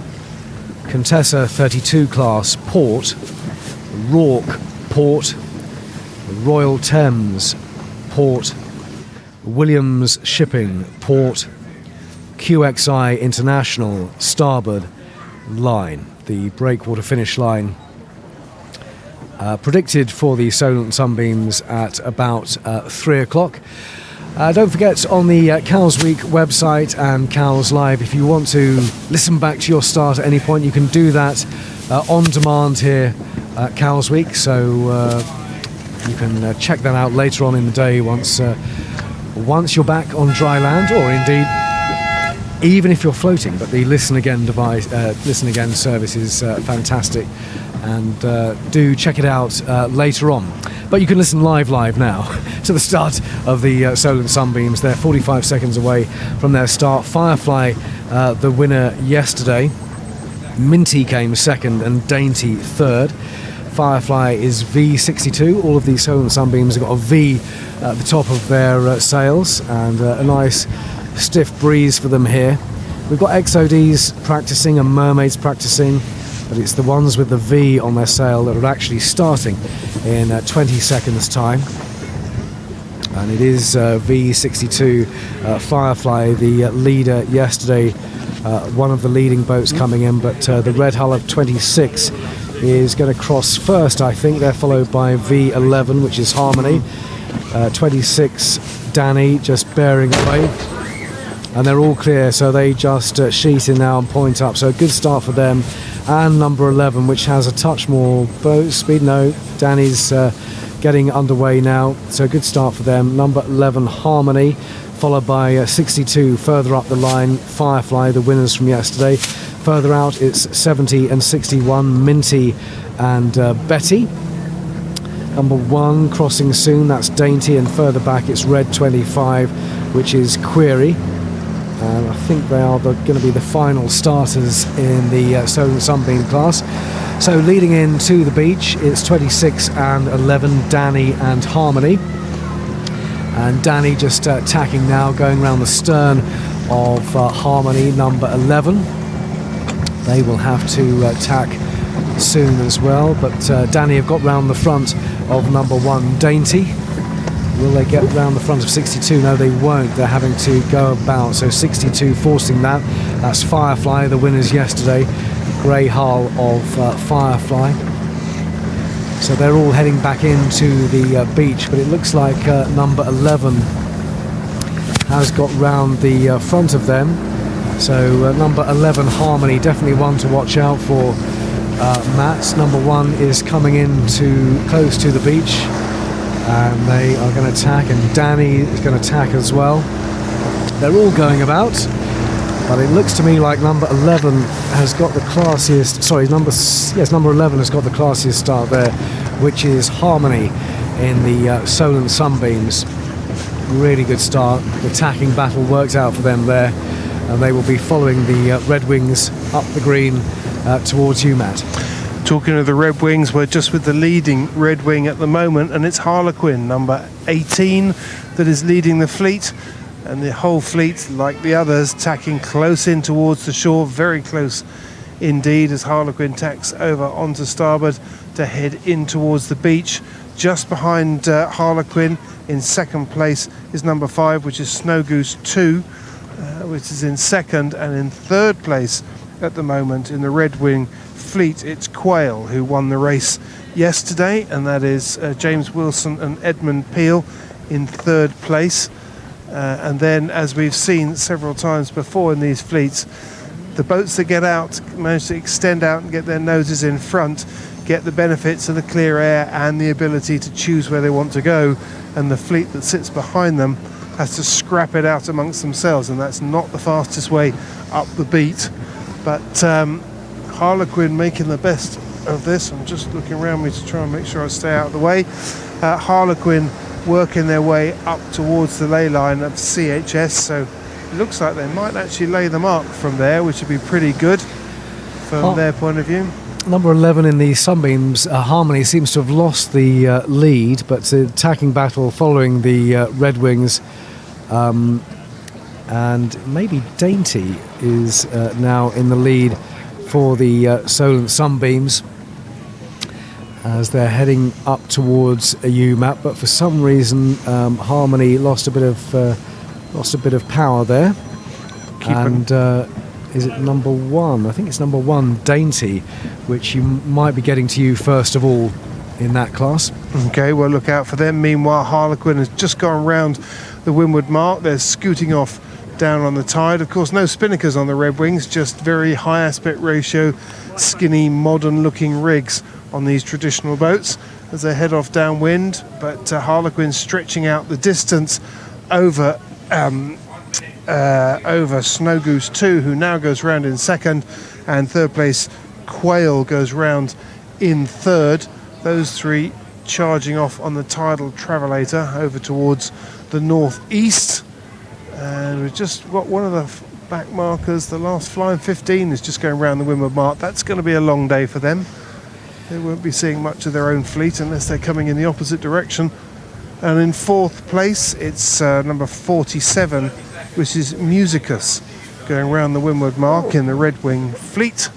Contessa 32 class port, Rourke port, Royal Thames port, Williams Shipping port, QXI International starboard line. The breakwater finish line predicted for the Solent Sunbeams at about 3 o'clock. Don't forget, on the Cows Week website and Cows Live, if you want to listen back to your start at any point, you can do that on demand here at Cows Week. So you can check that out later on in the day once you're back on dry land, or indeed even if you're floating. But the Listen Again device, Listen Again service is fantastic, and do check it out later on. But you can listen live now to the start of the Solent Sunbeams. They're 45 seconds away from their start. Firefly, the winner yesterday. Minty came second and Dainty third. Firefly is V62. All of these Solar Sunbeams have got a V at the top of their sails, and a nice stiff breeze for them here. We've got XODs practicing and Mermaids practicing, but it's the ones with the V on their sail that are actually starting in 20 seconds time. And it is V62 Firefly, the leader yesterday, one of the leading boats coming in, but the red hull of 26 is going to cross first, I think. They're followed by V11, which is Harmony. 26 Danny just bearing away, and they're all clear, so they just sheet in now and point up, so a good start for them. And number 11, which has a touch more boat speed. No, Danny's getting underway now, so a good start for them. Number 11 Harmony, followed by 62 further up the line, Firefly, the winners from yesterday. Further out it's 70 and 61 Minty and Betty. Number 1 crossing soon, that's Dainty, and further back it's Red 25, which is Query. And I think they are going to be the final starters in the Solar Sunbeam class. So leading into the beach, it's 26 and 11, Danny and Harmony. And Danny just tacking now, going around the stern of Harmony, number 11. They will have to tack soon as well, but Danny have got round the front of number 1, Dainty. Will they get round the front of 62? No, they won't. They're having to go about. So 62 forcing that. That's Firefly, the winners yesterday. Grey hull of Firefly. So they're all heading back into the beach, but it looks like number 11 has got round the front of them. So number 11 Harmony, definitely one to watch out for, Matt. Number 1 is coming in close to the beach, and they are going to tack, and Danny is going to tack as well. They're all going about, but it looks to me like number 11 has got the classiest, number 11 has got the classiest start there, which is Harmony in the Solar Sunbeams. Really good start. The tacking battle worked out for them there, and they will be following the Red Wings up the green towards you, Matt. Talking of the Red Wings, we're just with the leading Red Wing at the moment, and it's Harlequin, number 18, that is leading the fleet. And the whole fleet, like the others, tacking close in towards the shore, very close indeed, as Harlequin tacks over onto starboard to head in towards the beach. Just behind Harlequin, in second place, is number 5, which is Snow Goose 2, which is in second, and in third place at the moment in the Red Wing fleet, it's Quail, who won the race yesterday, and that is James Wilson and Edmund Peel in third place. And then, as we've seen several times before in these fleets, the boats that get out manage to extend out and get their noses in front, get the benefits of the clear air and the ability to choose where they want to go, and the fleet that sits behind them has to scrap it out amongst themselves, and that's not the fastest way up the beat. But Harlequin making the best of this. I'm just looking around me to try and make sure I stay out of the way. Harlequin working their way up towards the ley line of CHS, so it looks like they might actually lay the mark from there, which would be pretty good from their point of view. Number 11 in the Sunbeams, Harmony, seems to have lost the lead, but the attacking battle following the Red Wings, and maybe Dainty is now in the lead for the Solar Sunbeams as they're heading up towards a UMAP, but for some reason Harmony lost a bit of power there. Is it number 1? I think it's number 1, Dainty, which you might be getting to you first of all in that class. Okay, well, look out for them. Meanwhile, Harlequin has just gone round the windward mark. They're scooting off down on the tide. Of course, no spinnakers on the Red Wings, just very high aspect ratio, skinny, modern looking rigs on these traditional boats as they head off downwind. But Harlequin stretching out the distance over Snow Goose 2, who now goes round in second, and third place Quail goes round in third. Those three charging off on the tidal travelator over towards the northeast. And we've just got one of the back markers, the last flying 15 is just going around the windward mark. That's going to be a long day for them. They won't be seeing much of their own fleet unless they're coming in the opposite direction. And in fourth place, it's number 47, which is Musicus, going around the windward mark in the Red Wing fleet.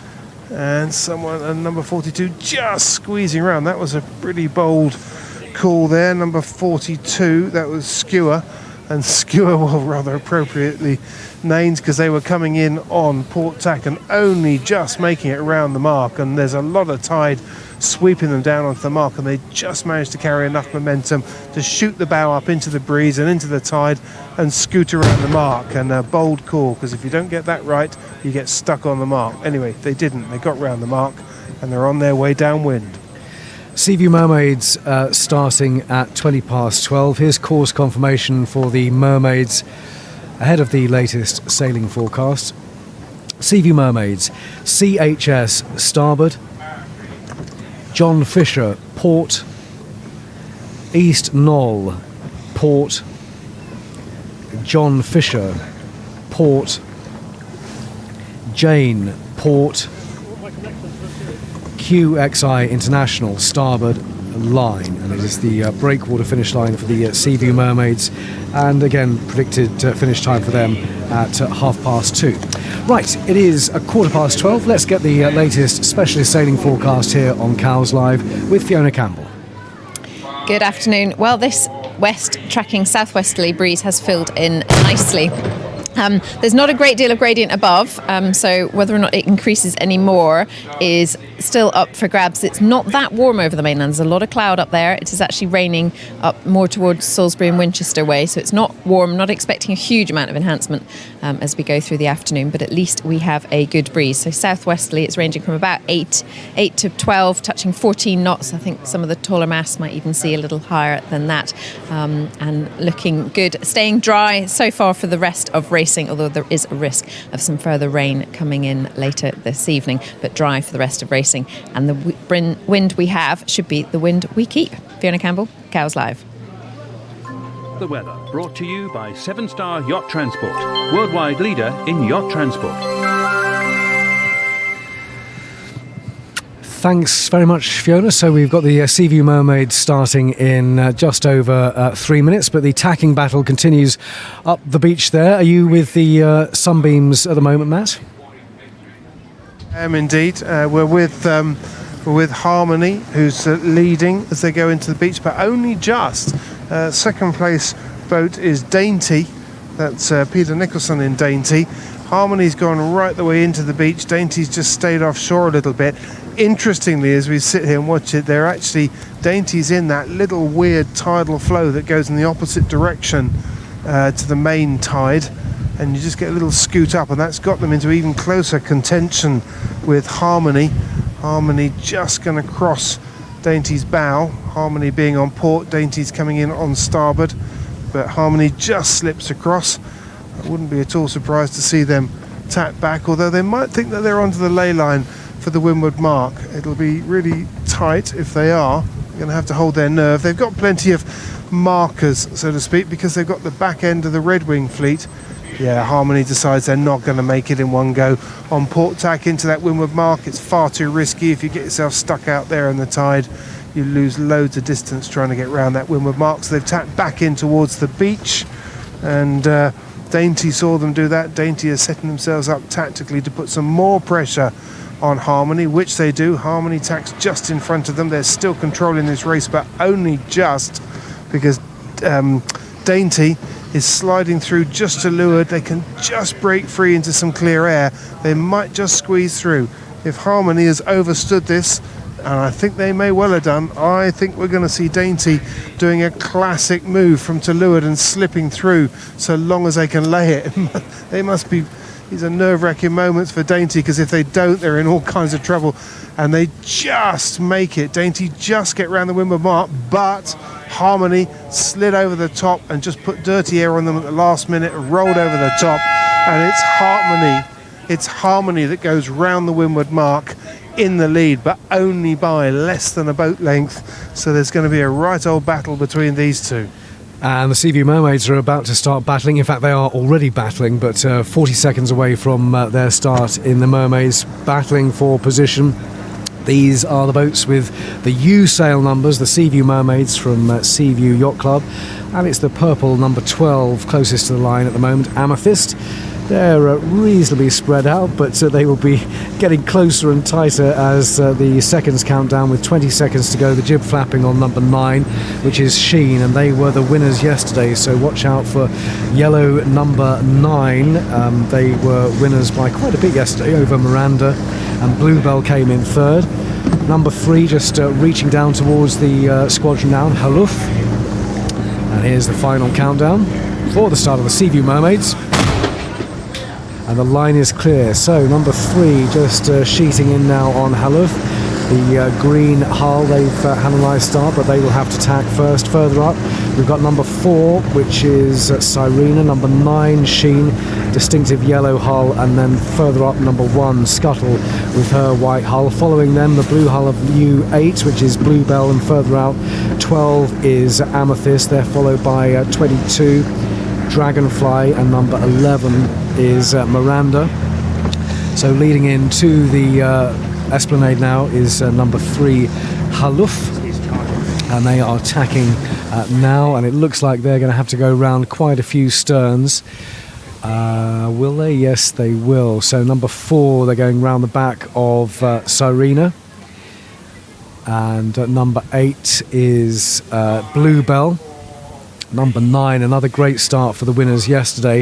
And number 42 just squeezing around. That was a pretty bold call there. Number 42, that was Skewer. And Skewer, well, rather appropriately named, because they were coming in on port tack and only just making it around the mark. And there's a lot of tide sweeping them down onto the mark, and they just managed to carry enough momentum to shoot the bow up into the breeze and into the tide and scoot around the mark. And a bold call, because if you don't get that right, you get stuck on the mark. Anyway, they didn't. They got round the mark, and they're on their way downwind. Seaview Mermaids starting at 20 past 12. Here's course confirmation for the Mermaids ahead of the latest sailing forecast. Seaview Mermaids, CHS starboard, John Fisher port, East Knoll port, John Fisher port, Jane port, QXI International starboard line, and it is the breakwater finish line for the Seaview Mermaids, and again predicted finish time for them at 2:30. Right, it is 12:15. Let's get the latest specialist sailing forecast here on Cowes Live with Fiona Campbell. Good afternoon. Well, this west tracking southwesterly breeze has filled in nicely. There's not a great deal of gradient above, so whether or not it increases any more is still up for grabs. It's not that warm over the mainland. There's a lot of cloud up there. It is actually raining up more towards Salisbury and Winchester way, so it's not warm. Not expecting a huge amount of enhancement as we go through the afternoon, but at least we have a good breeze. So southwesterly, it's ranging from about 8 to 12, touching 14 knots. I think some of the taller masts might even see a little higher than that, and looking good. Staying dry so far for the rest of racing, although there is a risk of some further rain coming in later this evening, but dry for the rest of racing. And the wind we have should be the wind we keep. Fiona Campbell, Cowes Live. The weather brought to you by 7-Star Yacht Transport, worldwide leader in yacht transport. Thanks very much, Fiona. So we've got the Seaview Mermaid starting in just over 3 minutes, but the tacking battle continues up the beach there. Are you with the sunbeams at the moment, Matt? I am indeed. We're with Harmony, who's leading as they go into the beach, but only just. Second place boat is Dainty. That's Peter Nicholson in Dainty. Harmony's gone right the way into the beach. Dainty's just stayed offshore a little bit. Interestingly, as we sit here and watch it, they're actually, Dainty's in that little weird tidal flow that goes in the opposite direction to the main tide, and you just get a little scoot up, and that's got them into even closer contention with Harmony. Harmony just going to cross Dainty's bow. Harmony being on port, Dainty's coming in on starboard, but Harmony just slips across. I wouldn't be at all surprised to see them tap back, although they might think that they're onto the ley line for the windward mark. It'll be really tight if they are. They're going to have to hold their nerve. They've got plenty of markers, so to speak, because they've got the back end of the Red Wing fleet. Yeah, Harmony decides they're not going to make it in one go on port tack into that windward mark. It's far too risky. If you get yourself stuck out there in the tide, you lose loads of distance trying to get around that windward mark. So they've tapped back in towards the beach, and Dainty saw them do that. Dainty is setting themselves up tactically to put some more pressure on Harmony, which they do. Harmony tacks just in front of them. They're still controlling this race, but only just, because Dainty is sliding through just to leeward. They can just break free into some clear air. They might just squeeze through. If Harmony has overstood this, and I think they may well have done, I think we're going to see Dainty doing a classic move from to leeward and slipping through so long as they can lay it. They must be, these are nerve-wracking moments for Dainty, because if they don't, they're in all kinds of trouble. And they just make it. Dainty just get round the windward mark, but Harmony slid over the top and just put dirty air on them at the last minute and rolled over the top. And it's Harmony that goes round the windward mark in the lead, but only by less than a boat length. So there's going to be a right old battle between these two. And the Seaview Mermaids are about to start battling. In fact, they are already battling, but 40 seconds away from their start in the Mermaids, battling for position. These are the boats with the U sail numbers, the Seaview Mermaids from Seaview Yacht Club, and it's the purple number 12 closest to the line at the moment, Amethyst. They're reasonably spread out, but they will be getting closer and tighter as the seconds count down, with 20 seconds to go. The jib flapping on number 9, which is Sheen, and they were the winners yesterday, so watch out for yellow number 9. They were winners by quite a bit yesterday over Miranda, and Bluebell came in third. Number 3 just reaching down towards the squadron now, Haluf. And here's the final countdown for the start of the Seaview Mermaids. And the line is clear. So number 3 just sheeting in now on Haluf. The green hull, they've had a nice start, but they will have to tack first. Further up, we've got number 4, which is Sirena. Number 9, Sheen, distinctive yellow hull. And then further up, number 1, Scuttle, with her white hull. Following them, the blue hull of U8, which is Bluebell. And further out, 12 is Amethyst. They're followed by 22, Dragonfly, and number 11 is Miranda. So leading into the Esplanade now is number 3, Haluf, and they are tacking now, and it looks like they're going to have to go round quite a few sterns. Will they? Yes, they will. So number 4, they're going round the back of Sirena, and number 8 is Bluebell. Number 9, another great start for the winners yesterday,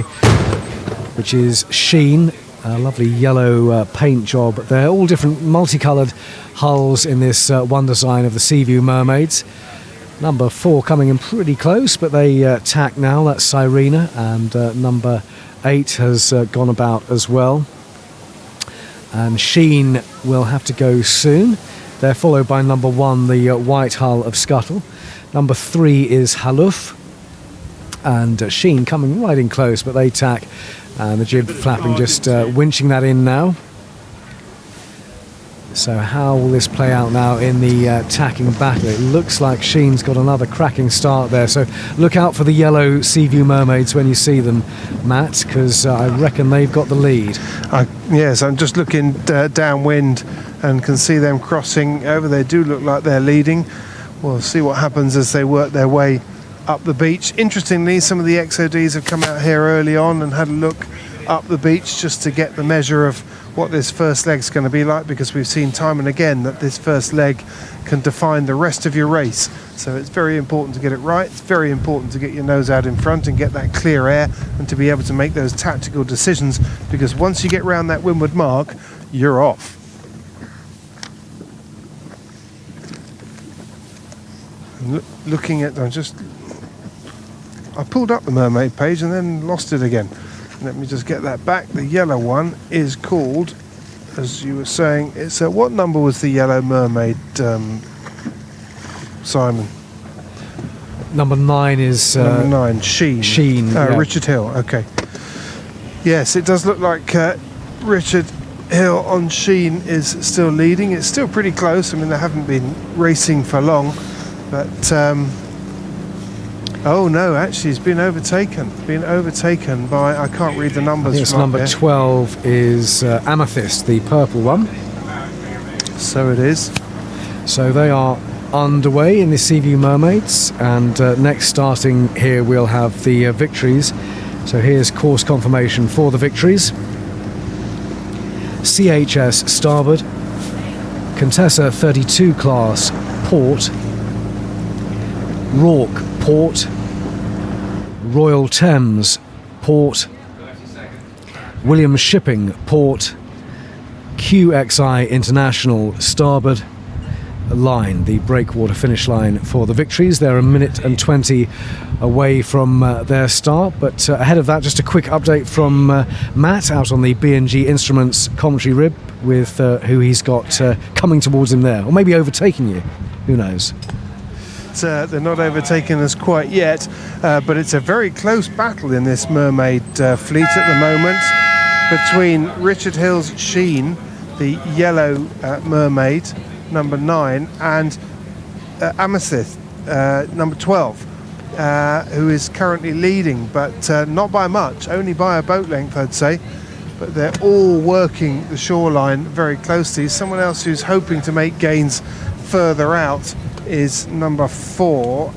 which is Sheen. A lovely yellow paint job. They're all different multicoloured hulls in this one design of the Seaview Mermaids. Number 4 coming in pretty close, but they tack now. That's Sirena, and number 8 has gone about as well. And Sheen will have to go soon. They're followed by number 1, the white hull of Scuttle. Number 3 is Haluf, and Sheen coming right in close, but they tack, and the jib flapping just winching that in now. So how will this play out now in the tacking battle? It looks like Sheen's got another cracking start there, so look out for the yellow Seaview Mermaids when you see them, Matt, because I reckon they've got the lead. Yes, I'm just looking downwind and can see them crossing over. They do look like they're leading. We'll see what happens as they work their way up the beach. Interestingly, some of the XODs have come out here early on and had a look up the beach just to get the measure of what this first leg's going to be like, because we've seen time and again that this first leg can define the rest of your race. So it's very important to get it right. It's very important to get your nose out in front and get that clear air, and to be able to make those tactical decisions, because once you get round that windward mark, you're off. Looking at, I pulled up the Mermaid page and then lost it again. Let me just get that back. The yellow one is called, as you were saying, it's what number was the yellow Mermaid, Simon? Number 9 is number 9, Sheen. Sheen, yeah. Richard Hill. Okay. Yes, it does look like Richard Hill on Sheen is still leading. It's still pretty close. I mean, they haven't been racing for long, but oh no, actually he's been overtaken by, I can't read the numbers. I think it's number 12 is Amethyst, the purple one. So it is. So they are underway in the Seaview Mermaids, and next starting here we'll have the Victories. So here's course confirmation for the Victories. CHS starboard, Contessa 32 class port, Rourke port, Royal Thames port, Williams Shipping port, QXI International starboard line, the breakwater finish line for the Victories. They're 1 minute and 20 away from their start, but ahead of that, just a quick update from Matt out on the B&G Instruments commentary rib with who he's got coming towards him there, or maybe overtaking you, who knows. They're not overtaking us quite yet, but it's a very close battle in this Mermaid fleet at the moment between Richard Hill's Sheen, the yellow Mermaid, number 9, and Amethyst, number 12, who is currently leading, but not by much, only by a boat length, I'd say. but they're all working the shoreline very closely. Someone else who's hoping to make gains further out is number 4,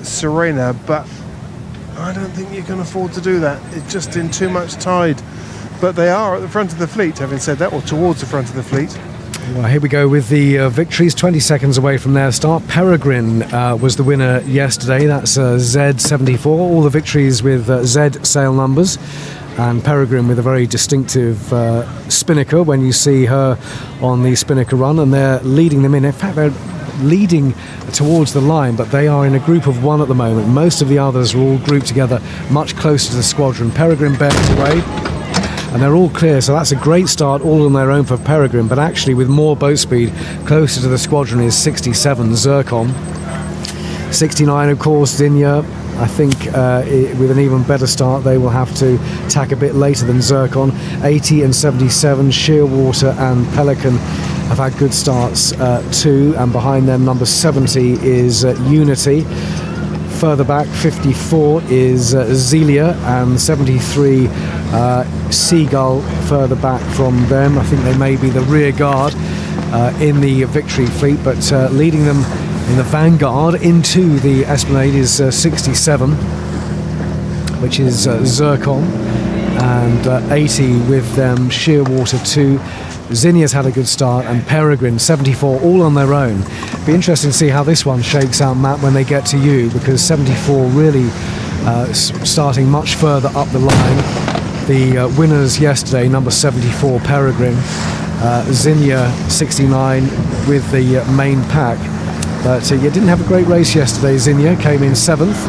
Serena, but I don't think you can afford to do that. It's just in too much tide. But they are at the front of the fleet, having said that, or towards the front of the fleet. Well, here we go with the victories, 20 seconds away from their start. Peregrine was the winner yesterday. That's Z74. All the victories with Z sail numbers. And Peregrine with a very distinctive spinnaker when you see her on the spinnaker run. And they're leading them in. In fact, they're leading towards the line, but they are in a group of 1 at the moment. Most of the others are all grouped together much closer to the squadron. Peregrine bears away. And they're all clear, so that's a great start all on their own for Peregrine, but actually with more boat speed closer to the squadron is 67 Zircon. 69 of course Zinnia. I think with an even better start they will have to tack a bit later than Zircon. 80 and 77 Shearwater and Pelican have had good starts too, and behind them number 70 is Unity. Further back, 54 is Zelia, and 73 Seagull further back from them. I think they may be the rear guard in the Victory fleet, but leading them in the vanguard into the Esplanade is 67, which is Zircon, and 80 with them Shearwater 2. Zinnia's had a good start, and Peregrine 74 all on their own. Be interesting to see how this one shakes out, Matt, when they get to you, because 74 really starting much further up the line. The winners yesterday, number 74 Peregrine, Zinnia 69 with the main pack, but you didn't have a great race yesterday. Zinnia came in 7th,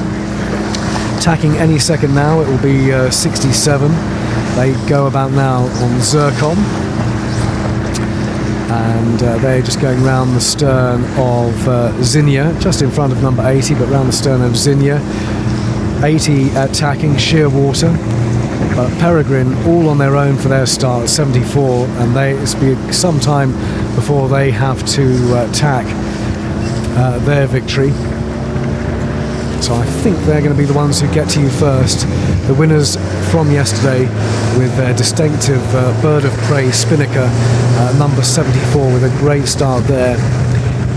tacking any second now. It will be 67. They go about now on Zircon, and they're just going round the stern of Zinnia, just in front of number 80, but round the stern of Zinnia. 80 attacking Shearwater, but Peregrine all on their own for their start, 74, and it'll be some time before they have to tack their Victory. So I think they're going to be the ones who get to you first. The winners from yesterday with their distinctive bird of prey spinnaker, number 74, with a great start there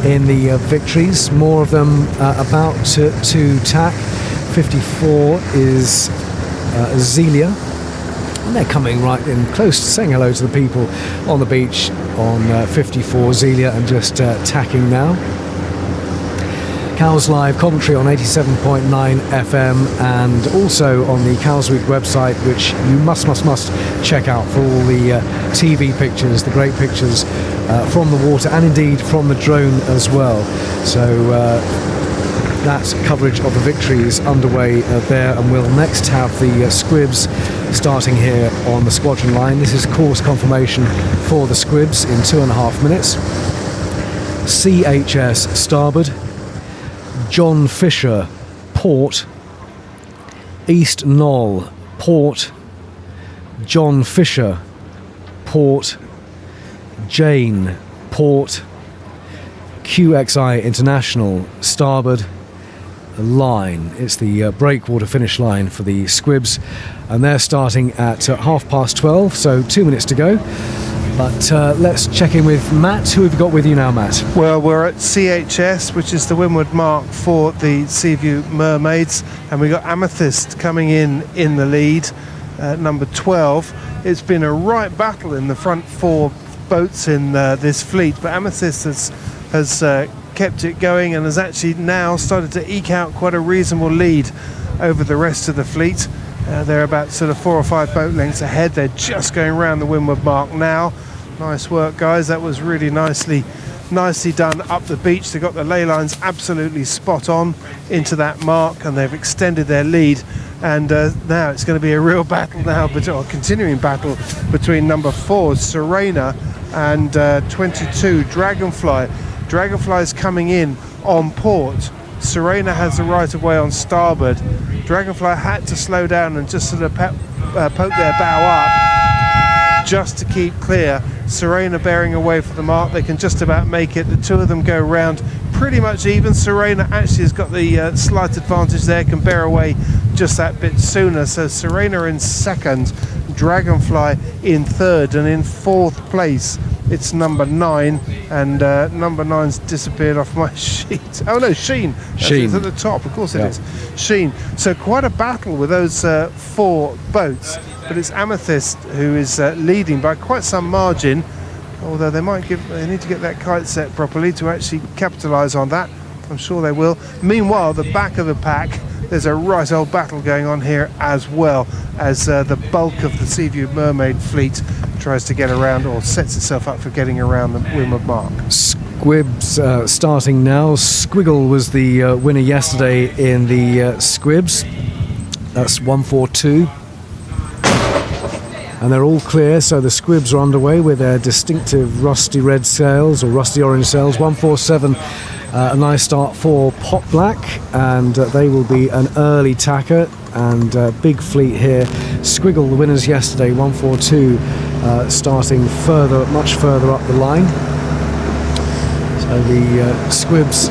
in the Victories. More of them about to tack. 54 is Zelia, and they're coming right in close, saying hello to the people on the beach on 54 Zelia, and just tacking now. Cows Live commentary on 87.9 FM, and also on the Cows Week website, which you must check out for all the TV pictures, the great pictures from the water, and indeed from the drone as well. So that coverage of the Victories underway there, and we'll next have the Squibs starting here on the squadron line. This is course confirmation for the Squibs in 2.5 minutes. CHS starboard, John Fisher port, East Knoll port, John Fisher port, Jane port, QXI International starboard line. It's the breakwater finish line for the Squibs, and they're starting at 12:30, so 2 minutes to go. But let's check in with Matt. Who have you got with you now, Matt? Well, we're at CHS, which is the windward mark for the Seaview Mermaids, and we got Amethyst coming in the lead, number 12. It's been a right battle in the front 4 boats in this fleet, but Amethyst has kept it going and has actually now started to eke out quite a reasonable lead over the rest of the fleet. They're about sort of 4 or 5 boat lengths ahead. They're just going around the windward mark now. Nice work, guys. That was really nicely done up the beach. They got the ley lines absolutely spot on into that mark, and they've extended their lead. And now it's going to be a real battle now, or continuing battle between number 4 Serena and 22 Dragonfly. Dragonfly's coming in on port. Serena has the right of way on starboard. Dragonfly had to slow down and just sort of poke their bow up just to keep clear. Serena bearing away for the mark. They can just about make it. The two of them go round pretty much even. Serena actually has got the slight advantage there, can bear away just that bit sooner. So Serena in second, Dragonfly in third, and in fourth place it's number 9, and number 9's disappeared off my sheet. Oh no, Sheen. Sheen. It's at the top, of course it Yeah. is. Sheen. So quite a battle with those 4 boats, but it's Amethyst who is leading by quite some margin, although they need to get that kite set properly to actually capitalise on that. I'm sure they will. Meanwhile, the back of the pack, there's a right old battle going on here as well, as the bulk of the Seaview Mermaid fleet tries to get around, or sets itself up for getting around the Windward Mark. Squibs starting now. Squiggle was the winner yesterday in the Squibs. That's 142. And they're all clear, so the Squibs are underway with their distinctive rusty red sails, or rusty orange sails. 147, a nice start for Pot Black, and they will be an early tacker, and big fleet here. Squiggle, the winners yesterday, 142, starting much further up the line. So the Squibs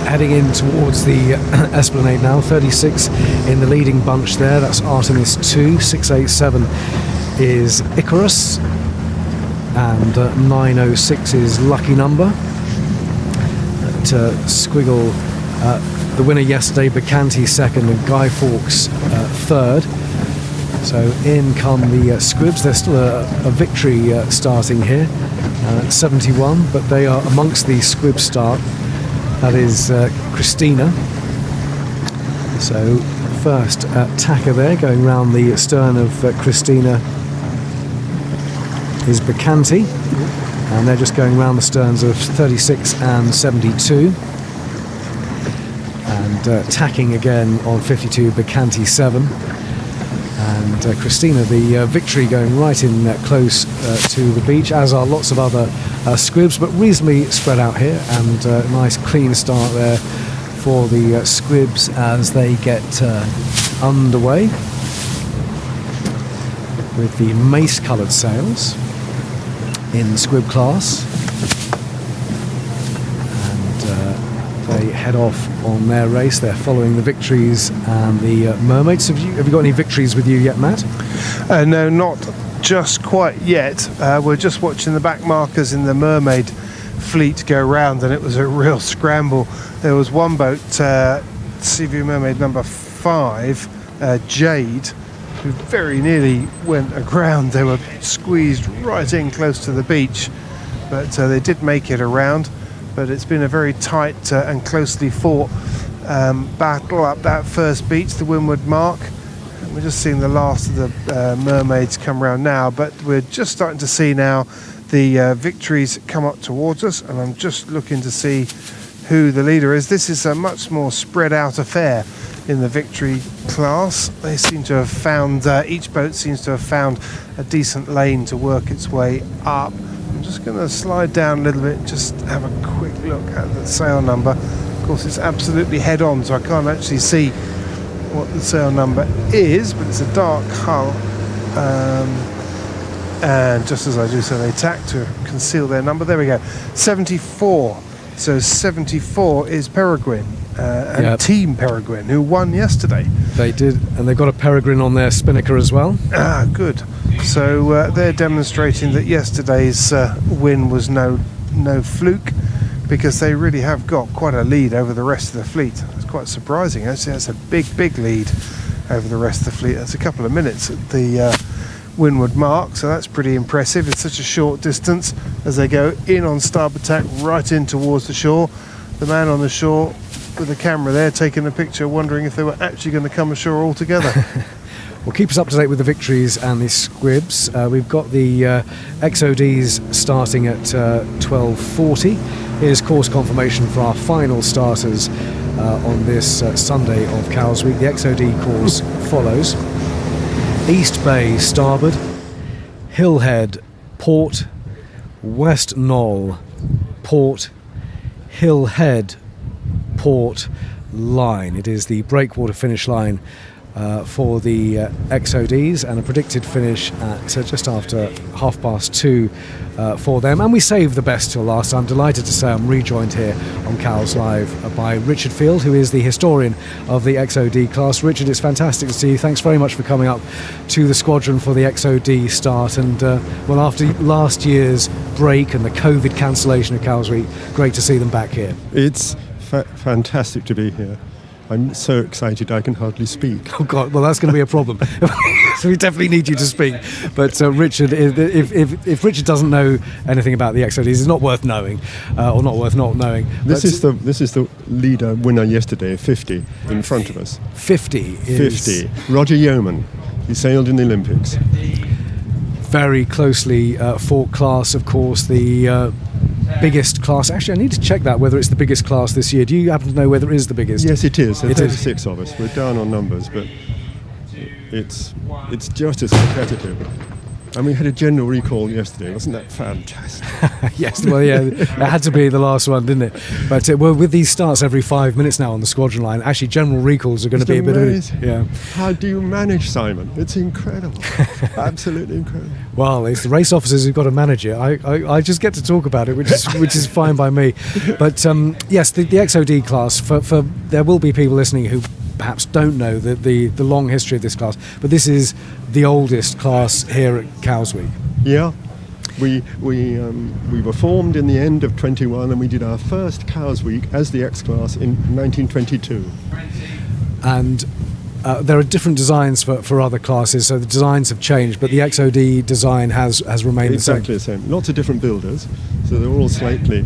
heading in towards the Esplanade now. 36 in the leading bunch there, that's Artemis 2, 687 is Icarus, and 906 is Lucky Number. At Squiggle, the winner yesterday, Bacanti second, and Guy Fawkes third. So in come the Squibs. There's still a victory starting here, 71, but they are amongst the Squib start. That is Christina. So first tacker there, going round the stern of Christina, is Bacanti, and they're just going round the sterns of 36 and 72, and tacking again on 52, Bacanti 7, and Christina, the victory, going right in close to the beach, as are lots of other Squibs, but reasonably spread out here, and a nice clean start there for the Squibs as they get underway with the mace coloured sails in Squib class, and they head off on their race. They're following the Victories and the Mermaids. Have you got any Victories with you yet, Matt? No, not just quite yet. We're just watching the back markers in the Mermaid fleet go round, and it was a real scramble. There was one boat, Seaview Mermaid number 5, Jade, who very nearly went aground. They were squeezed right in close to the beach, but they did make it around. But it's been a very tight and closely fought battle up that first beach, the Windward Mark. And we're just seeing the last of the Mermaids come round now, but we're just starting to see now the Victories come up towards us, and I'm just looking to see who the leader is. This is a much more spread out affair in the Victory class. They seem to have found, each boat seems to have found a decent lane to work its way up. I'm just going to slide down a little bit and just have a quick look at the sail number. Of course, it's absolutely head on, so I can't actually see what the sail number is, but it's a dark hull. And just as I do so, they tack to conceal their number. There we go, 74. So 74 is Peregrine, and Yep. Team Peregrine, who won yesterday. They did, and they've got a Peregrine on their spinnaker as well. Ah, good. So they're demonstrating that yesterday's win was no fluke, because they really have got quite a lead over the rest of the fleet. It's quite surprising, actually. That's a big lead over the rest of the fleet. That's a couple of minutes at the Windward Mark, so that's pretty impressive. It's such a short distance as they go in on starboard tack right in towards the shore. The man on the shore with the camera there taking a picture, wondering if they were actually going to come ashore altogether. Well, keep us up to date with the Victories and the Squibs. We've got the XODs starting at 12:40. Here's course confirmation for our final starters on this Sunday of Cowes Week. The XOD course follows: East Bay starboard, Hillhead port, West Knoll port, Hillhead port line. It is the breakwater finish line for the XODs, and a predicted finish at just after 2:30 for them. And we saved the best till last. I'm delighted to say I'm rejoined here on Cows Live by Richard Field, who is the historian of the XOD class. Richard, it's fantastic to see you. Thanks very much for coming up to the squadron for the XOD start. And well, after last year's break and the COVID cancellation of Cows Week, great to see them back here. It's fantastic to be here. I'm so excited I can hardly speak. Oh God, well that's going to be a problem. So we definitely need you to speak. But Richard, if Richard doesn't know anything about the XODs, it's not worth knowing, or not worth not knowing. This is the leader winner yesterday, 50 in front of us. 50 is 50. Roger Yeoman. He sailed in the Olympics. Very closely fought class, of course. The biggest class. Actually, I need to check that, whether it's the biggest class this year. Do you happen to know whether it is the biggest? Yes, it is. There's It is. 36 of us. We're down on numbers, but it's just as competitive. And we had a general recall yesterday. Wasn't that fantastic? Yes, well, yeah, it had to be the last one, didn't it? But well, with these starts every 5 minutes now on the squadron line, actually general recalls are going to be a bit amazing. of yeah. How do you manage, Simon? It's incredible. Absolutely incredible. Well, it's the race officers who've got to manage it. I just get to talk about it, which is fine by me. But yes, the XOD class, for there will be people listening who perhaps don't know the long history of this class, but this is the oldest class here at Cows Week. Yeah, we were formed in the end of 21, and we did our first Cows Week as the X class in 1922. And there are different designs for other classes, so the designs have changed, but the XOD design has remained exactly the same. Lots of different builders, so they're all slightly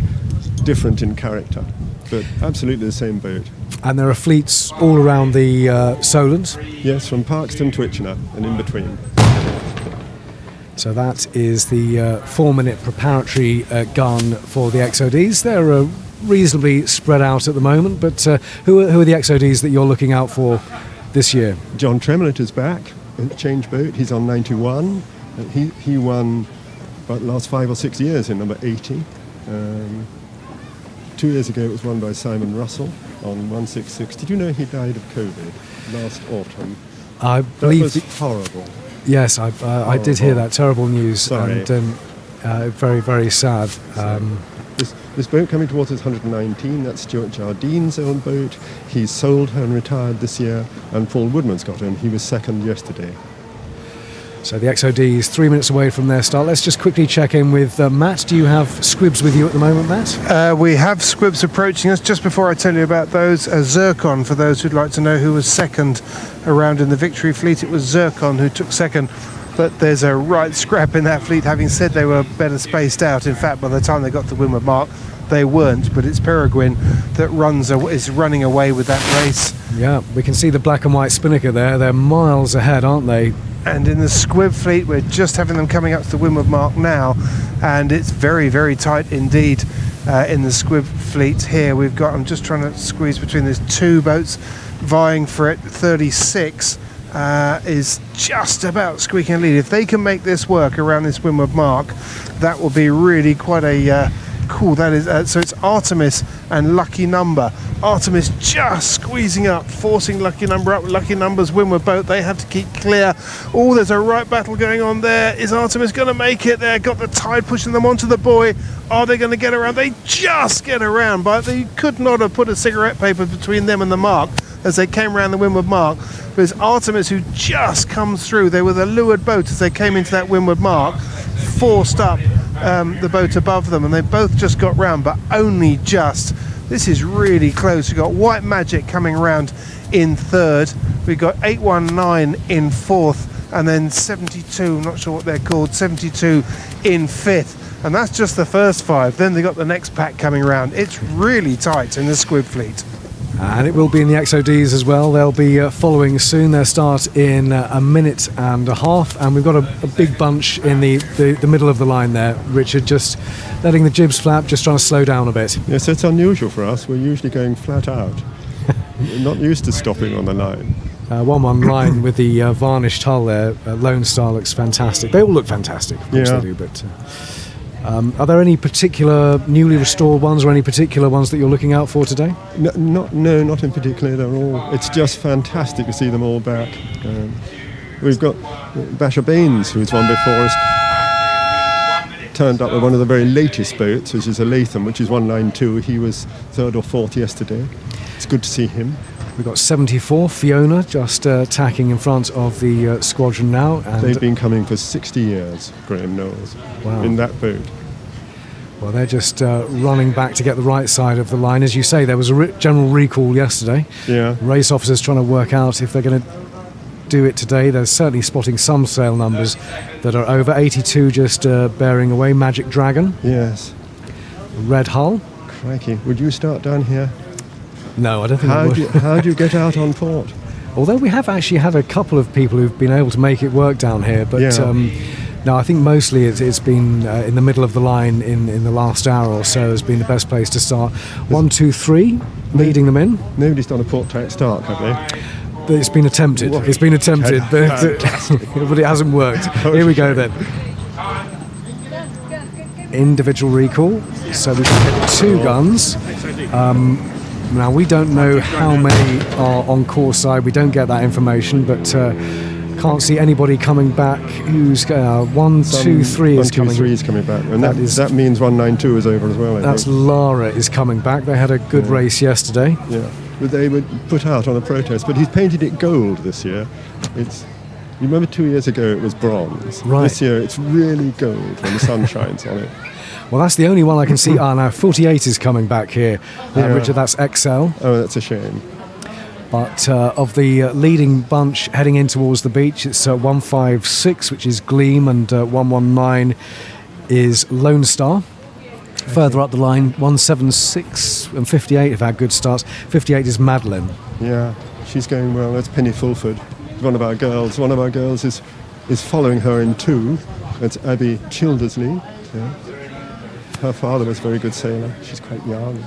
different in character, but absolutely the same boat. And there are fleets all around the Solent. Yes, from Parkston to Itchenor and in between. So that is the 4-minute preparatory gun for the XODs. They're reasonably spread out at the moment, but who are the XODs that you're looking out for this year? John Tremlett is back, change boat. He's on 91. He won about the last 5 or 6 years in number 80. 2 years ago it was won by Simon Russell on 166. Did you know he died of COVID last autumn? I believe that was horrible. Yes, I did hear that. Terrible news. Sorry. And very, very sad. This boat coming towards us, 119, that's Stuart Jardine's own boat. He's sold her and retired this year, and Paul Woodman's got her, and he was second yesterday. So the XOD is 3 minutes away from their start. Let's just quickly check in with Matt. Do you have Squibs with you at the moment, Matt? We have Squibs approaching us. Just before I tell you about those, Zircon, for those who'd like to know who was second around in the Victory fleet, it was Zircon who took second. But there's a right scrap in that fleet, having said they were better spaced out. In fact, by the time they got to Windward Mark, they weren't, but it's Peregrine that is running away with that race. Yeah, we can see the black and white Spinnaker there. They're miles ahead, aren't they? And in the Squib fleet, we're just having them coming up to the Windward Mark now, and it's very, very tight indeed in the Squib fleet here. I'm just trying to squeeze between these two boats vying for it. 36 is just about squeaking a lead. If they can make this work around this Windward Mark, that will be really quite a cool. That is so it's Artemis and Lucky Number. Artemis just squeezing up, forcing Lucky Number up. Lucky Number's Windward boat, they have to keep clear. Oh, there's a right battle going on there. Is Artemis going to make it there? Got the tide pushing them onto the buoy. Are they going to get around? They just get around, but they could not have put a cigarette paper between them and the mark as they came around the Windward Mark. But it's Artemis who just comes through. They were the leeward boat as they came into that Windward Mark, forced up the boat above them, and they both just got round, but only just. This is really close. We've got White Magic coming around in third. We've got 819 in fourth, and then 72, I'm not sure what they're called, 72 in fifth. And that's just the first 5. Then they got the next pack coming around. It's really tight in the Squib fleet. And it will be in the XODs as well. They'll be following soon. They'll start in a minute and a half, and we've got a big bunch in the middle of the line there. Richard, just letting the jibs flap, just trying to slow down a bit. Yes, it's unusual for us. We're usually going flat out. We're not used to stopping on the line. One line with the varnished hull there. Lone Star looks fantastic. They all look fantastic, of course they do, but Are there any particular newly restored ones or any particular ones that you're looking out for today? No, not in particular. They're all. It's just fantastic to see them all back. We've got Basher Baines, who's won before us, turned up with one of the very latest boats, which is a Latham, which is 192. He was third or fourth yesterday. It's good to see him. We've got 74, Fiona, just tacking in front of the squadron now. And they've been coming for 60 years, Graham knows, in that boat. Well, they're just running back to get the right side of the line. As you say, there was a general recall yesterday. Yeah. Race officers trying to work out if they're going to do it today. They're certainly spotting some sail numbers that are over. 82 just bearing away. Magic Dragon. Yes. Red Hull. Crikey. Would you start down here? No, I don't think I would. How do you get out on port? Although we have actually had a couple of people who've been able to make it work down here, but no, I think mostly it's been in the middle of the line in the last hour or so has been the best place to start. 1, 2, 3, leading them in. Nobody's done a port tack start, have they? It's been attempted. It's been attempted, but it hasn't worked. Here we go then. Individual recall. So we've got 2 guns. Now we don't know how many are on course side. We don't get that information, but can't see anybody coming back. Who's 1, 2, 3 is coming. 1, 2, 3 is coming back, and that means 192 is over as well. That's Lara is coming back. They had a good race yesterday. Yeah, but they were put out on a protest. But he's painted it gold this year. You remember 2 years ago it was bronze. Right. This year it's really gold when the sun shines on it. Well, that's the only one I can see. Now 48 is coming back here. Richard, that's XL. Oh, that's a shame. But of the leading bunch heading in towards the beach, it's 156, which is Gleam, and 119 is Lone Star. Further up the line, 176 and 58 have had good starts. 58 is Madeline. Yeah, she's going well. That's Penny Fulford, one of our girls. One of our girls is following her in 2. That's Abby Childersley. Yeah. Her father was a very good sailor. She's quite young.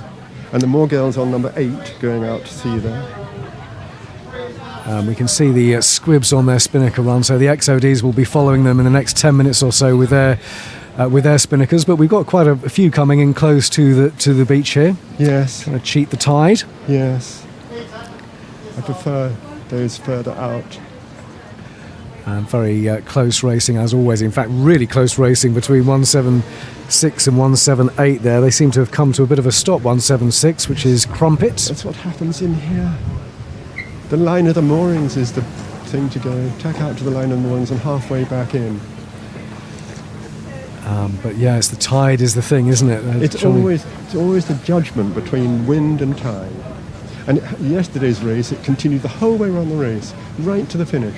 And the more girls on number 8 going out to sea there. We can see the Squibs on their spinnaker run, so the XODs will be following them in the next 10 minutes or so with their spinnakers. But we've got quite a few coming in close to the beach here. Yes. Trying to cheat the tide. Yes. I prefer those further out. And very close racing as always. In fact, really close racing between 176 and 178 there. They seem to have come to a bit of a stop. 176, which is Crumpet. That's what happens in here. The line of the moorings is the thing to go. Tack out to the line of the moorings and halfway back in. But yeah, it's the tide is the thing, isn't it? It's always the judgment between wind and tide. And yesterday's race, it continued the whole way around the race, right to the finish.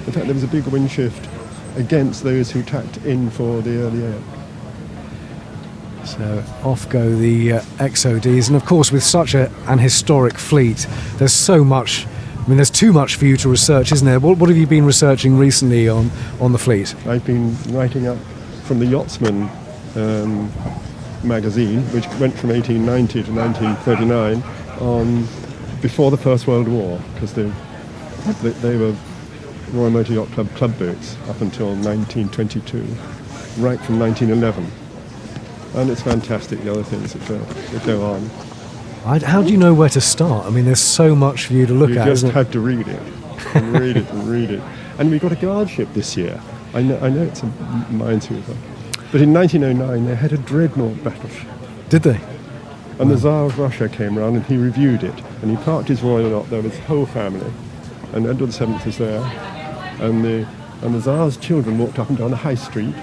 In fact, there was a big wind shift against those who tacked in for the early ebb. So off go the XODs, and of course with such an historic fleet, there's so much. I mean, there's too much for you to research, isn't there? What have you been researching recently on the fleet? I've been writing up from the Yachtsman magazine, which went from 1890 to 1939, on before the First World War, because they were Royal Motor Yacht Club boats up until 1922, right from 1911. And it's fantastic, the other things that go on. How do you know where to start? I mean, there's so much for you to look at. You just have to read it, and read it, and read it. And we got a guard ship this year. I know it's a minesweeper, but in 1909 they had a dreadnought battleship. Did they? And the Tsar of Russia came around and he reviewed it, and he parked his royal yacht there with his whole family, and Edward VII was there, and the Tsar's children walked up and down the high street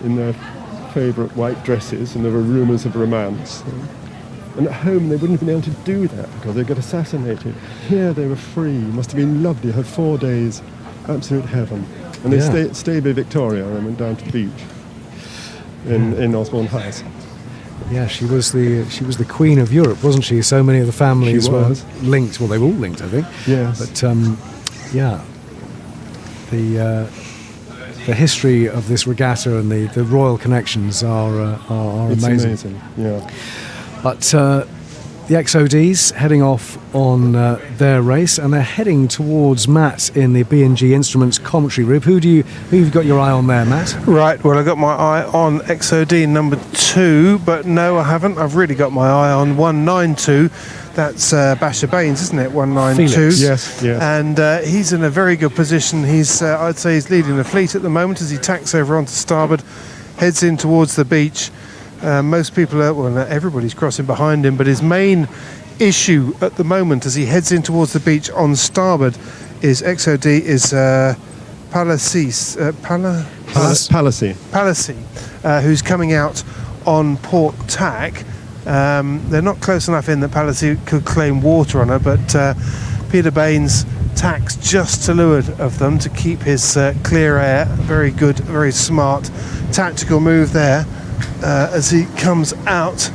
in their favourite white dresses, and there were rumours of romance. And at home they wouldn't have been able to do that because they'd get assassinated. Here they were free. Must have been lovely. Had 4 days, absolute heaven. And they stayed by Victoria and went down to the beach in Osborne House. Yeah, she was the Queen of Europe, wasn't she? So many of the families were linked. Well, they were all linked, I think. Yes. But yeah, the history of this regatta and the royal connections are it's amazing. amazing. Yeah. But the XODs heading off on their race, and they're heading towards Matt in the B&G Instruments commentary room. Who you've got your eye on there, Matt? Right, well, I got my eye on XOD number 2, but no, I haven't. I've really got my eye on 192. That's Basher Baines, isn't it? 192. Felix. Yes. And he's in a very good position. He's, I'd say, he's leading the fleet at the moment as he tacks over onto starboard, heads in towards the beach. Most people are, well, everybody's crossing behind him, but his main issue at the moment as he heads in towards the beach on starboard is XOD is Palissy, who's coming out on port tack. They're not close enough in that Palissy could claim water on her, but Peter Baines tacks just to leeward of them to keep his clear air. Very good, very smart tactical move there as he comes out,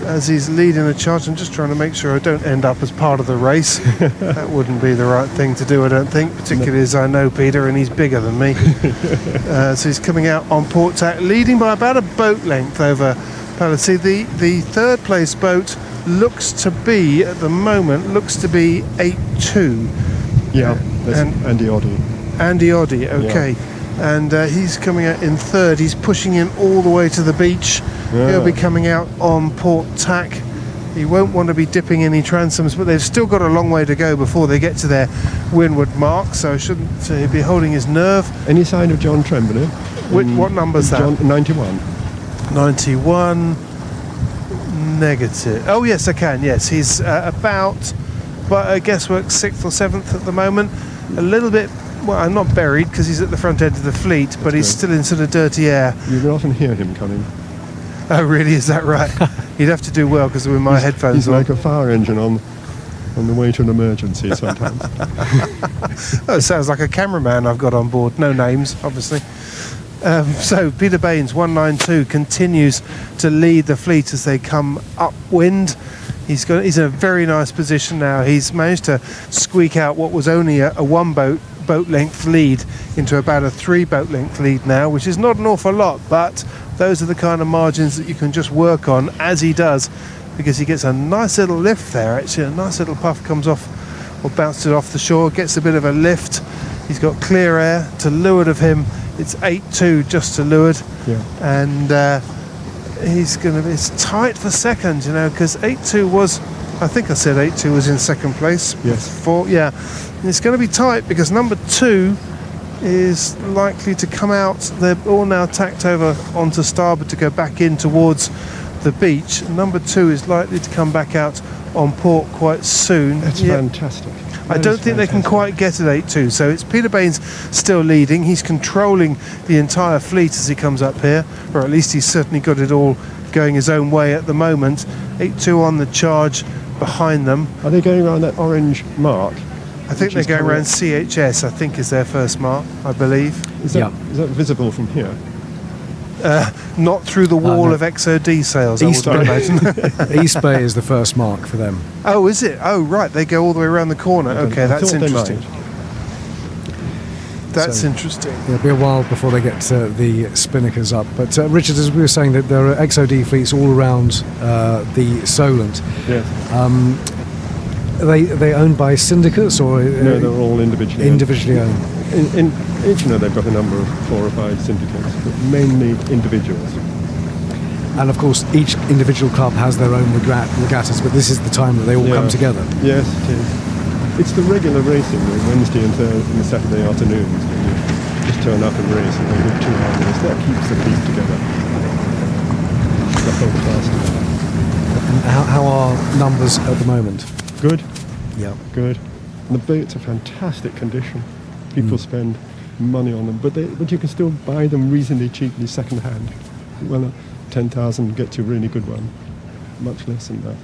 as he's leading the charge. I'm just trying to make sure I don't end up as part of the race. That wouldn't be the right thing to do, I don't think, particularly as I know Peter and he's bigger than me. So he's coming out on port tack, leading by about a boat length over Palissy. The third place boat looks to be, at the moment, 8-2. Yeah, that's Andy Oddy. Andy Oddy, okay. Yeah. And he's coming out in third. He's pushing in all the way to the beach. Yeah. He'll be coming out on port tack. He won't want to be dipping any transoms, but they've still got a long way to go before they get to their windward mark, so shouldn't he be holding his nerve. Any sign of John Tremblay? What number's that? John, 91. 91 negative. Oh yes, I can. Yes, he's about, but I guess work 6th or 7th at the moment. A little bit. Well, I'm not buried because he's at the front end of the fleet, but he's still in sort of dirty air. You can often hear him coming. Oh, really? Is that right? He'd have to do well because with my headphones he's on. Like a fire engine on the way to an emergency sometimes. Oh, it sounds like a cameraman I've got on board. No names, obviously. So Peter Baines, 192, continues to lead the fleet as they come upwind. He's in a very nice position now. He's managed to squeak out what was only a one boat length lead into about a 3 boat length lead now, which is not an awful lot, but those are the kind of margins that you can just work on, as he does, because he gets a nice little lift there. Actually, a nice little puff comes off or bounces off the shore, gets a bit of a lift. He's got clear air to leeward of him. It's 8-2 just to leeward. Yeah. And it's tight for second, because 8-2 was, I think I said 8-2 was in second place. Yes. Yeah. And it's going to be tight because number 2 is likely to come out. They're all now tacked over onto starboard to go back in towards the beach. Number 2 is likely to come back out on port quite soon. That's fantastic. I don't think they can quite get at 8-2, so it's Peter Baines still leading. He's controlling the entire fleet as he comes up here, or at least he's certainly got it all going his own way at the moment. 8-2 on the charge behind them. Are they going around that orange mark? I think they're going around CHS, I think is their first mark, I believe. Is that visible from here? Not through the wall of XOD sails, I would imagine. East Bay is the first mark for them. Oh, is it? Oh, right, they go all the way around the corner. Okay, that's interesting. That's interesting. It'll be a while before they get the spinnakers up. But Richard, as we were saying, that there are XOD fleets all around the Solent. Yes. Are they owned by syndicates or? No, they're all individually owned. In they've got a number of 4 or 5 syndicates, but mainly individuals. And of course, each individual club has their own regattas, but this is the time that they all come together. Yes, it is. It's the regular racing, the Wednesday and the Saturday afternoons, when you just turn up and race and then 2 hours. That keeps the fleet together. The whole class together. And how are numbers at the moment? Good. Yeah. Good. And the boats are fantastic condition. People spend money on them, but you can still buy them reasonably cheaply second hand. Well, 10,000 gets you a really good one. Much less than that.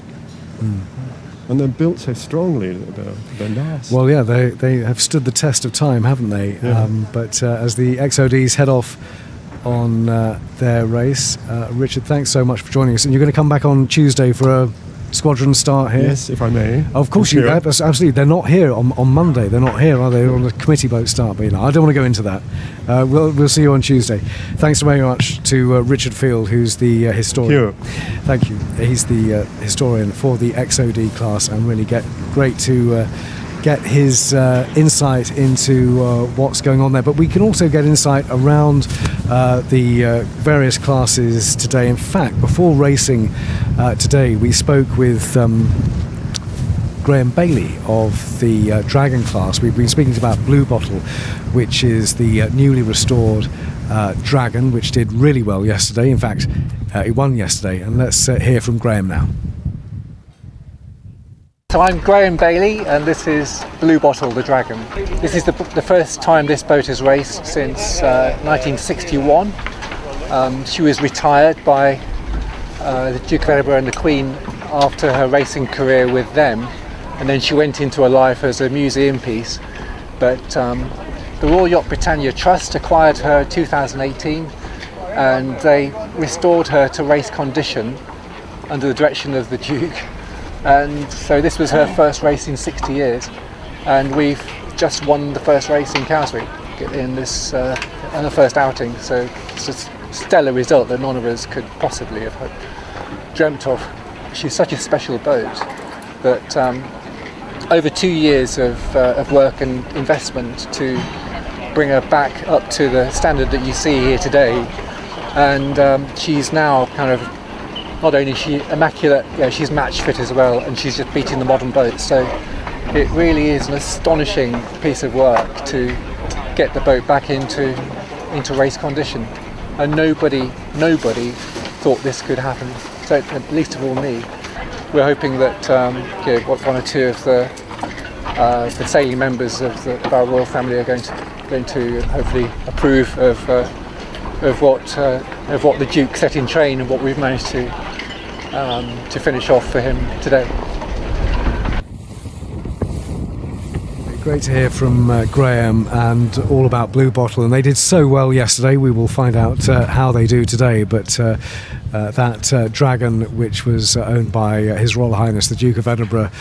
And they're built so strongly that they last. Well, yeah, they have stood the test of time, haven't they? Yeah. But as the XODs head off on their race, Richard, thanks so much for joining us. And you're going to come back on Tuesday for Squadron start here? Yes, if I may. Of course you have. Absolutely. They're not here on Monday. They're not here, are they? They're on the committee boat start. But I don't want to go into that. We'll see you on Tuesday. Thanks very much to Richard Field, who's the historian. Thank you. He's the historian for the XOD class, and really great to get his insight into what's going on there. But we can also get insight around the various classes today. In fact, before racing today, we spoke with Graham Bailey of the Dragon class. We've been speaking about Blue Bottle, which is the newly restored Dragon, which did really well yesterday. In fact, it won yesterday. And let's hear from Graham now. So I'm Graham Bailey, and this is Blue Bottle, the Dragon. This is the first time this boat has raced since 1961. She was retired by the Duke of Edinburgh and the Queen after her racing career with them, and then she went into a life as a museum piece. But the Royal Yacht Britannia Trust acquired her in 2018, and they restored her to race condition under the direction of the Duke. And so this was her first race in 60 years, and we've just won the first race in Cowswick in this on the first outing. So it's a stellar result that none of us could possibly have dreamt of. She's such a special boat that over 2 years of work and investment to bring her back up to the standard that you see here today, and she's now kind of, not only is she immaculate, she's match fit as well, and she's just beating the modern boat. So it really is an astonishing piece of work to get the boat back into race condition. And nobody thought this could happen. So at least of all me. We're hoping that one or two of the sailing members of our royal family are going to hopefully approve of what the Duke set in train and what we've managed to finish off for him today. Great to hear from Graham and all about Blue Bottle, and they did so well yesterday. We will find out how they do today, but that Dragon, which was owned by His Royal Highness the Duke of Edinburgh,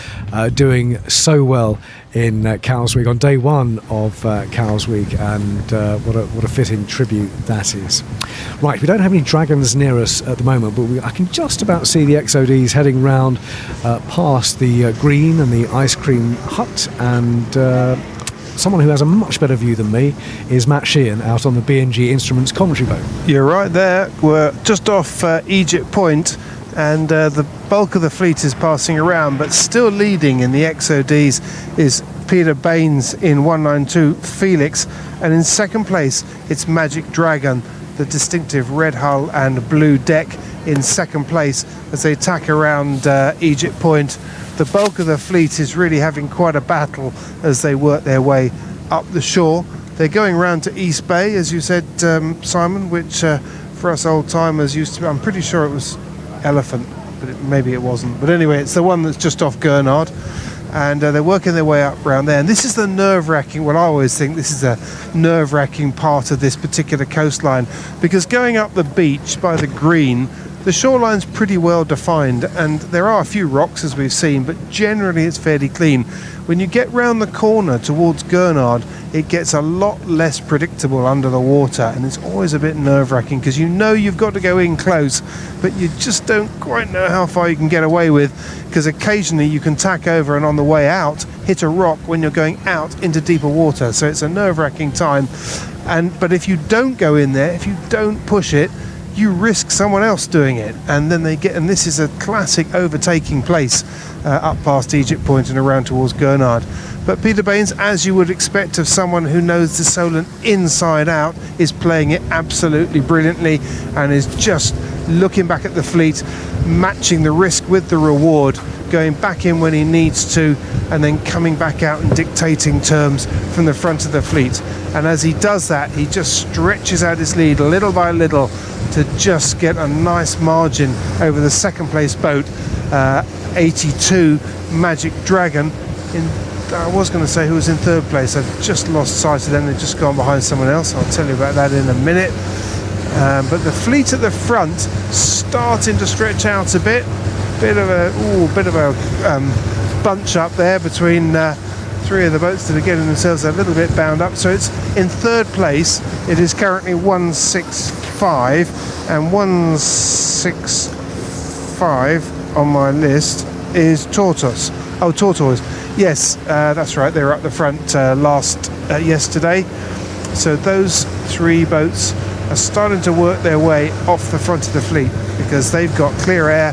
doing so well in Cowes Week, on day one of Cowes Week, and what a fitting tribute that is. Right, we don't have any dragons near us at the moment, but I can just about see the XODs heading round past the green and the ice cream hut, and someone who has a much better view than me is Matt Sheehan out on the B&G Instruments commentary boat. You're right there. We're just off Egypt Point, and the bulk of the fleet is passing around, but still leading in the XODs is Peter Baines in 192 Felix, and in second place it's Magic Dragon, the distinctive red hull and blue deck, in second place as they tack around Egypt Point. The bulk of the fleet is really having quite a battle as they work their way up the shore. They're going round to East Bay, as you said, Simon, which for us old timers used to be, I'm pretty sure it was Elephant, but maybe it wasn't. But anyway, it's the one that's just off Gurnard, and they're working their way up around there. And this is the nerve-wracking, well, I always think this is a nerve-wracking part of this particular coastline, because going up the beach by the green, the shoreline's pretty well defined, and there are a few rocks as we've seen, but generally it's fairly clean. When you get round the corner towards Gurnard, it gets a lot less predictable under the water, and it's always a bit nerve-wracking because you know you've got to go in close, but you just don't quite know how far you can get away with, because occasionally you can tack over and on the way out hit a rock when you're going out into deeper water. So it's a nerve-wracking time, but if you don't go in there, if you don't push it, you risk someone else doing it, and then and this is a classic overtaking place up past Egypt Point and around towards Gurnard. But Peter Baines, as you would expect of someone who knows the Solent inside out, is playing it absolutely brilliantly and is just looking back at the fleet, matching the risk with the reward, going back in when he needs to, and then coming back out and dictating terms from the front of the fleet. And as he does that, he just stretches out his lead little by little to just get a nice margin over the second place boat, 82 Magic Dragon. I was going to say who was in third place. I've just lost sight of them. They've just gone behind someone else. I'll tell you about that in a minute. But the fleet at the front starting to stretch out a bit. bit of a bunch up there between three of the boats that are getting themselves a little bit bound up. So it's in third place. It is currently 165, and 165 on my list is Tortoise. Oh, Tortoise. Yes, that's right. They were up the front yesterday. So those three boats are starting to work their way off the front of the fleet because they've got clear air.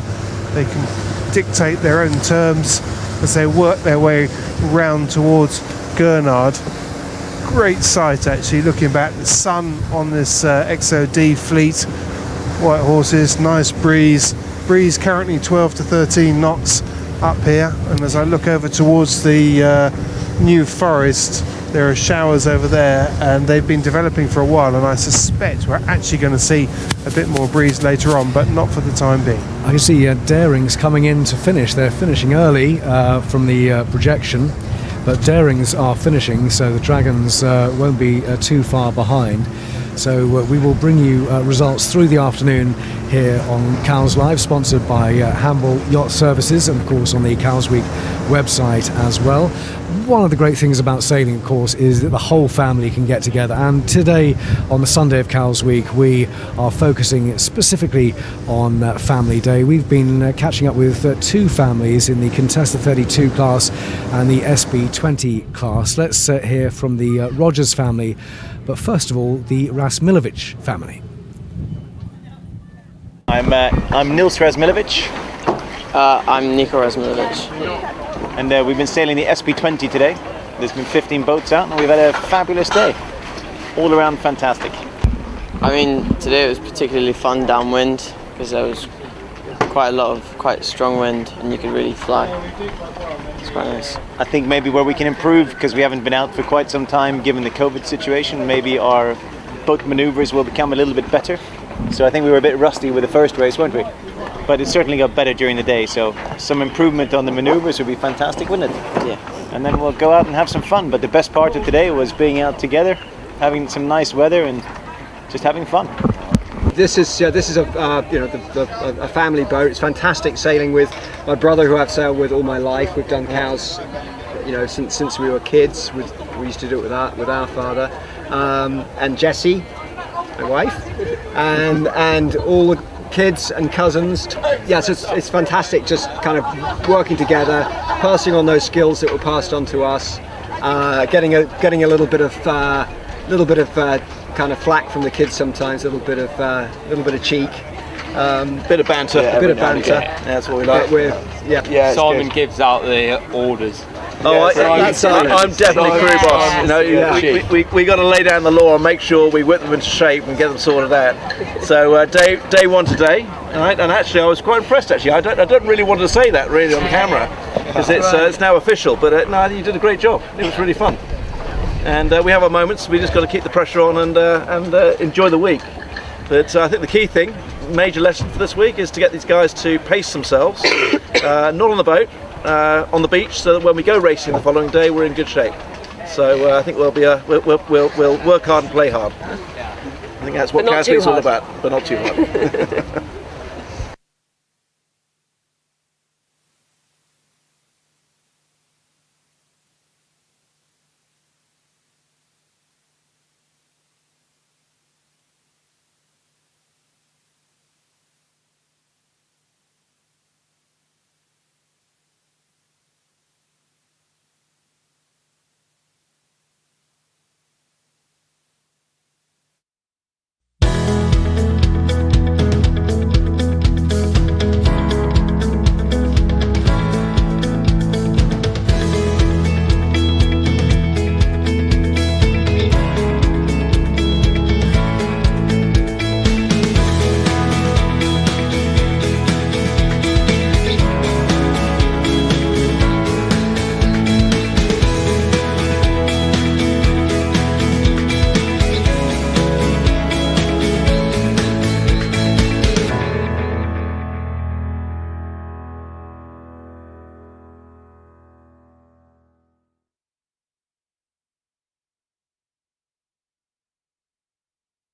They can dictate their own terms as they work their way round towards Gurnard. Great sight, actually, looking back. The sun on this XOD fleet. White horses, nice breeze. Breeze currently 12 to 13 knots up here. And as I look over towards the New Forest, there are showers over there, and they've been developing for a while, and I suspect we're actually going to see a bit more breeze later on, but not for the time being. I can see Darings coming in to finish. They're finishing early from the projection, but Darings are finishing, so the Dragons won't be too far behind. So we will bring you results through the afternoon here on Cowes Live, sponsored by Hamble Yacht Services, and of course on the Cowes Week website as well. One of the great things about sailing, of course, is that the whole family can get together, and today on the Sunday of Cowes Week we are focusing specifically on Family Day. We've been catching up with two families in the Contessa 32 class and the SB 20 class. Let's hear from the Rogers family, but first of all the Rasmilovic family. I'm Nils Rasmilovic. I'm Nico Rasmilovic. And we've been sailing the SB20 today. There's been 15 boats out and we've had a fabulous day. All around fantastic. I mean, today it was particularly fun downwind because there was quite strong wind and you could really fly. It's quite nice. I think maybe where we can improve, because we haven't been out for quite some time given the COVID situation, maybe our boat maneuvers will become a little bit better. So I think we were a bit rusty with the first race, weren't we? But it certainly got better during the day, so some improvement on the maneuvers would be fantastic, wouldn't it? Yeah. And then we'll go out and have some fun. But the best part of today was being out together, having some nice weather and just having fun. This is a family boat. It's fantastic sailing with my brother, who I've sailed with all my life. We've done Cowes, since we were kids. We used to do it with our father, and Jessie, my wife, and all the kids and cousins. Yes, it's fantastic, just kind of working together, passing on those skills that were passed on to us, getting a little bit of kind of flack from the kids sometimes, a little bit of cheek, bit of banter. Yeah, a bit of banter. Yeah, that's what we like. Simon gives out the orders. I'm definitely crew boss. We got to lay down the law and make sure we whip them into shape and get them sorted out. So day one today, all right, and actually I was quite impressed. Actually, I don't really want to say that really on camera because it's now official. But no, you did a great job. It was really fun. And we have our moments. We just got to keep the pressure on and enjoy the week. But I think the key thing, major lesson for this week, is to get these guys to pace themselves, not on the boat, on the beach, so that when we go racing the following day, we're in good shape. So I think we'll work hard and play hard. I think that's what Cowes Week's all about, but not too hard.